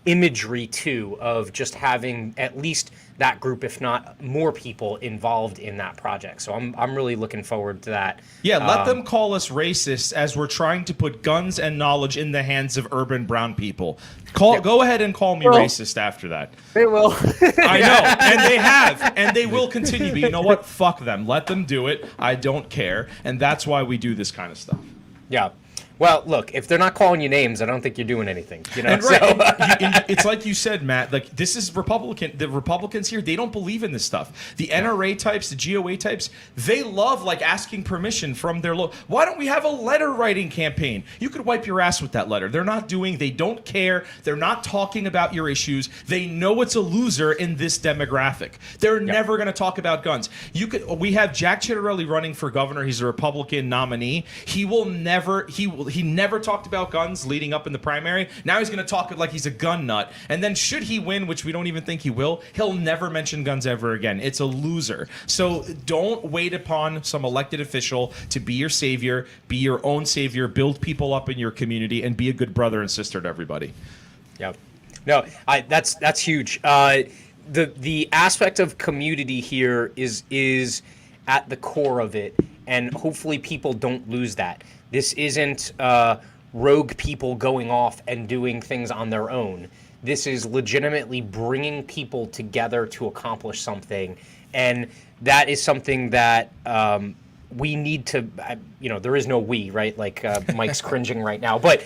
imagery too of just having at least that group, if not more people involved in that project. So I'm really looking forward to that. Yeah, let them call us racist as we're trying to put guns and knowledge in the hands of urban brown people. Go ahead and call me racist after that. They will. I know, and they have, and they will continue. But you know what? Fuck them. Let them do it. I don't care, and that's why we do this kind of stuff. Yeah. Well, look, if they're not calling you names, I don't think you're doing anything. You know, and and it's like you said, Matt. Like this is Republican. The Republicans here, they don't believe in this stuff. The NRA types, the GOA types, they love like asking permission from their Why don't we have a letter writing campaign? You could wipe your ass with that letter. They're not doing. They don't care. They're not talking about your issues. They know it's a loser in this demographic. They're never going to talk about guns. We have Jack Ciattarelli running for governor. He's a Republican nominee. He never talked about guns leading up in the primary. Now he's going to talk like he's a gun nut. And then should he win, which we don't even think he will, he'll never mention guns ever again. It's a loser. So don't wait upon some elected official to be your savior. Be your own savior. Build people up in your community and be a good brother and sister to everybody. Yep. No, that's huge. The aspect of community here is at the core of it, and hopefully people don't lose that. This isn't rogue people going off and doing things on their own. This is legitimately bringing people together to accomplish something, and that is something that we need to. There is no we, right? Like Mike's cringing right now, but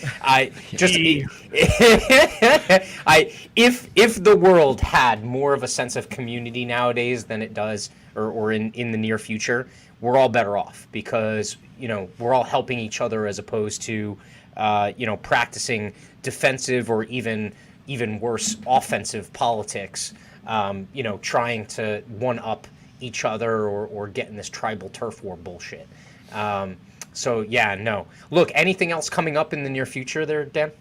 if the world had more of a sense of community nowadays than it does, or in the near future, we're all better off because we're all helping each other as opposed to practicing defensive or even worse offensive politics, trying to one up each other or get in this tribal turf war bullshit. Look, anything else coming up in the near future there, Dan?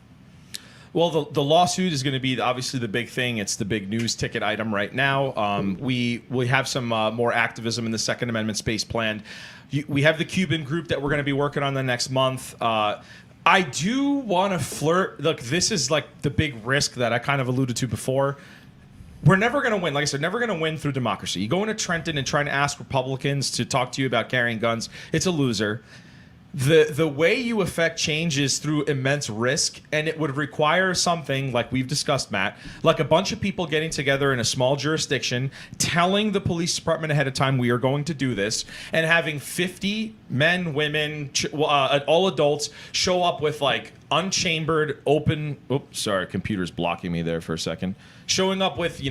Well, the lawsuit is going to be obviously the big thing. It's the big news ticket item right now. We have some more activism in the Second Amendment space planned. We have the Cuban group that we're going to be working on the next month. I do want to flirt. Look, this is like the big risk that I kind of alluded to before. We're never going to win. Like I said, never going to win through democracy. You go into Trenton and try to ask Republicans to talk to you about carrying guns. It's a loser. The way you affect change is through immense risk, and it would require something like we've discussed, Matt, like a bunch of people getting together in a small jurisdiction, telling the police department ahead of time we are going to do this, and having 50 men, women, all adults show up with like unchambered, open. Oops, sorry, computer's blocking me there for a second. Showing up with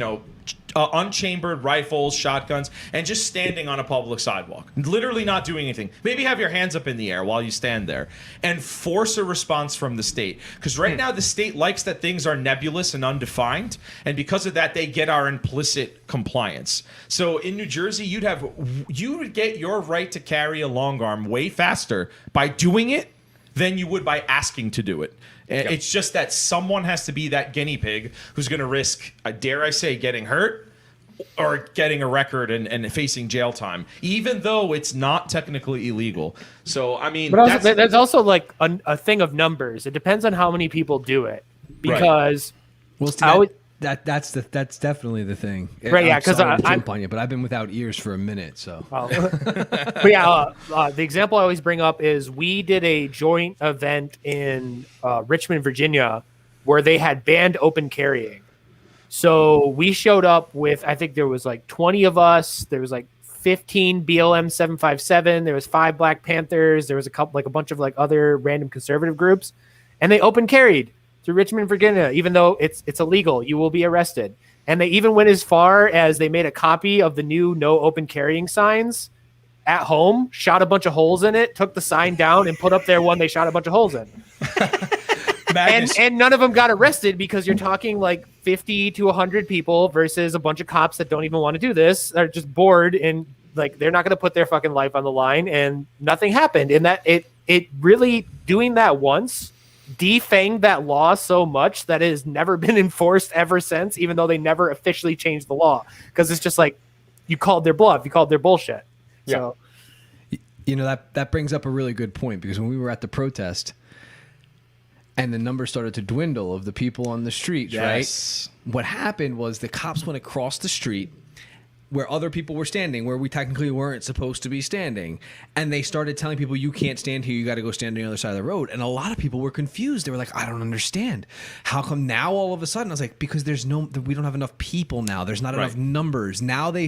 unchambered rifles, shotguns, and just standing on a public sidewalk, literally not doing anything. Maybe have your hands up in the air while you stand there and force a response from the state. Because right now the state likes that things are nebulous and undefined, and because of that they get our implicit compliance. So in New Jersey, you would get your right to carry a long arm way faster by doing it than you would by asking to do it. Yep. It's just that someone has to be that guinea pig who's going to risk, dare I say, getting hurt or getting a record and facing jail time, even though it's not technically illegal. So, I mean, but there's also like a thing of numbers. It depends on how many people do it, because that's definitely the thing. Right? Yeah, because I'm jump on you, but I've been without ears for a minute, so. But yeah, the example I always bring up is we did a joint event in Richmond, Virginia, where they had banned open carrying. So we showed up with, I think there was like 20 of us. There was like 15 BLM 757. There was 5 Black Panthers. There was a bunch of like other random conservative groups, and they open carried through Richmond, Virginia, even though it's illegal. You will be arrested. And they even went as far as they made a copy of the new no open carrying signs at home, shot a bunch of holes in it, took the sign down, and put up their one they shot a bunch of holes in. and none of them got arrested, because you're talking like 50 to 100 people versus a bunch of cops that don't even want to do this. They're just bored, and like they're not going to put their fucking life on the line, and nothing happened. And that it really, doing that once defanged that law so much that it has never been enforced ever since, even though they never officially changed the law, because it's just like you called their bluff, you called their bullshit. Yeah. So that brings up a really good point, because when we were at the protest, and the number started to dwindle of the people on the streets, Yes. right? What happened was the cops went across the street where other people were standing, where we technically weren't supposed to be standing. And they started telling people, you can't stand here, you got to go stand on the other side of the road. And a lot of people were confused. They were like, I don't understand. How come now all of a sudden? I was like, because we don't have enough people now. There's not enough numbers. Now they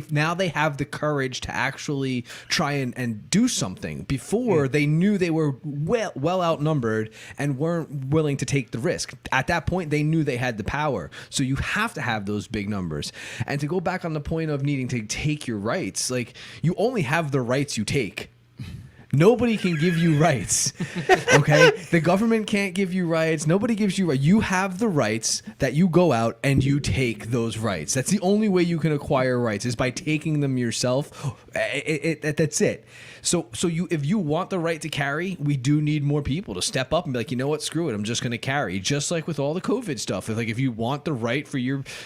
have the courage to actually try and do something. Before, they knew they were well outnumbered and weren't willing to take the risk. At that point, they knew they had the power. So you have to have those big numbers. And to go back on the point of needing to take your rights, like, you only have the rights you take. Nobody can give you rights. Okay? The government can't give you rights. Nobody gives you rights. You have the rights that you go out and you take those rights. That's the only way you can acquire rights, is by taking them yourself. That's it. So if you want the right to carry, we do need more people to step up and be like, you know what, screw it, I'm just going to carry. Just like with all the COVID stuff. If you want the right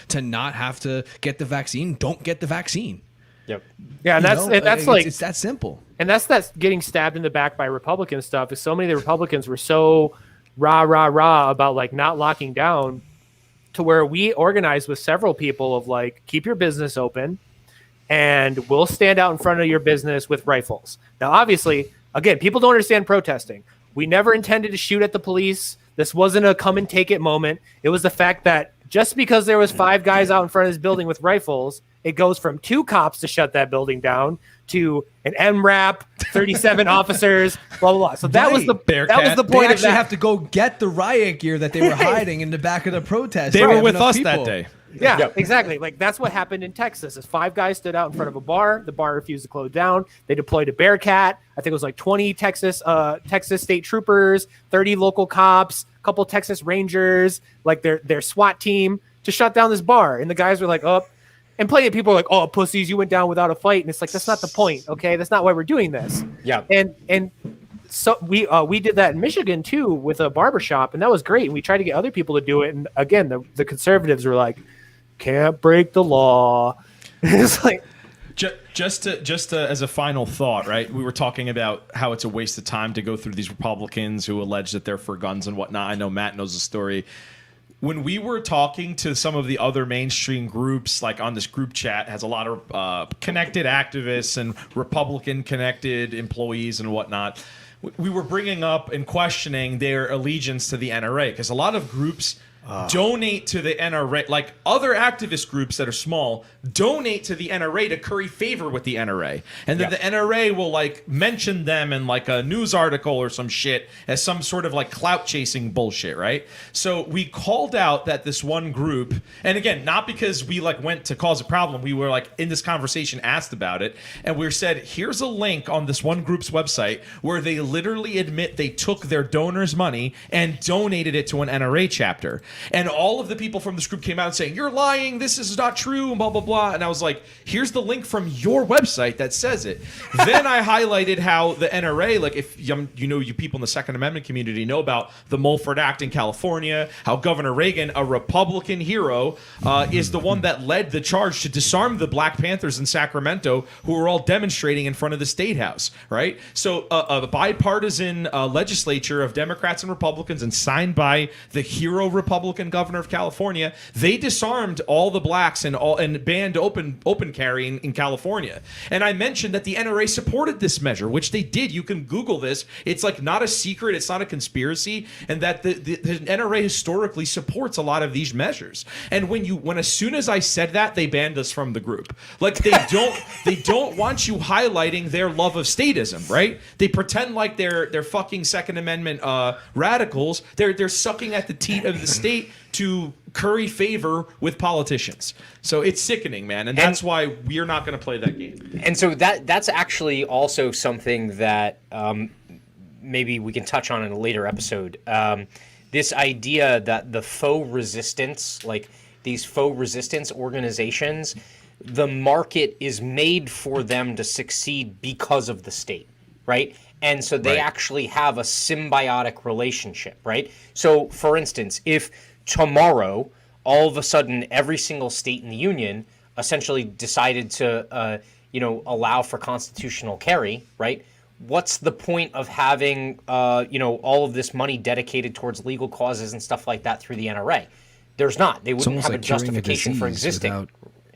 to not have to get the vaccine, don't get the vaccine. Yep. Yeah, and that's like it's that simple. And that's getting stabbed in the back by Republican stuff. Is so many of the Republicans were so rah about like not locking down, to where we organized with several people of like, keep your business open and we'll stand out in front of your business with rifles. Now, obviously, again, people don't understand protesting. We never intended to shoot at the police. This wasn't a come and take it moment. It was the fact that just because there was 5 guys out in front of this building with rifles, it goes from 2 cops to shut that building down to an MRAP, 37 officers, blah blah blah. So that was the point. They actually have to go get the riot gear that they were hiding in the back of the protest. They were with us that day. Yeah, exactly. Like, that's what happened in Texas. Is 5 guys stood out in front of a bar. The bar refused to close down. They deployed a Bearcat. I think it was like 20 Texas state troopers, 30 local cops, a couple Texas Rangers, like their SWAT team, to shut down this bar. And the guys were like, oh. And plenty of people are like, oh, pussies, you went down without a fight. And it's like, that's not the point, okay? That's not why we're doing this. Yeah. And so we did that in Michigan, too, with a barbershop, and that was great. And we tried to get other people to do it. And, again, the conservatives were like, can't break the law. It's like... Just as a final thought, right? We were talking about how it's a waste of time to go through these Republicans who allege that they're for guns and whatnot. I know Matt knows the story. When we were talking to some of the other mainstream groups, like on this group chat, has a lot of connected activists and Republican connected employees and whatnot, we were bringing up and questioning their allegiance to the NRA, because a lot of groups donate to the NRA, like other activist groups that are small, donate to the NRA to curry favor with the NRA. And then the NRA will like mention them in like a news article or some shit as some sort of like clout chasing bullshit, right? So we called out that this one group, and again, not because we like went to cause a problem, we were like in this conversation asked about it, and we said, here's a link on this one group's website where they literally admit they took their donors' money and donated it to an NRA chapter. And all of the people from this group came out saying, you're lying, this is not true, and blah, blah, blah. And I was like, here's the link from your website that says it. Then I highlighted how the NRA, like if you people in the Second Amendment community know about the Mulford Act in California, how Governor Reagan, a Republican hero, is the one that led the charge to disarm the Black Panthers in Sacramento, who were all demonstrating in front of the State House, right? So a bipartisan legislature of Democrats and Republicans, and signed by the hero Republican governor of California, they disarmed all the blacks and banned open carry in California. And I mentioned that the NRA supported this measure, which they did. You can Google this. It's like not a secret. It's not a conspiracy. And that the NRA historically supports a lot of these measures. And when as soon as I said that, they banned us from the group. Like they don't want you highlighting their love of statism, right? They pretend like they're fucking Second Amendment radicals. They're sucking at the teat of the state to curry favor with politicians. So it's sickening, man, and that's why we're not going to play that game. And so that's actually also something that maybe we can touch on in a later episode. This idea that the faux resistance, like these faux resistance organizations, the market is made for them to succeed because of the state, right? And so they actually have a symbiotic relationship, right? So, for instance, if tomorrow, all of a sudden, every single state in the union essentially decided to, allow for constitutional carry, right? what's the point of having all of this money dedicated towards legal causes and stuff like that through the NRA? There's not. They wouldn't have a justification for existing.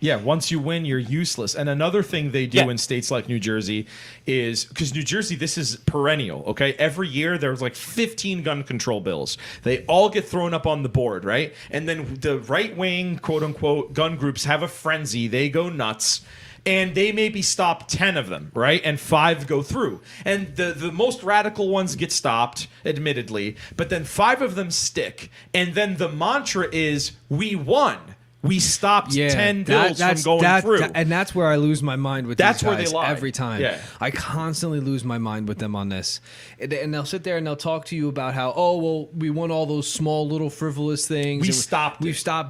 Yeah, once you win, you're useless. And another thing they do in states like New Jersey is, because New Jersey, this is perennial, okay? Every year there's like 15 gun control bills. They all get thrown up on the board, right? And then the right-wing, quote-unquote, gun groups have a frenzy. They go nuts. And they maybe stop 10 of them, right? And 5 go through. And the most radical ones get stopped, admittedly. But then 5 of them stick. And then the mantra is, we won. We stopped 10 bills from going through. And that's where I lose my mind with that's these guys where they lie. every time. Yeah. I constantly lose my mind with them on this. And they'll sit there and they'll talk to you about how, oh, well, we won all those small little frivolous things. We've stopped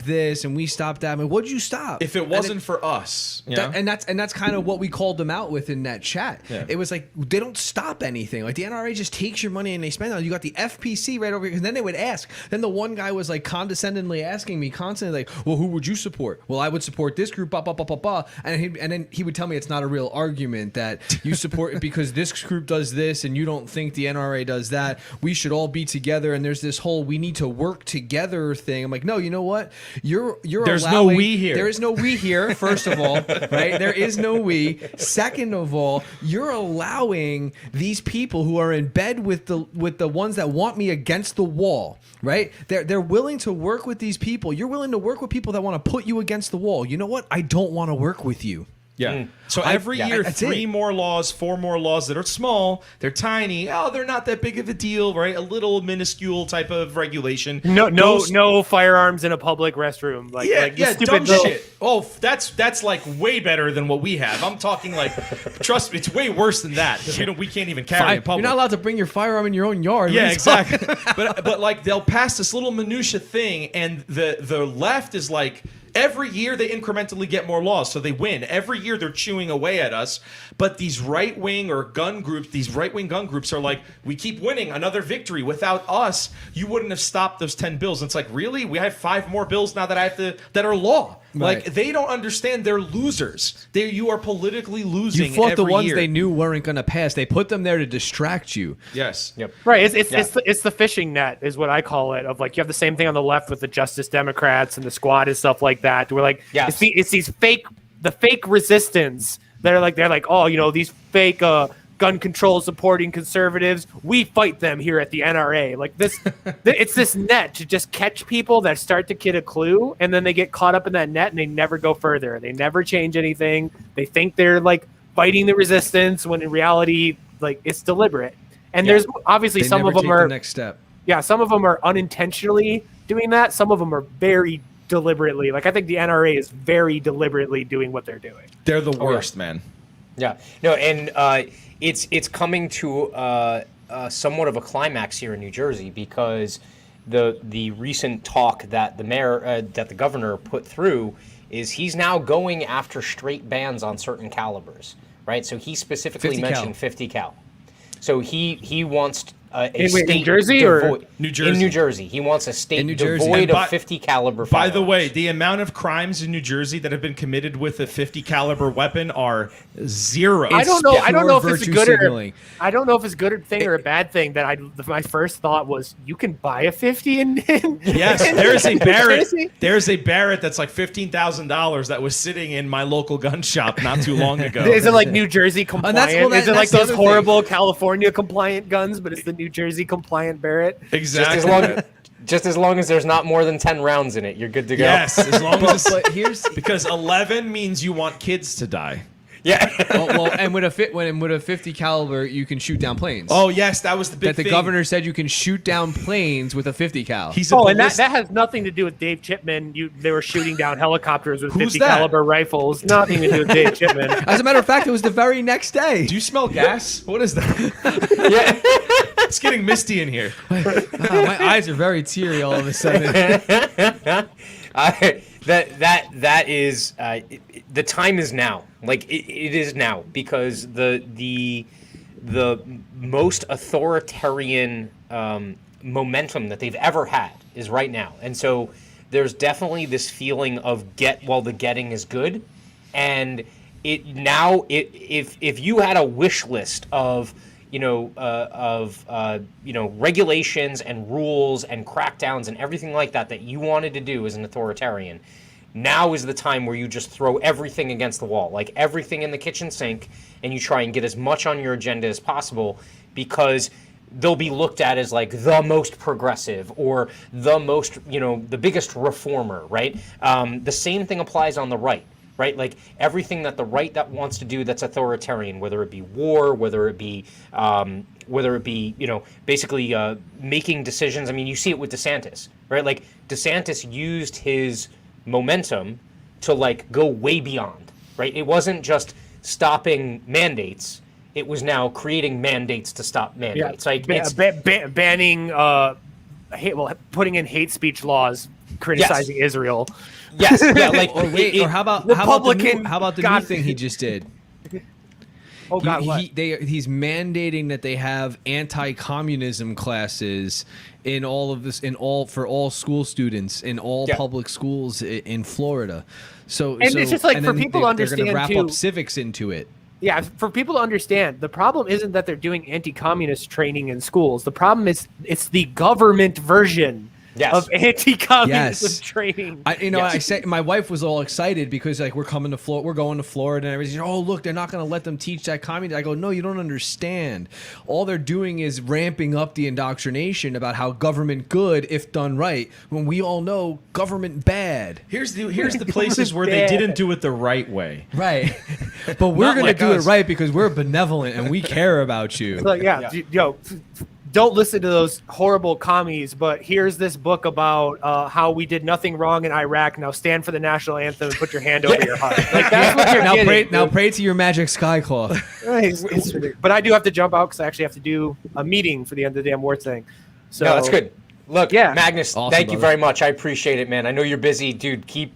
this and we stopped that. I mean, what'd you stop? If it wasn't for us. And that's kind of what we called them out with in that chat. Yeah. It was like, they don't stop anything. Like the NRA just takes your money and they spend it on it. You got the FPC right over here. And then they would ask. Then the one guy was like condescendingly asking me constantly, like, well, who would you support? Well, I would support this group, blah, blah, blah, blah, blah. And then he would tell me it's not a real argument that you support it because this group does this and you don't think the NRA does that. We should all be together. And there's this whole we need to work together thing. I'm like, no, you know what? There's no we here. There is no we here, first of all, right? There is no we. Second of all, you're allowing these people who are in bed with the ones that want me against the wall, right? They're willing to work with these people. You're willing to work with people that want to put you against the wall. You know what? I don't want to work with you. Yeah. So every year, that's 3 more laws, 4 more laws that are small. They're tiny. Oh, they're not that big of a deal, right? A little minuscule type of regulation. No firearms in a public restroom. Dumb shit. Oh, that's like way better than what we have. I'm talking like, trust me, it's way worse than that. We can't even carry in public. You're not allowed to bring your firearm in your own yard. Yeah, exactly. but like they'll pass this little minutia thing, and the left is like, every year they incrementally get more laws, so they win. Every year they're chewing away at us. But these right-wing gun groups are like, we keep winning, another victory. Without us, you wouldn't have stopped those 10 bills. And it's like, really? We have 5 more bills now that are law. Right. Like, they don't understand they're losers. You are politically losing. You fought the every ones year. they knew weren't going to pass. They put them there to distract you. Yes. Yep. Right. It's the fishing net is what I call it. Of like, you have the same thing on the left with the Justice Democrats and the Squad and stuff like that. We're like, it's these fake resistance. They're like, oh, these fake gun control supporting conservatives. We fight them here at the NRA. Like this, it's this net to just catch people that start to get a clue, and then they get caught up in that net and they never go further. They never change anything. They think they're like fighting the resistance when in reality, like it's deliberate. And there's obviously some of them are the next step. Yeah, some of them are unintentionally doing that. Some of them are very deliberately. Like I think the NRA is very deliberately doing what they're doing. They're the worst, man. Yeah. No, and it's coming to somewhat of a climax here in New Jersey because the recent talk that the governor put through is he's now going after straight bans on certain calibers, right? So he specifically 50 mentioned cal. 50 cal. So he wants in Jersey or New Jersey? In New Jersey, he wants a state New Jersey. devoid of 50 caliber By firearms. the way, the amount of crimes in New Jersey that have been committed with a 50 caliber weapon are 0. I don't know if it's a virtue good signaling. I don't know if it's a good thing or a bad thing. My first thought was you can buy a 50 in Yes, there's a in Barrett. Jersey? There's a Barrett that's like $15,000 that was sitting in my local gun shop not too long ago. Is it like New Jersey compliant? Is it like that's the those other horrible California compliant guns, but it's the New Jersey compliant Barrett? Exactly. Just as long as there's not more than 10 rounds in it, you're good to go. Yes, as long as But here's because 11 means you want kids to die. Yeah. and with a 50 caliber, you can shoot down planes. Oh yes, that was the big that the thing. governor said you can shoot down planes with a 50 cal. He's a And that has nothing to do with Dave Chipman. They were shooting down helicopters with Who's 50 that? caliber rifles. Nothing to do with Dave Chipman. As a matter of fact, it was the very next day. Do you smell gas? What is that? Yeah. It's getting misty in here. My eyes are very teary all of a sudden. That is the time is now. Like it is now because the most authoritarian momentum that they've ever had is right now, and so there's definitely this feeling of get while the getting is good, and if you had a wish list of regulations and rules and crackdowns and everything like that that you wanted to do as an authoritarian, now is the time where you just throw everything against the wall, like everything in the kitchen sink, and you try and get as much on your agenda as possible, because they'll be looked at as like the most progressive or the most, the biggest reformer, right? The same thing applies on the right, right? Like everything that the right that wants to do that's authoritarian, whether it be war, whether it be basically making decisions. I mean, you see it with DeSantis, right? Like DeSantis used his momentum to like go way beyond, right? It wasn't just stopping mandates. It was now creating mandates to stop mandates. Yeah. Like banning, putting in hate speech laws, criticizing Israel. Yes, yeah. Like, or how about the new thing he just did? Oh God, what? He's mandating that they have anti-communism classes in all of this, for all school students in all public schools in Florida. It's just like for people to understand they're going to too, wrap up civics into it. Yeah, for people to understand, the problem isn't that they're doing anti-communist training in schools. The problem is it's the government version of anti-communism training. I said my wife was all excited because like we're going to Florida and everything. Oh, look, they're not going to let them teach that communism. I go, no, you don't understand. All they're doing is ramping up the indoctrination about how government good if done right, when we all know government bad. Here's the places where they didn't do it the right way. Right. But we're going to do it right because we're benevolent and we care about you. So, don't listen to those horrible commies, but here's this book about how we did nothing wrong in Iraq. Now stand for the national anthem and put your hand over your heart. Like, that's what you're now pray to your magic sky cloth. It's ridiculous. But I do have to jump out because I actually have to do a meeting for the end of the damn war thing. So no, that's good. Look, Magnus, awesome, thank you very much. I appreciate it, man. I know you're busy, dude. Keep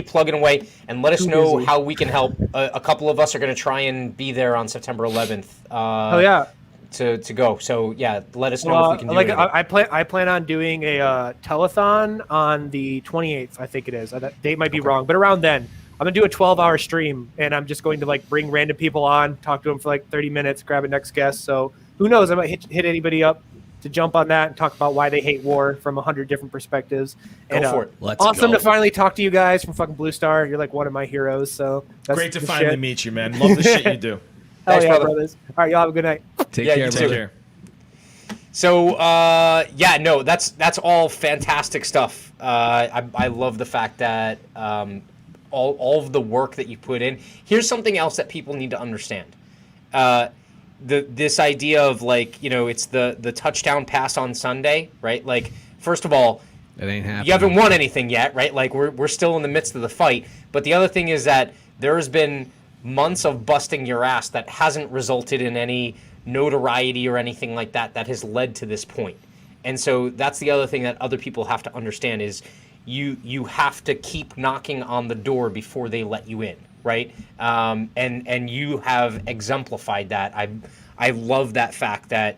plugging away and let us know how we can help. A couple of us are going to try and be there on September 11th. To go. So yeah, let us know if we can do anything. I plan on doing a telethon on the 28th. I think it is. That date might be wrong, but around then I'm gonna do a 12-hour stream, and I'm just going to like bring random people on, talk to them for like 30 minutes, grab a next guest. So who knows? I might hit anybody up to jump on that and talk about why they hate war from 100 different perspectives. Go for it. Let's awesome go. to finally talk to you guys from fucking Blue Star. You're like one of my heroes. So that's great to finally meet you, man. Love the shit you do. Thanks, brothers. All right, y'all have a good night. Take care, brother. Take care. So that's all fantastic stuff. I love the fact that all of the work that you put in. Here's something else that people need to understand. This idea of like, it's the touchdown pass on Sunday, right? Like, first of all, it ain't happening. You haven't won anything yet, right? Like we're still in the midst of the fight. But the other thing is that there has been months of busting your ass that hasn't resulted in any notoriety or anything like that has led to this point. And so that's the other thing that other people have to understand is you have to keep knocking on the door before they let you in, right? And you have exemplified that. I love that fact that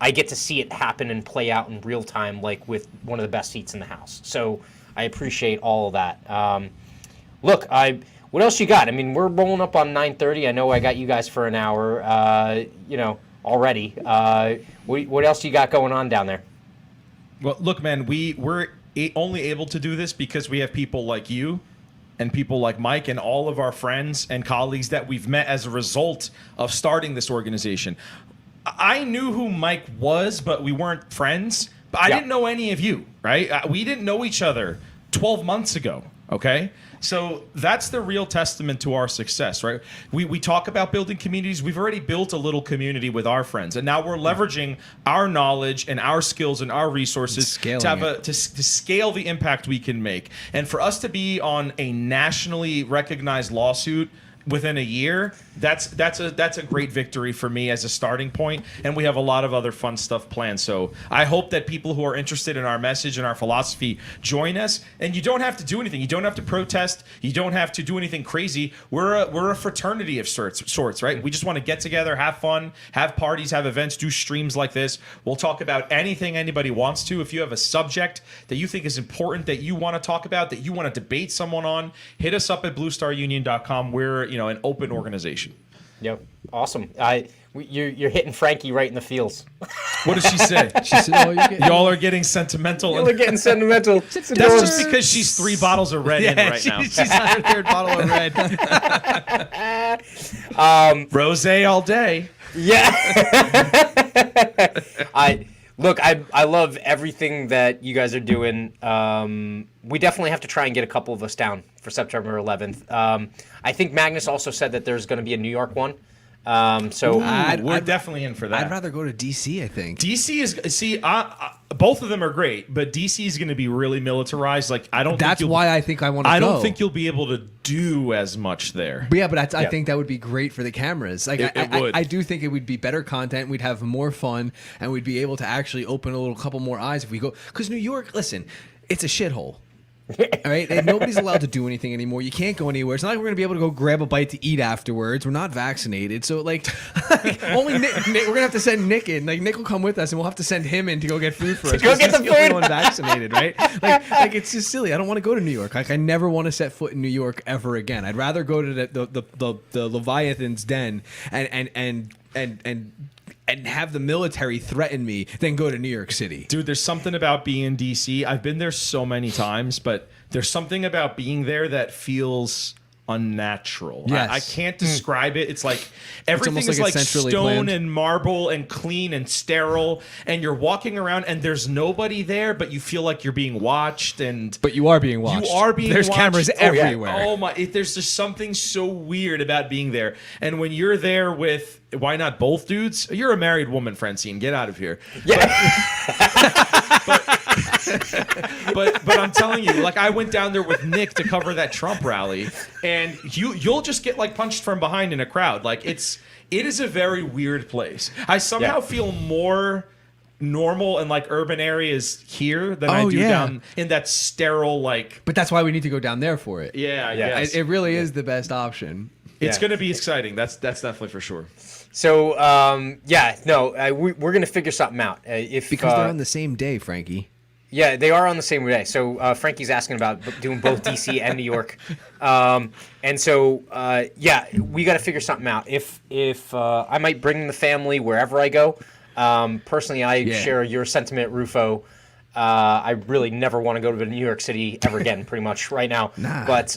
I get to see it happen and play out in real time, like with one of the best seats in the house. So I appreciate all of that. Look, what else you got? I mean, we're rolling up on 9:30. I know I got you guys for an hour, already. What else you got going on down there? Well, look, man, we're only able to do this because we have people like you and people like Mike and all of our friends and colleagues that we've met as a result of starting this organization. I knew who Mike was, but we weren't friends. But I didn't know any of you, right? We didn't know each other 12 months ago, okay? So that's the real testament to our success, right? We talk about building communities. We've already built a little community with our friends, and now we're leveraging our knowledge and our skills and our resources to scale the impact we can make. And for us to be on a nationally recognized lawsuit within a year, that's a great victory for me as a starting point, and we have a lot of other fun stuff planned. So I hope that people who are interested in our message and our philosophy join us. And you don't have to do anything. You don't have to protest. You don't have to do anything crazy. We're a fraternity of sorts, right? We just want to get together, have fun, have parties, have events, do streams like this. We'll talk about anything anybody wants to. If you have a subject that you think is important, that you want to talk about, that you want to debate someone on, hit us up at bluestarunion.com. We're an open organization. Yep, awesome. You're hitting Frankie right in the feels. What did she say? She said, Y'all are getting sentimental. You're getting sentimental. That's just because she's 3 bottles of red in right now. She's on her 3rd bottle of red. Rosé all day. Yeah. I love everything that you guys are doing. We definitely have to try and get a couple of us down for September 11th. I think Magnus also said that there's going to be a New York one. So we're definitely in for that. I'd rather go to DC, I think. DC is both of them are great, but DC is going to be really militarized. Like I don't. That's why I think I want to go. I don't think you'll be able to do as much there. But yeah, but I think that would be great for the cameras. Like it would. I do think it would be better content. We'd have more fun, and we'd be able to actually open a couple more eyes if we go. Because New York, listen, it's a shithole. All right, and nobody's allowed to do anything anymore. You can't go anywhere. It's not like we're gonna be able to go grab a bite to eat afterwards. We're not vaccinated, so like only Nick, we're gonna have to send Nick in. Like Nick will come with us, and we'll have to send him in to go get food for us. Go get the He's the only food. one vaccinated, right? Like it's just silly. I don't want to go to New York. Like I never want to set foot in New York ever again. I'd rather go to the Leviathan's den and have the military threaten me than go to New York City. Dude, there's something about being in DC. I've been there so many times, but there's something about being there that feels unnatural. Yes. I can't describe it. It's like everything almost is like like it's centrally stone planned. and marble and clean and sterile, and you're walking around and there's nobody there, but you feel like you're being watched. And But you are being watched. You are being There's watched. cameras Oh, yeah. everywhere. Oh my! There's just something so weird about being there. And when you're there with, why not both dudes? You're a married woman, Francine. Get out of here. But I'm telling you, like I went down there with Nick to cover that Trump rally, and you'll just get like punched from behind in a crowd. Like it is a very weird place. I somehow feel more normal in like urban areas here than I do down in that sterile like. But that's why we need to go down there for it. Yeah, It really is the best option. It's going to be exciting. That's definitely for sure. So we're gonna figure something out. Because they're on the same day, Frankie. Yeah, they are on the same day. So Frankie's asking about doing both DC and New York, and so we got to figure something out. If I might bring the family wherever I go. Personally, I share your sentiment, Rufo. I really never want to go to New York City ever again, pretty much right now. Nah. But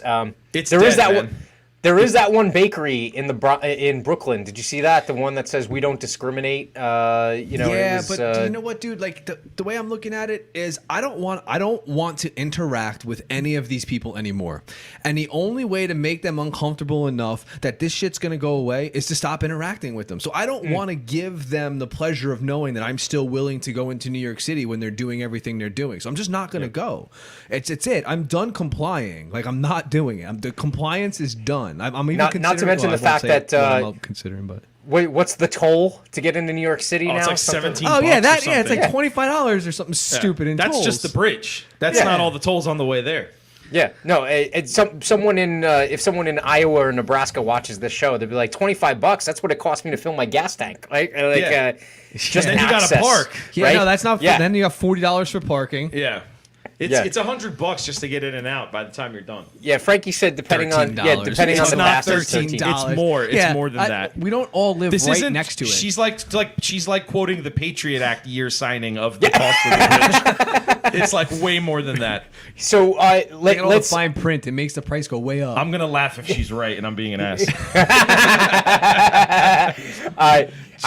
It's there dead, is that man. one. There is that one bakery in Brooklyn. Did you see that? The one that says we don't discriminate. But do you know what, dude? Like the way I'm looking at it is, I don't want to interact with any of these people anymore. And the only way to make them uncomfortable enough that this shit's gonna go away is to stop interacting with them. So I don't want to give them the pleasure of knowing that I'm still willing to go into New York City when they're doing everything they're doing. So I'm just not gonna go. It's it. I'm done complying. Like I'm not doing it. The compliance is done. I'm even not to mention the fact that I'm considering, but wait, what's the toll to get into New York City now? It's like Something- 17. oh yeah, bucks or it's like something. $25 or something stupid. In That's tolls. just the bridge. That's not all the tolls on the way there. Yeah, no. Someone in if someone in Iowa or Nebraska watches this show, they'd be like, $25. That's what it cost me to fill my gas tank. Just then you gotta access, park. Yeah, right? no, that's not. Yeah. Then you have $40 for parking. Yeah. It's $100 just to get in and out by the time you're done. Yeah, Frankie said depending on $13. depending It's on the not master, $13. $13. It's more. It's more than that. We don't all live This right isn't next to it. She's like quoting the Patriot Act year signing of the cost of the bridge. It's like way more than that. So Look at all the let's. fine print. It makes the price go way up. I'm gonna laugh if she's right and I'm being an ass.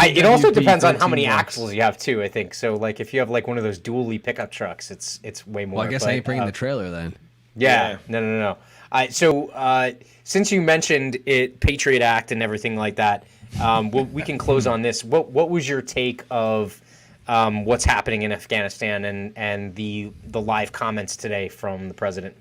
It also WP depends on how $13. many axles you have too. I think so. Like if you have like one of those dually pickup trucks, it's way more. well, I guess but, I ain't bringing the trailer then. Yeah, no. So since you mentioned it, Patriot Act and everything like that, we can close on this. What was your take of what's happening in Afghanistan and the live comments today from the president?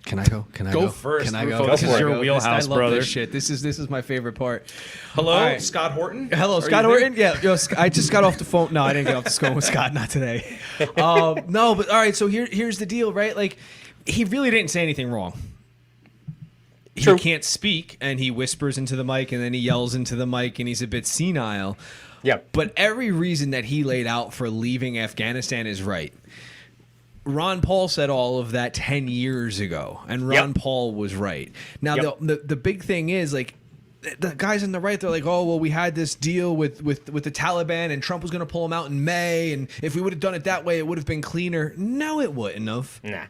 Can I go? Can I Go first, Can I Rufo. go? This is Can I your go? wheelhouse, I love brother. This shit. This is my favorite part. Hello, All right. Scott Horton. Hello, Are Scott you there? Horton. Yeah, I just got off the phone. No, I didn't get off the phone with Scott. Not today. No, but all right. So here's the deal, right? Like, he really didn't say anything wrong. True. He can't speak, and he whispers into the mic, and then he yells into the mic, and he's a bit senile. Yeah. But every reason that he laid out for leaving Afghanistan is right. Ron Paul said all of that 10 years ago, and Ron Paul was right. Now, the big thing is, like, the guys on the right, they're like, oh, well, we had this deal with the Taliban and Trump was going to pull them out in May. And if we would have done it that way, it would have been cleaner. No, it wouldn't have. Nah.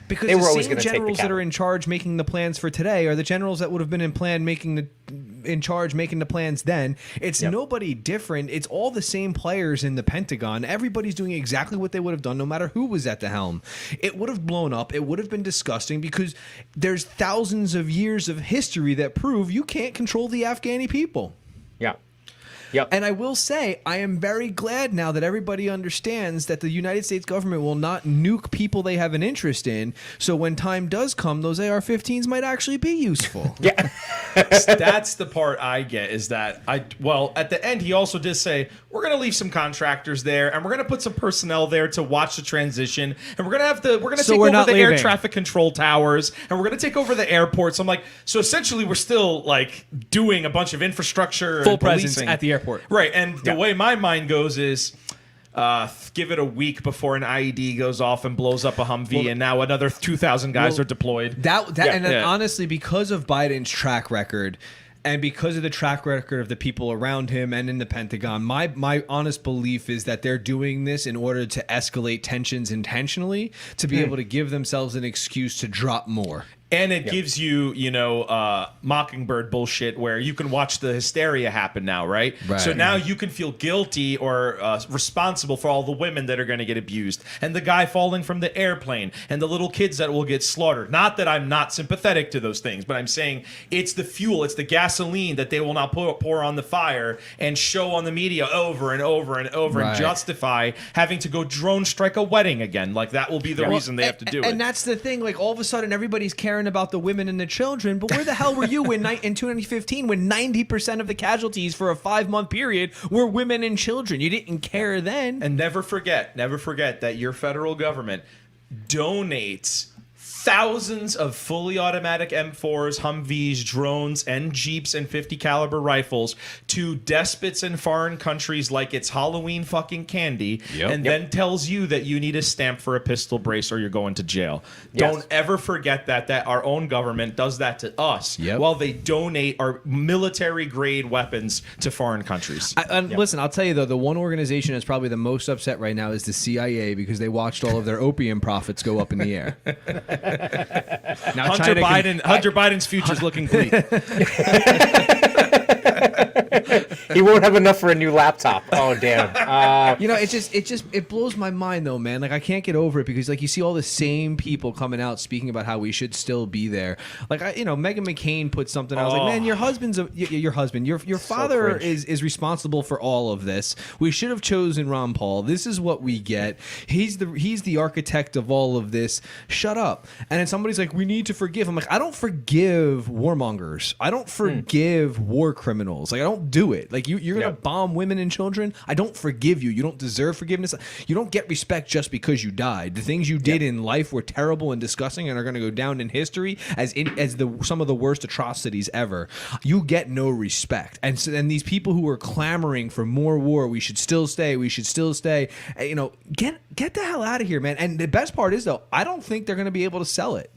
Because They were the always same gonna take the generals that are capital. in charge making the plans for today are the generals that would have been in charge making the plans then. It's nobody different. It's all the same players in the Pentagon. Everybody's doing exactly what they would have done no matter who was at the helm. It would have blown up. It would have been disgusting because there's thousands of years of history that prove you can't control the Afghani people. Yeah. Yep. And I will say, I am very glad now that everybody understands that the United States government will not nuke people they have an interest in. So when time does come, those AR-15s might actually be useful. Yeah. That's the part I get is that at the end he also did say we're going to leave some contractors there and we're going to put some personnel there to watch the transition and we're going to take over the air traffic control towers and we're going to take over the airports. I'm like, so essentially we're still like doing a bunch of infrastructure Full and presence policing at the airport. Right. And the way my mind goes is give it a week before an IED goes off and blows up a Humvee, and now another 2,000 guys are deployed. Honestly, because of Biden's track record, and because of the track record of the people around him and in the Pentagon, my honest belief is that they're doing this in order to escalate tensions intentionally, to be able to give themselves an excuse to drop more. And it gives you, Mockingbird bullshit where you can watch the hysteria happen now, right? So now you can feel guilty or responsible for all the women that are going to get abused and the guy falling from the airplane and the little kids that will get slaughtered. Not that I'm not sympathetic to those things, but I'm saying it's the fuel, it's the gasoline that they will now pour on the fire and show on the media over and over and over and justify having to go drone strike a wedding again. Like that will be the reason they have to do it. And that's the thing. Like all of a sudden, everybody's caring about the women and the children, but where the hell were you in 2015 when 90% of the casualties for a 5-month period were women and children? You didn't care then. And never forget that your federal government donates thousands of fully automatic M4s, Humvees, drones, and Jeeps and 50 caliber rifles to despots in foreign countries like it's Halloween fucking candy, and then tells you that you need a stamp for a pistol brace or you're going to jail. Don't ever forget that our own government does that to us while they donate our military grade weapons to foreign countries. Listen, I'll tell you though, the one organization that's probably the most upset right now is the CIA because they watched all of their opium profits go up in the air. Now Hunter Biden's future is looking bleak. He won't have enough for a new laptop. Oh damn! It blows my mind though, man. Like I can't get over it because like you see all the same people coming out speaking about how we should still be there. Like Meghan McCain put something. I was like, man, your husband's your father is responsible for all of this. We should have chosen Ron Paul. This is what we get. He's the architect of all of this. Shut up. And then somebody's like, we need to forgive. I'm like, I don't forgive warmongers. I don't forgive war criminals. Like I don't do it. Like you're gonna bomb women and children. I don't forgive you. You don't deserve forgiveness. You don't get respect just because you died. The things you did in life were terrible and disgusting and are gonna go down in history as some of the worst atrocities ever. You get no respect. And so then these people who are clamoring for more war, we should still stay. We should still stay. Get the hell out of here, man. And the best part is though, I don't think they're gonna be able to sell it.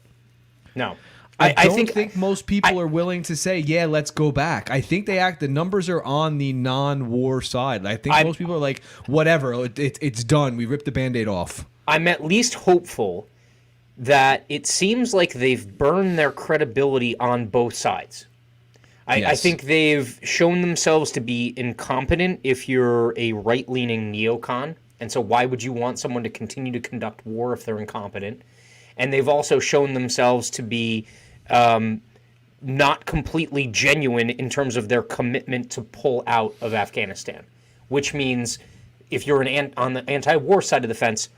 No. I think most people are willing to say, yeah, let's go back. I think the numbers are on the non-war side. I think most people are like, whatever, it's done. We ripped the Band-Aid off. I'm at least hopeful that it seems like they've burned their credibility on both sides. I think they've shown themselves to be incompetent if you're a right-leaning neocon. And so why would you want someone to continue to conduct war if they're incompetent? And they've also shown themselves to be not completely genuine in terms of their commitment to pull out of Afghanistan, which means if you're on the anti-war side of the fence,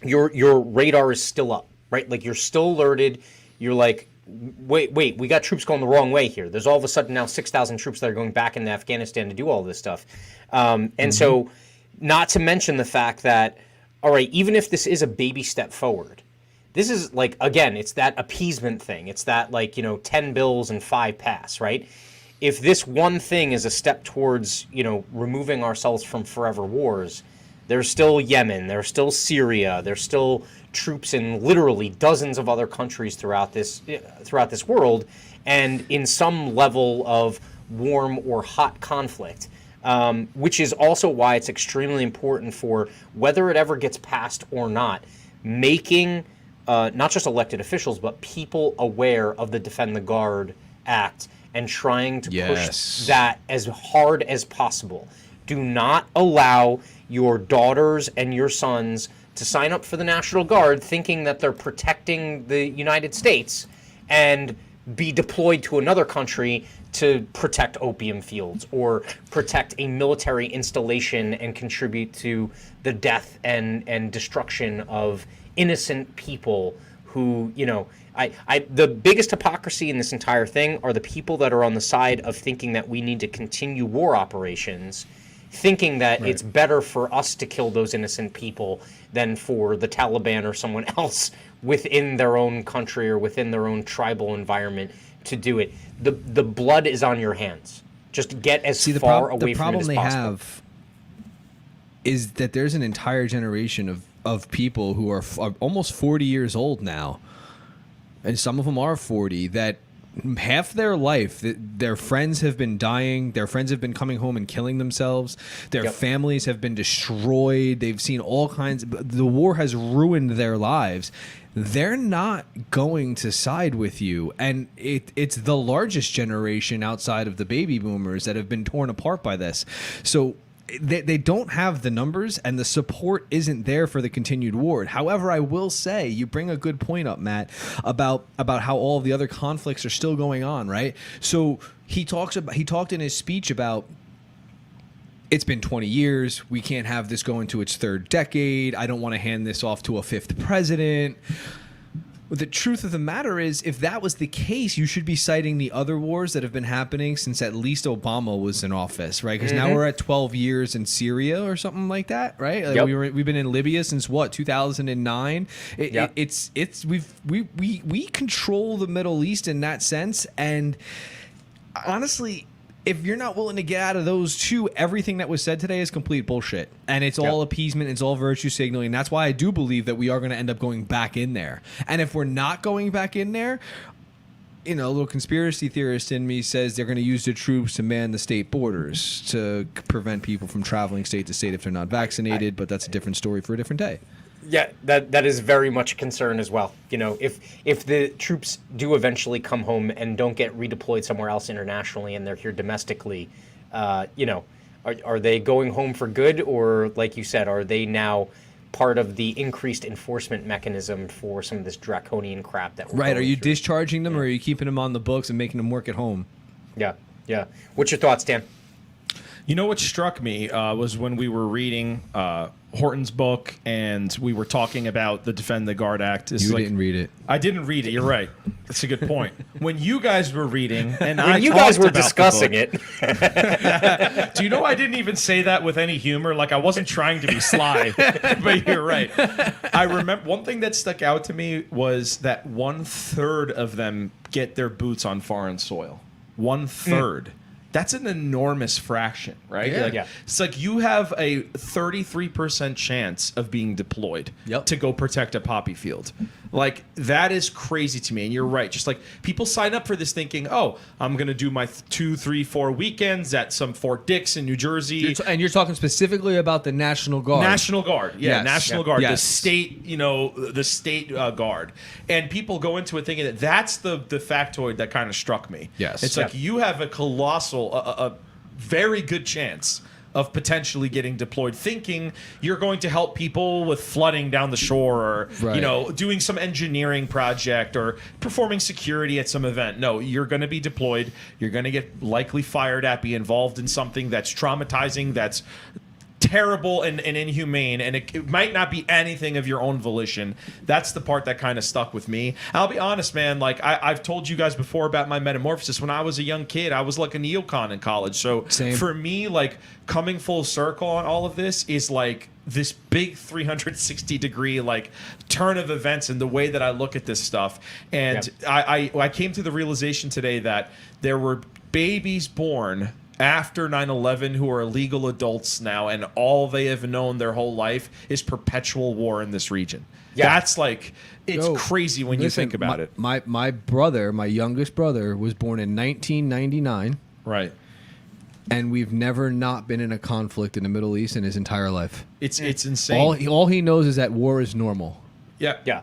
your radar is still up, right? Like you're still alerted. You're like, wait, we got troops going the wrong way here. There's all of a sudden now 6,000 troops that are going back into Afghanistan to do all this stuff. So not to mention the fact that, all right, even if this is a baby step forward, this is like, again, it's that appeasement thing. It's that 10 bills and 5 pass, right? If this one thing is a step towards, removing ourselves from forever wars, There's still Yemen. There's still Syria. There's still troops in literally dozens of other countries throughout this world, and in some level of warm or hot conflict, which is also why it's extremely important for, whether it ever gets passed or not, making not just elected officials, but people aware of the Defend the Guard Act and trying to push that as hard as possible. Do not allow your daughters and your sons to sign up for the National Guard thinking that they're protecting the United States and be deployed to another country to protect opium fields or protect a military installation and contribute to the death and destruction of innocent people who, the biggest hypocrisy in this entire thing are the people that are on the side of thinking that we need to continue war operations, thinking that it's better for us to kill those innocent people than for the Taliban or someone else within their own country or within their own tribal environment to do it. The blood is on your hands. Just get as far away from it as possible. The problem they have is that there's an entire generation of people who are almost 40 years old now, and some of them are 40, that half their life, their friends have been dying. Their friends have been coming home and killing themselves. Their families have been destroyed. They've seen all kinds. The war has ruined their lives. They're not going to side with you. And it's the largest generation outside of the baby boomers that have been torn apart by this. So they don't have the numbers, and the support isn't there for the continued war. However, I will say, you bring a good point up, Matt, about how all of the other conflicts are still going on, right? So he talked in his speech about, it's been 20 years. We can't have this go into its third decade. I don't want to hand this off to a fifth president. The truth of the matter is, if that was the case, you should be citing the other wars that have been happening since at least Obama was in office, right? Because now we're at 12 years in Syria or something like that, right? Like we've been in Libya since what, 2009? We control the Middle East in that sense, and honestly, if you're not willing to get out of those two, everything that was said today is complete bullshit. And it's all appeasement. It's all virtue signaling. That's why I do believe that we are going to end up going back in there. And if we're not going back in there, a little conspiracy theorist in me says they're going to use the troops to man the state borders to prevent people from traveling state to state if they're not vaccinated. But that's a different story for a different day. Yeah, that is very much a concern as well. If the troops do eventually come home and don't get redeployed somewhere else internationally and they're here domestically, are they going home for good, or, like you said, are they now part of the increased enforcement mechanism for some of this draconian crap that we're Right, are you through? Discharging them, or are you keeping them on the books and making them work at home? Yeah. What's your thoughts, Dan? What struck me was when we were reading Horton's book and we were talking about the Defend the Guard Act. You didn't read it. I didn't read it. You're right. That's a good point. When you guys were reading and when you guys were discussing it. Do you know I didn't even say that with any humor? Like, I wasn't trying to be sly, but you're right. I remember one thing that stuck out to me was that 1/3 of them get their boots on foreign soil. 1/3. That's an enormous fraction, right? Yeah. It's like you have a 33% chance of being deployed to go protect a poppy field. Like, that is crazy to me. And you're right. Just like, people sign up for this thinking, oh, I'm going to do my 2, 3, 4 weekends at some Fort Dix in New Jersey. And you're talking specifically about the National Guard. National Guard. Yeah, Yes. National Guard. Yes. The state guard. And people go into it thinking that that's the factoid that kind of struck me. Yes. It's like you have a colossal, a very good chance of potentially getting deployed, thinking you're going to help people with flooding down the shore, or doing some engineering project or performing security at some event. No, you're going to be deployed. You're going to get likely fired at, be involved in something that's traumatizing, that's terrible and inhumane, and it might not be anything of your own volition. That's the part that kind of stuck with me. I'll be honest, man, like I've told you guys before about my metamorphosis. When I was a young kid, I was like a neocon in college. So for me, like, coming full circle on all of this is like this big 360 degree like turn of events in the way that I look at this stuff. And I came to the realization today that there were babies born after 9/11 who are legal adults now, and all they have known their whole life is perpetual war in this region. Yeah. That's like, it's crazy when you think about it. My brother, my youngest brother, was born in 1999. Right. And we've never not been in a conflict in the Middle East in his entire life. It's insane. All he knows is that war is normal. Yeah. Yeah.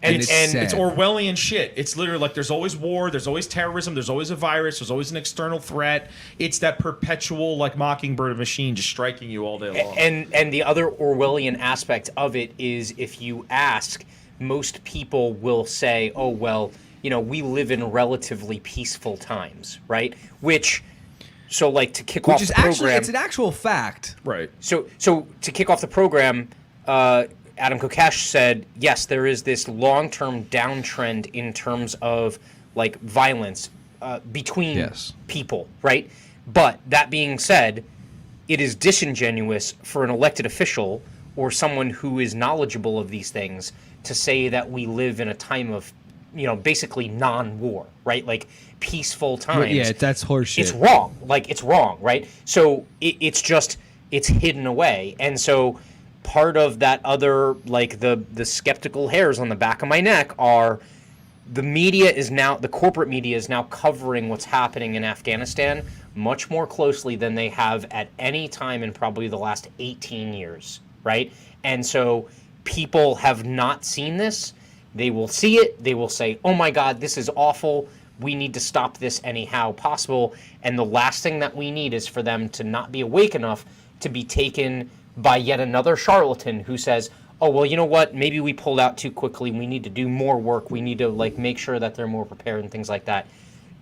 And it's it's sad. Orwellian shit. It's literally like there's always war, there's always terrorism, there's always a virus, there's always an external threat. It's that perpetual like mockingbird machine just striking you all day long. And the other Orwellian aspect of it is, if you ask, most people will say, "Oh well, you know, we live in relatively peaceful times," right? So like to kick off the program, actually, it's an actual fact. Right. So to kick off the program, Adam Kokesh said, yes, there is this long-term downtrend in terms of like violence between people, right? But that being said, it is disingenuous for an elected official or someone who is knowledgeable of these things to say that we live in a time of, you know, basically non-war, right? Like peaceful times. Yeah, that's horseshit. It's wrong. Like, it's wrong, right? So it's hidden away. And so part of that other, like the skeptical hairs on the back of my neck are the corporate media is now covering what's happening in Afghanistan much more closely than they have at any time in probably the last 18 years, right? And so people have not seen this. They will see it. They will say, oh my God, this is awful. We need to stop this anyhow possible. And the last thing that we need is for them to not be awake enough to be taken by yet another charlatan who says, oh, well, you know what? Maybe we pulled out too quickly. We need to do more work. We need to like make sure that they're more prepared and things like that.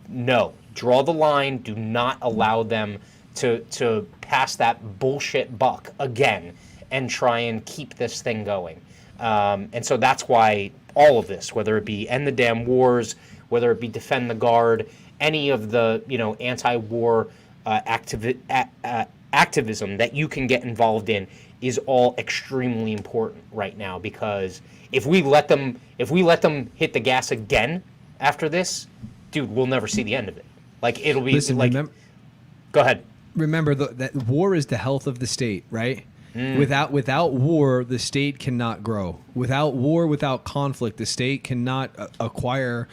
No, draw the line. Do not allow them to pass that bullshit buck again and try and keep this thing going. And so that's why all of this, whether it be end the damn wars, whether it be defend the guard, any of the, you know, anti-war activism that you can get involved in is all extremely important right now, because if we let them hit the gas again after this, dude, we'll never see the end of it. Like, it'll be go ahead. Remember that war is the health of the state, right? Without war, the state cannot grow. Without war, without conflict, the state cannot acquire.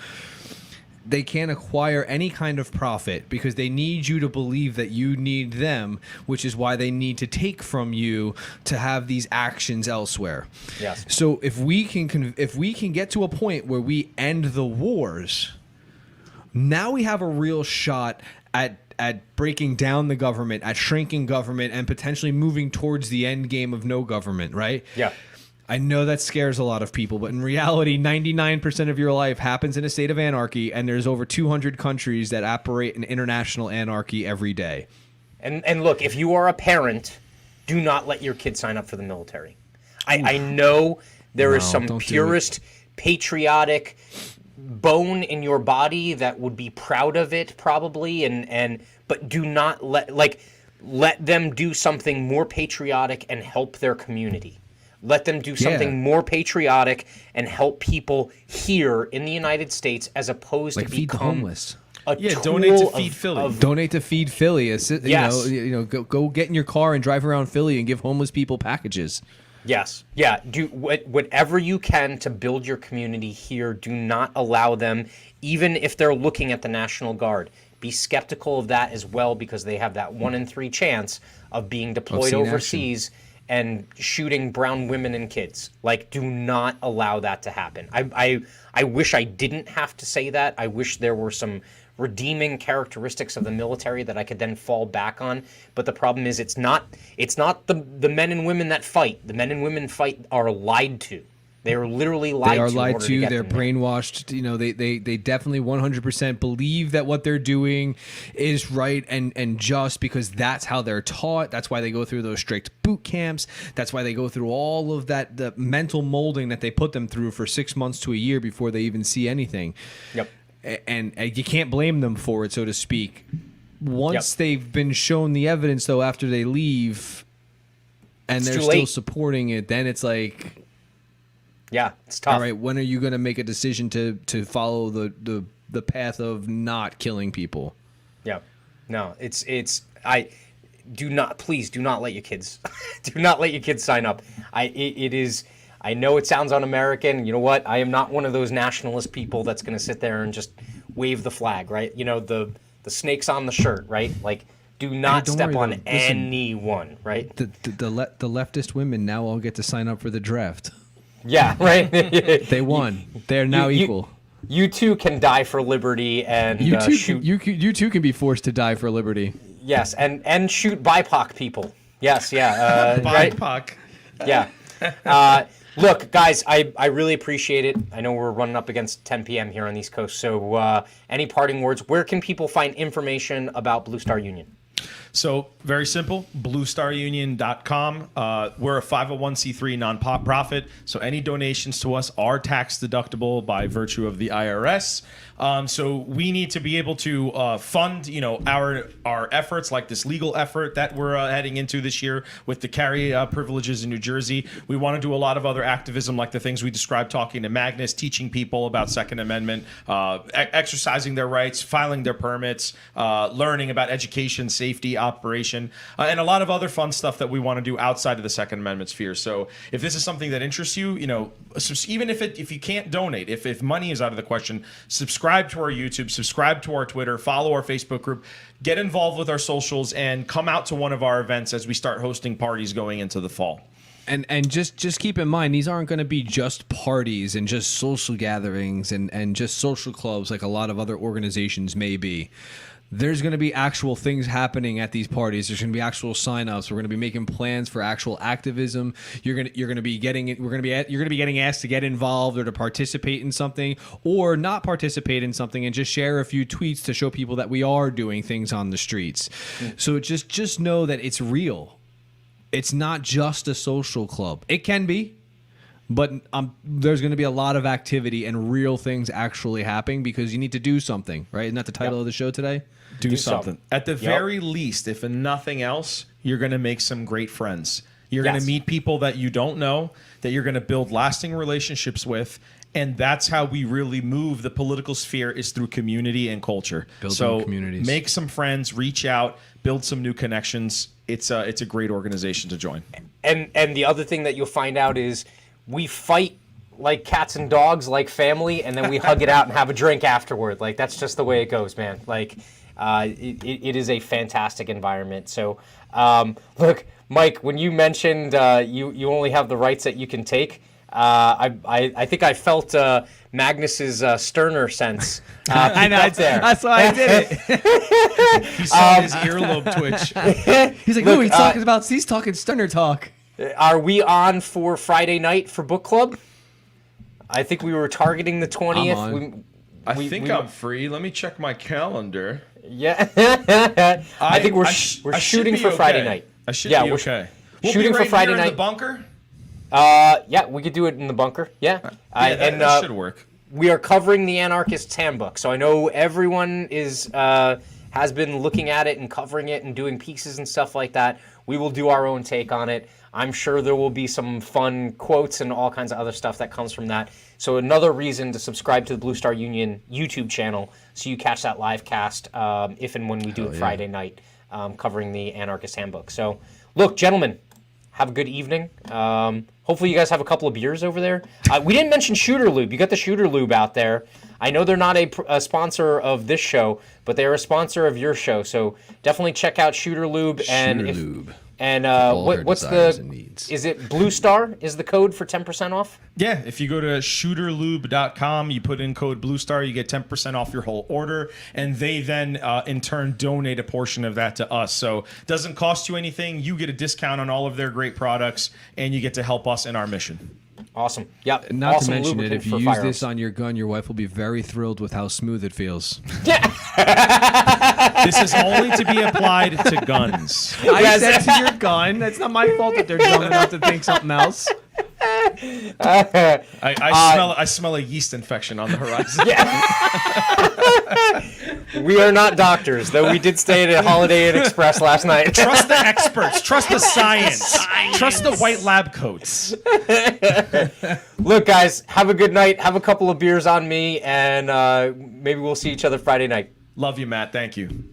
They can't acquire any kind of profit because they need you to believe that you need them, which is why they need to take from you to have these actions elsewhere. Yes. So if we can get to a point where we end the wars, now we have a real shot at breaking down the government, at shrinking government, and potentially moving towards the end game of no government, right? Yeah. I know that scares a lot of people, but in reality, 99% of your life happens in a state of anarchy, and there's over 200 countries that operate in international anarchy every day. And look, if you are a parent, do not let your kid sign up for the military. I know there is some purist, patriotic bone in your body that would be proud of it, probably, but do not let them do something more patriotic and help their community. Let them do something more patriotic and help people here in the United States, as opposed to feed the become homeless. Donate to Feed Philly. Donate to Feed Philly. Go get in your car and drive around Philly and give homeless people packages. Yes. Yeah. Do whatever you can to build your community here. Do not allow them, even if they're looking at the National Guard. Be skeptical of that as well, because they have that 1 in 3 chance of being deployed overseas and shooting brown women and kids. Like, do not allow that to happen. I wish I didn't have to say that. I wish there were some redeeming characteristics of the military that I could then fall back on. But the problem is, it's not the men and women that fight. The men and women fight are lied to. They are literally lied to. They are lied to. They're brainwashed. You know, they definitely 100% believe that what they're doing is right and just, because that's how they're taught. That's why they go through those strict boot camps. That's why they go through all of that, the mental molding that they put them through for 6 months to a year before they even see anything. Yep. And you can't blame them for it, so to speak. Once they've been shown the evidence, though, after they leave, and they're still supporting it, then it's like, yeah, it's tough. all right, when are you going to make a decision to follow the path of not killing people? Yeah. No, it's Please do not let your kids, do not let your kids sign up. I know it sounds un-American. You know what? I am not one of those nationalist people that's going to sit there and just wave the flag, right? You know, the snake's on the shirt, right? Like, do not step on anyone, right? The leftist women now all get to sign up for the draft. Yeah, right. They won. They're now equal. You too can die for liberty and shoot. You too can be forced to die for liberty. Yes, and shoot BIPOC people. Yes, yeah. BIPOC. Right? Yeah. Look, guys, I really appreciate it. I know we're running up against 10 p.m. here on the East Coast, so any parting words? Where can people find information about Blue Star Union? So very simple, bluestarunion.com. We're a 501c3 non-profit, so any donations to us are tax deductible by virtue of the IRS. So we need to be able to fund, our efforts, like this legal effort that we're heading into this year with the carry privileges in New Jersey. We want to do a lot of other activism, like the things we described, talking to Magnus, teaching people about Second Amendment, exercising their rights, filing their permits, learning about education, safety, operation, and a lot of other fun stuff that we want to do outside of the Second Amendment sphere. So if this is something that interests you, even if you can't donate, if money is out of the question, subscribe to our YouTube, subscribe to our Twitter, follow our Facebook group, get involved with our socials, and come out to one of our events as we start hosting parties going into the fall. And just keep in mind, these aren't going to be just parties and just social gatherings and just social clubs like a lot of other organizations may be. There's going to be actual things happening at these parties. There's going to be actual signups. We're going to be making plans for actual activism. You're going to be getting asked to get involved or to participate in something or not participate in something and just share a few tweets to show people that we are doing things on the streets. So just know that it's real. It's not just a social club. It can be. But there's going to be a lot of activity and real things actually happening because you need to do something, right? Isn't that the title of the show today? Do something. At the very least, if nothing else, you're going to make some great friends. You're going to meet people that you don't know, that you're going to build lasting relationships with. And that's how we really move the political sphere, is through community and culture. Building communities. Make some friends, reach out, build some new connections. It's a great organization to join. And the other thing that you'll find out is we fight like cats and dogs, like family, and then we hug it out and have a drink afterward. Like, that's just the way it goes, man. Like, it is a fantastic environment. So, look, Mike, when you mentioned you only have the rights that you can take, I think I felt Magnus's sterner sense. I know. That's why I did it. He saw his earlobe twitch. He's like, he's talking sterner talk. Are we on for Friday night for book club? I think we were targeting the 20th. I think I'm free. Let me check my calendar. Yeah. I think we're shooting for Friday night. I should be okay. We'll shooting be right for Friday here night. In the bunker? Yeah, we could do it in the bunker. Yeah. That should work. We are covering the Anarchist's Handbook, so I know everyone has been looking at it and covering it and doing pieces and stuff like that. We will do our own take on it. I'm sure there will be some fun quotes and all kinds of other stuff that comes from that. So another reason to subscribe to the Blue Star Union YouTube channel so you catch that live cast if and when we do it Friday night covering the Anarchist Handbook. So, look, gentlemen, have a good evening. Hopefully you guys have a couple of beers over there. We didn't mention Shooter Lube. You got the Shooter Lube out there. I know they're not a sponsor of this show, but they're a sponsor of your show. So definitely check out Shooter Lube. Lube. And what's is it Blue Star is the code for 10% off? Yeah, if you go to shooterlube.com, you put in code Blue Star, you get 10% off your whole order, and they then in turn donate a portion of that to us. So it doesn't cost you anything. You get a discount on all of their great products, and you get to help us in our mission. Awesome. Yep. Not awesome to mention it, if you use firearms. this on your gun, your wife will be very thrilled with how smooth it feels. This is only to be applied to guns. I said to your gun. That's not my fault that they're dumb enough to think something else. I smell a yeast infection on the horizon. We are not doctors, though we did stay at a Holiday Inn Express last night. Trust the experts. Trust the science. Trust the white lab coats. Look, guys, have a good night. Have a couple of beers on me, and maybe we'll see each other Friday night. Love you, Matt. Thank you.